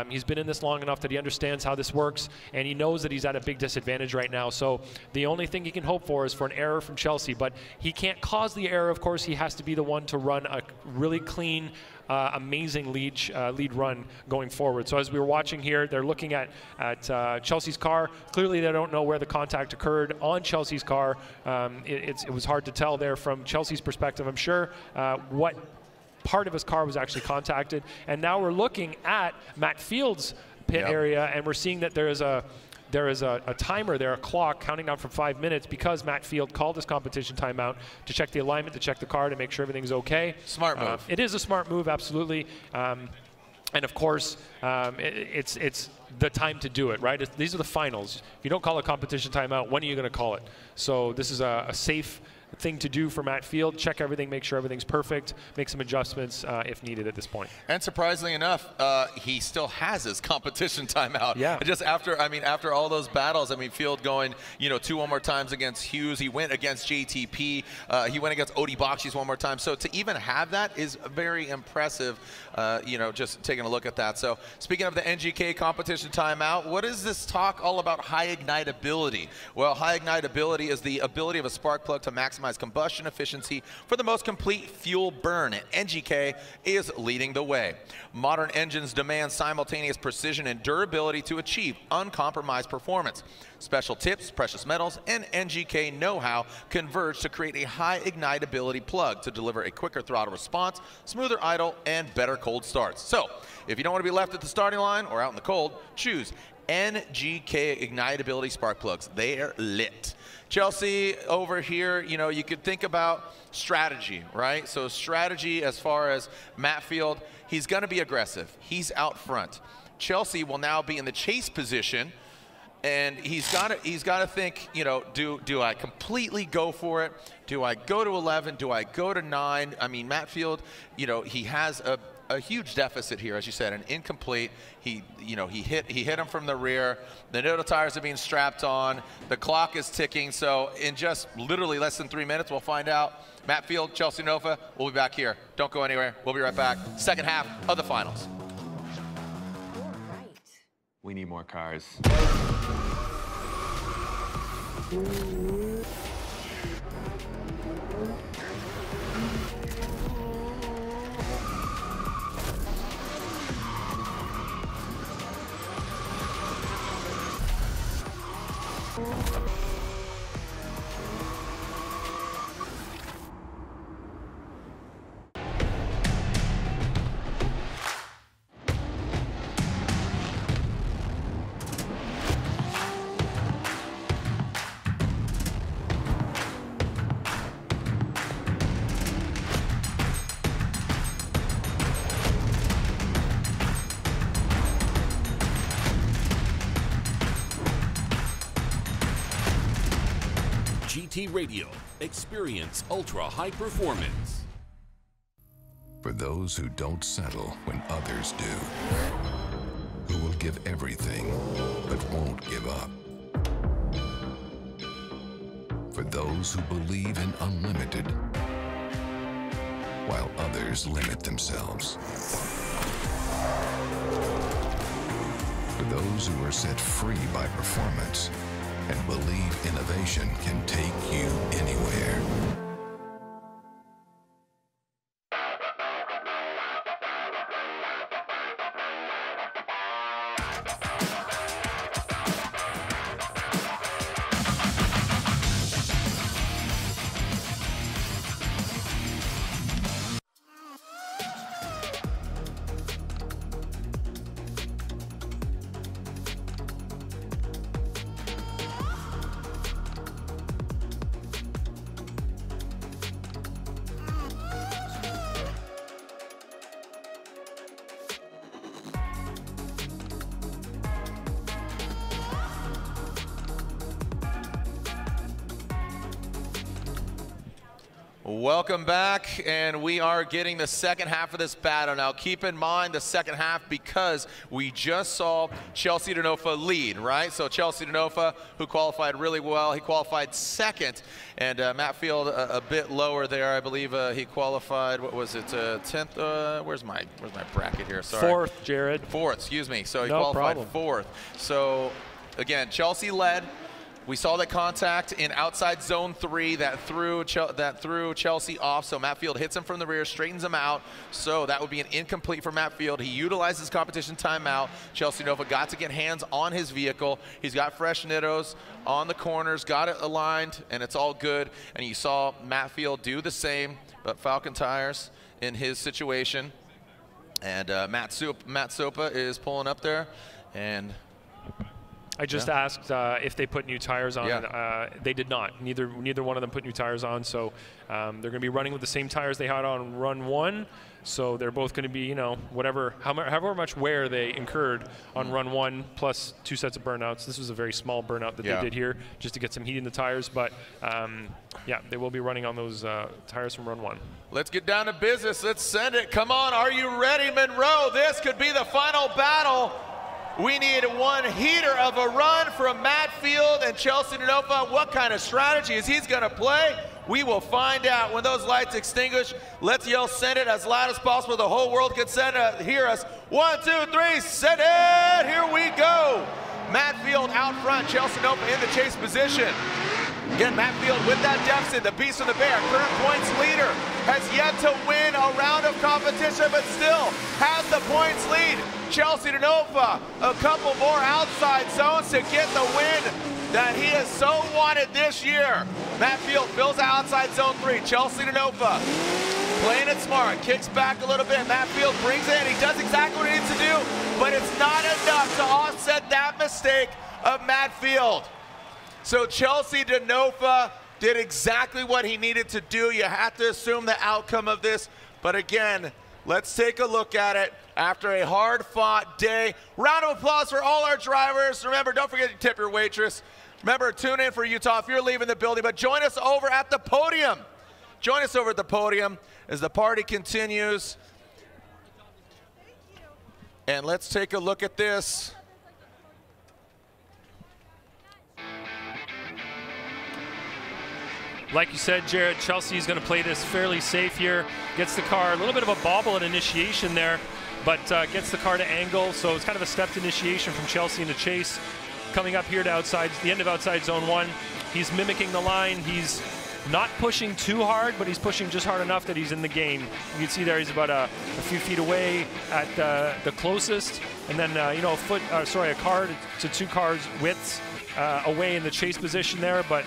He's been in this long enough that he understands how this works, and he knows that he's at a big disadvantage right now. So the only thing he can hope for is for an error from Chelsea. But he can't cause the error, of course. He has to be the one to run a really clean, amazing lead run going forward. So as we were watching here, they're looking at Chelsea's car. Clearly, they don't know where the contact occurred on Chelsea's car. It was hard to tell there from Chelsea's perspective, I'm sure, what part of his car was actually contacted. And now we're looking at Matt Field's pit area, and we're seeing that there is a timer there, a clock counting down from 5 minutes because Matt Field called this competition timeout to check the alignment, to check the car, to make sure everything's okay. Smart move. It is a smart move, absolutely. And of course, it's the time to do it, right? These are the finals. If you don't call a competition timeout, when are you going to call it? So this is a safe thing to do for Matt Field. Check everything, make sure everything's perfect, make some adjustments if needed at this point. And surprisingly enough, he still has his competition timeout. Yeah. Just after all those battles, Field going, 2 one more times against Hughes. He went against JTP. He went against Odi Bakshis one more time. So to even have that is very impressive. Just taking a look at that. So speaking of the NGK competition timeout, what is this talk all about high ignitability? Well, high ignitability is the ability of a spark plug to maximize maximize combustion efficiency for the most complete fuel burn, and NGK is leading the way. Modern engines demand simultaneous precision and durability to achieve uncompromised performance. Special tips, precious metals, and NGK know-how converge to create a high ignitability plug to deliver a quicker throttle response, smoother idle, and better cold starts. So, if you don't want to be left at the starting line or out in the cold, choose NGK ignitability spark plugs. They are lit. Chelsea, over here, you know, you could think about strategy, right? So strategy as far as Matt Field, he's going to be aggressive. He's out front. Chelsea will now be in the chase position, and he's got to think, you know, do I completely go for it? Do I go to 11? Do I go to 9? I mean, Matt Field, you know, he has a huge deficit here, as you said, an incomplete. He hit him from the rear. The Noda tires are being strapped on. The clock is ticking. So in just literally less than 3 minutes, we'll find out. Matt Field, Chelsea Nova, we'll be back here. Don't go anywhere. We'll be right back. Second half of the finals. We need more cars. GT Radio. Experience ultra high performance. For those who don't settle when others do, who will give everything but won't give up. For those who believe in unlimited while others limit themselves. For those who are set free by performance and believe innovation can take you anywhere. Welcome back, and we are getting the second half of this battle. Now, keep in mind the second half because we just saw Chelsea DeNofa lead, right? So Chelsea DeNofa, who qualified really well, he qualified second, and Matt Field a bit lower there. I believe he qualified, what was it, 10th? Where's my bracket here? Sorry. Fourth, Jared. Fourth, excuse me. So he No qualified problem. fourth. So again, Chelsea led. We saw that contact in outside zone 3 that threw Chelsea off. So Matt Field hits him from the rear, straightens him out. So that would be an incomplete for Matt Field. He utilized his competition timeout. Chelsea Nova got to get hands on his vehicle. He's got fresh nittos on the corners, got it aligned, and it's all good. And you saw Matt Field do the same, but Falcon tires in his situation. And Matt Sopa is pulling up there, and I just asked if they put new tires on. Yeah. They did not. Neither one of them put new tires on. So they're going to be running with the same tires they had on run 1. So they're both going to be, you know, however much wear they incurred on run 1 plus 2 sets of burnouts. This was a very small burnout that they did here just to get some heat in the tires. But yeah, they will be running on those tires from run 1. Let's get down to business. Let's send it. Come on, are you ready, Monroe? This could be the final battle. We need one heater of a run from Matt Field and Chelsea DeNofa. What kind of strategy is he going to play? We will find out when those lights extinguish. Let's yell send it as loud as possible. The whole world can hear us. 1, 2, 3, send it! Here we go. Matt Field out front, Chelsea DeNofa in the chase position. Again, Matt Field with that deficit, the Beast of the Bay, our current points leader, has yet to win a round of competition, but still has the points lead. Chelsea DeNova, a couple more outside zones to get the win that he has so wanted this year. Matt Field fills outside zone 3. Chelsea DeNova playing it smart, kicks back a little bit. Matt Field brings it in. He does exactly what he needs to do, but it's not enough to offset that mistake of Matt Field. So Chelsea DeNova did exactly what he needed to do. You have to assume the outcome of this. But again, let's take a look at it after a hard-fought day. Round of applause for all our drivers. Remember, don't forget to tip your waitress. Remember, tune in for Utah if you're leaving the building, but join us over at the podium. Join us over at the podium as the party continues. And let's take a look at this. Like you said, Jared, Chelsea's going to play this fairly safe here. Gets the car a little bit of a bobble at initiation there, but gets the car to angle. So it's kind of a stepped initiation from Chelsea into Chase. Coming up here to the end of outside zone 1. He's mimicking the line. He's not pushing too hard, but he's pushing just hard enough that he's in the game. You can see there he's about a few feet away at the closest, and then a car to 2 cars widths away in the chase position there, but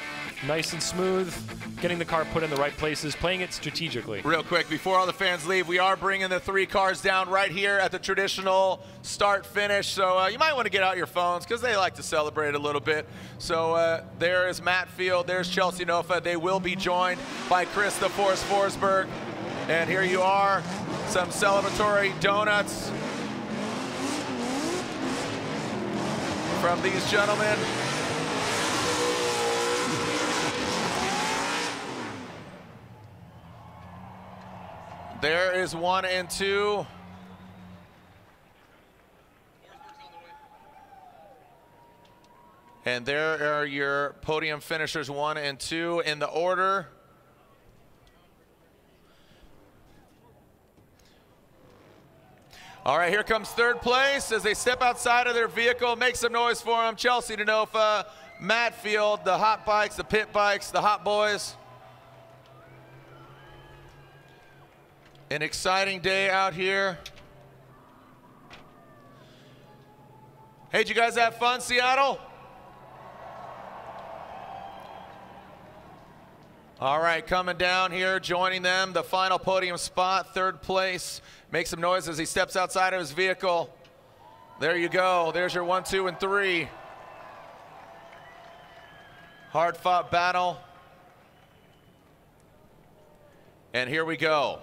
nice and smooth, getting the car put in the right places, playing it strategically. Real quick, before all the fans leave, we are bringing the 3 cars down right here at the traditional start-finish. So you might want to get out your phones because they like to celebrate a little bit. So there is Matt Field, there's Chelsea DeNova. They will be joined by Chris the Force Forsberg. And here you are, some celebratory donuts from these gentlemen. There is 1 and 2. And there are your podium finishers 1 and 2 in the order. All right, here comes 3rd place as they step outside of their vehicle. Make some noise for them. Chelsea DeNova, Matt Field, the hot bikes, the pit bikes, the hot boys. An exciting day out here. Hey, did you guys have fun, Seattle? All right, coming down here, joining them, the final podium spot, 3rd place. Make some noise as he steps outside of his vehicle. There you go. There's your 1, 2, and 3. Hard-fought battle. And here we go.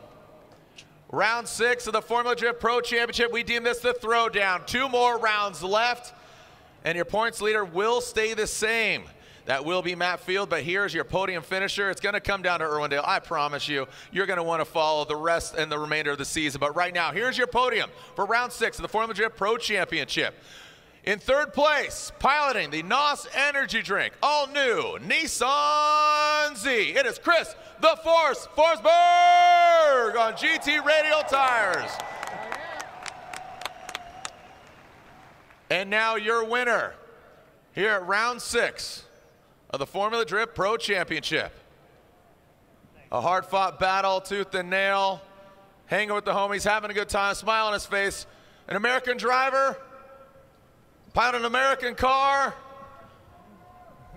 Round 6 of the Formula Drift Pro Championship. We deem this the throwdown. 2 more rounds left, and your points leader will stay the same. That will be Matt Field, but here's your podium finisher. It's going to come down to Irwindale. I promise you, you're going to want to follow the rest and the remainder of the season. But right now, here's your podium for round 6 of the Formula Drift Pro Championship. In 3rd place, piloting the NOS Energy Drink, all new Nissan Z. It is Chris the Force Forsberg on GT Radial tires. And now your winner here at round 6 of the Formula Drift Pro Championship. A hard-fought battle, tooth and nail, hanging with the homies, having a good time, smile on his face. An American driver, pilot an American car,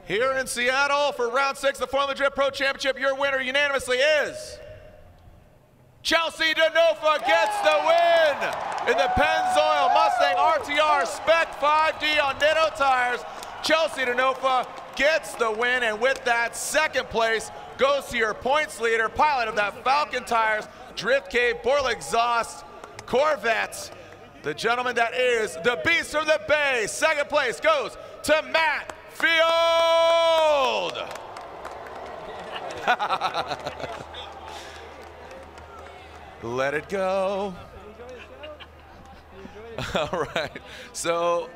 here in Seattle for round 6 of the Formula Drift Pro Championship. Your winner unanimously is Chelsea DeNova gets the win in the Pennzoil Mustang RTR Spec 5D on Nitto tires. Chelsea DeNova gets the win, and with that, 2nd place goes to your points leader, pilot of that Falcon Tires, Drift Cave, Borla Exhaust, Corvette, the gentleman that is the Beast from the Bay. 2nd place goes to Matt Field. Let it go. All right, so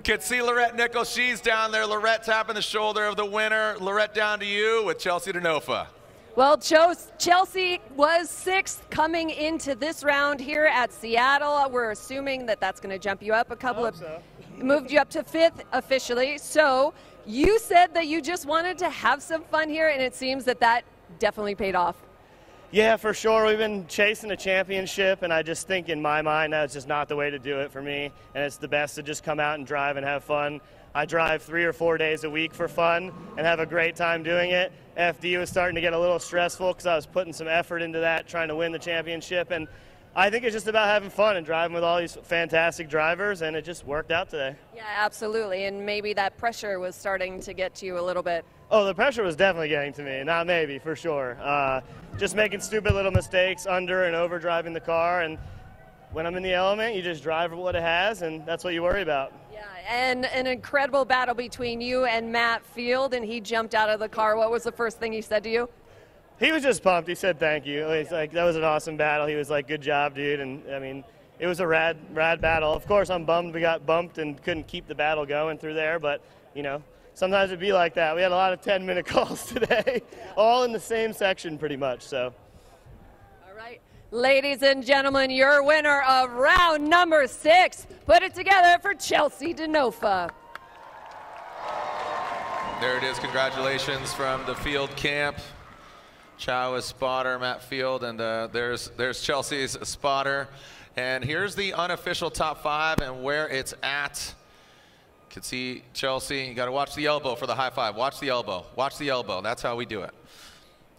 can see Lorette Nichols. She's down there. Lorette tapping the shoulder of the winner. Lorette, down to you with Chelsea DeNova. Well, Chelsea was 6th coming into this round here at Seattle. We're assuming that that's going to jump you up a couple of, moved you up to 5th officially. So You said that you just wanted to have some fun here, and it seems that that definitely paid off. Yeah, for sure. We've been chasing a championship, and I just think in my mind that's just not the way to do it for me. And it's the best to just come out and drive and have fun. I drive 3 or 4 days a week for fun and have a great time doing it. FD was starting to get a little stressful because I was putting some effort into that, trying to win the championship. And I think it's just about having fun and driving with all these fantastic drivers, and it just worked out today. Yeah, absolutely. And maybe that pressure was starting to get to you a little bit. Oh, the pressure was definitely getting to me. Not maybe, for sure. Just making stupid little mistakes, under and over driving the car. And when I'm in the element, you just drive what it has, and that's what you worry about. Yeah, and an incredible battle between you and Matt Field, and he jumped out of the car. What was the first thing he said to you? He was just pumped. He said thank you. He's like, that was an awesome battle. He was like, good job, dude. And I mean, it was a rad battle. Of course, I'm bummed we got bumped and couldn't keep the battle going through there, but you know, sometimes it'd be like that. We had a lot of 10-minute calls today, all in the same section pretty much. So. All right, ladies and gentlemen, your winner of round number 6. Put it together for Chelsea DeNofa. There it is. Congratulations from the Field camp. Chow is spotter, Matt Field, and there's Chelsea's spotter. And here's the unofficial top 5 and where it's at. You can see Chelsea. You got to watch the elbow for the high five. Watch the elbow. Watch the elbow. That's how we do it.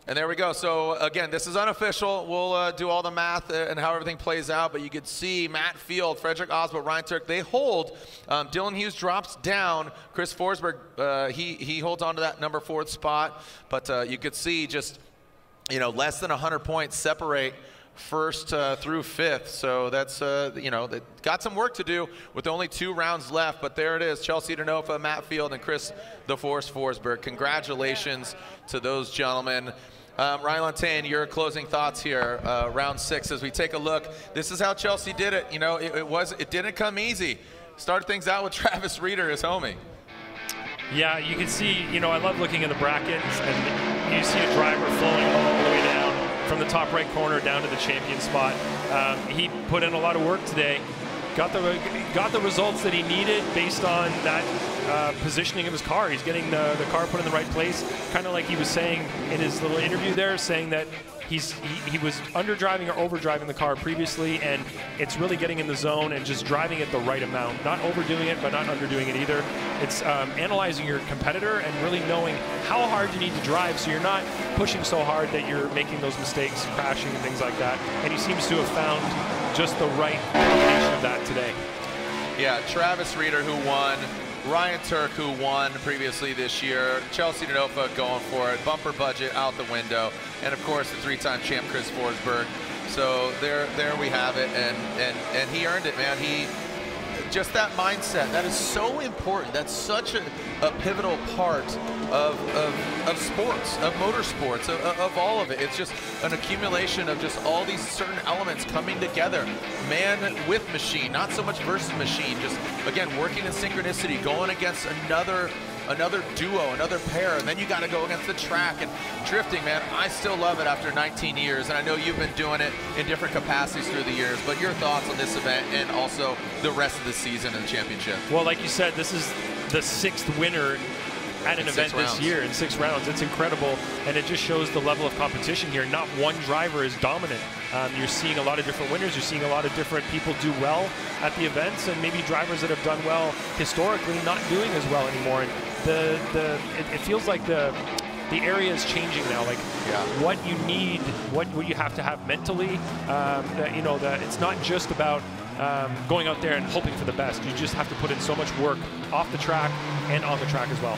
And there we go. So again, this is unofficial. We'll do all the math and how everything plays out. But you could see Matt Field, Frederick Oswald, Ryan Turk, they hold. Dylan Hughes drops down. Chris Forsberg, he holds on to that number 4th spot. But you could see just, you know, less than 100 points separate first through 5th. So that's, you know, got some work to do with only 2 rounds left. But there it is, Chelsea DeNofa, Matt Field, and Chris "The Force" Forsberg. Congratulations to those gentlemen. Ryan Lantain, your closing thoughts here, round 6, as we take a look. This is how Chelsea did it. You know, it didn't come easy. Started things out with Travis Reeder, his homie. Yeah, you can see, you know, I love looking at the brackets, and you see a driver flowing all the way down from the top right corner down to the champion spot. He put in a lot of work today. Got the results that he needed based on that positioning of his car. He's getting the car put in the right place, kind of like he was saying in his little interview there, saying that he was under-driving or over-driving the car previously, and it's really getting in the zone and just driving it the right amount. Not overdoing it, but not underdoing it either. It's analyzing your competitor and really knowing how hard you need to drive so you're not pushing so hard that you're making those mistakes, crashing and things like that. And he seems to have found just the right combination of that today. Yeah, Travis Reeder, who won. Ryan Turk, who won previously this year. Chelsea DeNofa going for it. Bumper budget out the window. And of course, the 3-time champ Chris Forsberg. So there we have it. And he earned it, man. Just that mindset, that is so important. That's such a pivotal part of sports, of motorsports, of all of it. It's just an accumulation of just all these certain elements coming together. Man with machine, not so much versus machine. Just, again, working in synchronicity, going against another duo, another pair, and then you got to go against the track and drifting, man. I still love it after 19 years, and I know you've been doing it in different capacities through the years, but your thoughts on this event and also the rest of the season and the championship? Well, like you said, this is the 6th winner at an event this year in 6 rounds. It's incredible, and it just shows the level of competition here. Not one driver is dominant. You're seeing a lot of different winners. You're seeing a lot of different people do well at the events, and maybe drivers that have done well historically not doing as well anymore. And it feels like the area is changing now. Like what you need, what you have to have mentally. You know, that it's not just about going out there and hoping for the best. You just have to put in so much work off the track and on the track as well.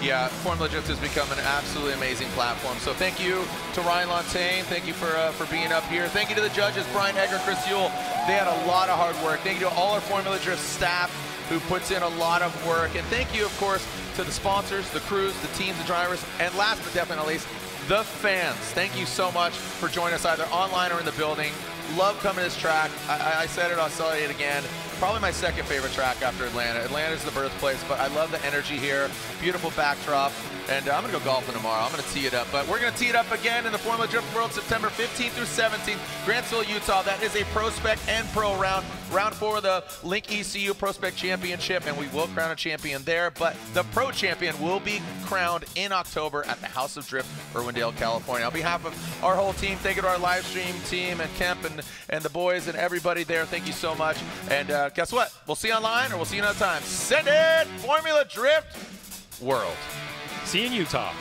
Yeah, Formula Drift has become an absolutely amazing platform. So thank you to Ryan Lantain. Thank you for being up here. Thank you to the judges, Brian Egger, Chris Yule. They had a lot of hard work. Thank you to all our Formula Drift staff who puts in a lot of work. And thank you, of course, to the sponsors, the crews, the teams, the drivers, and last but definitely not least, the fans. Thank you so much for joining us either online or in the building. Love coming to this track. I said it, I'll say it again. probably my second favorite track after Atlanta. Atlanta is the birthplace, but I love the energy here. Beautiful backdrop. And I'm going to go golfing tomorrow. I'm going to tee it up. But we're going to tee it up again in the Formula Drift World September 15th through 17th. Grantsville, Utah. That is a Pro Spec and Pro round. Round 4 of the Link ECU Pro Spec Championship, and we will crown a champion there. But the Pro Champion will be crowned in October at the House of Drift, Irwindale, California. On behalf of our whole team, thank you to our live stream team and Kemp and the boys and everybody there. Thank you so much. And guess what? We'll see you online, or we'll see you another time. Send it! Formula Drift World. See you in Utah.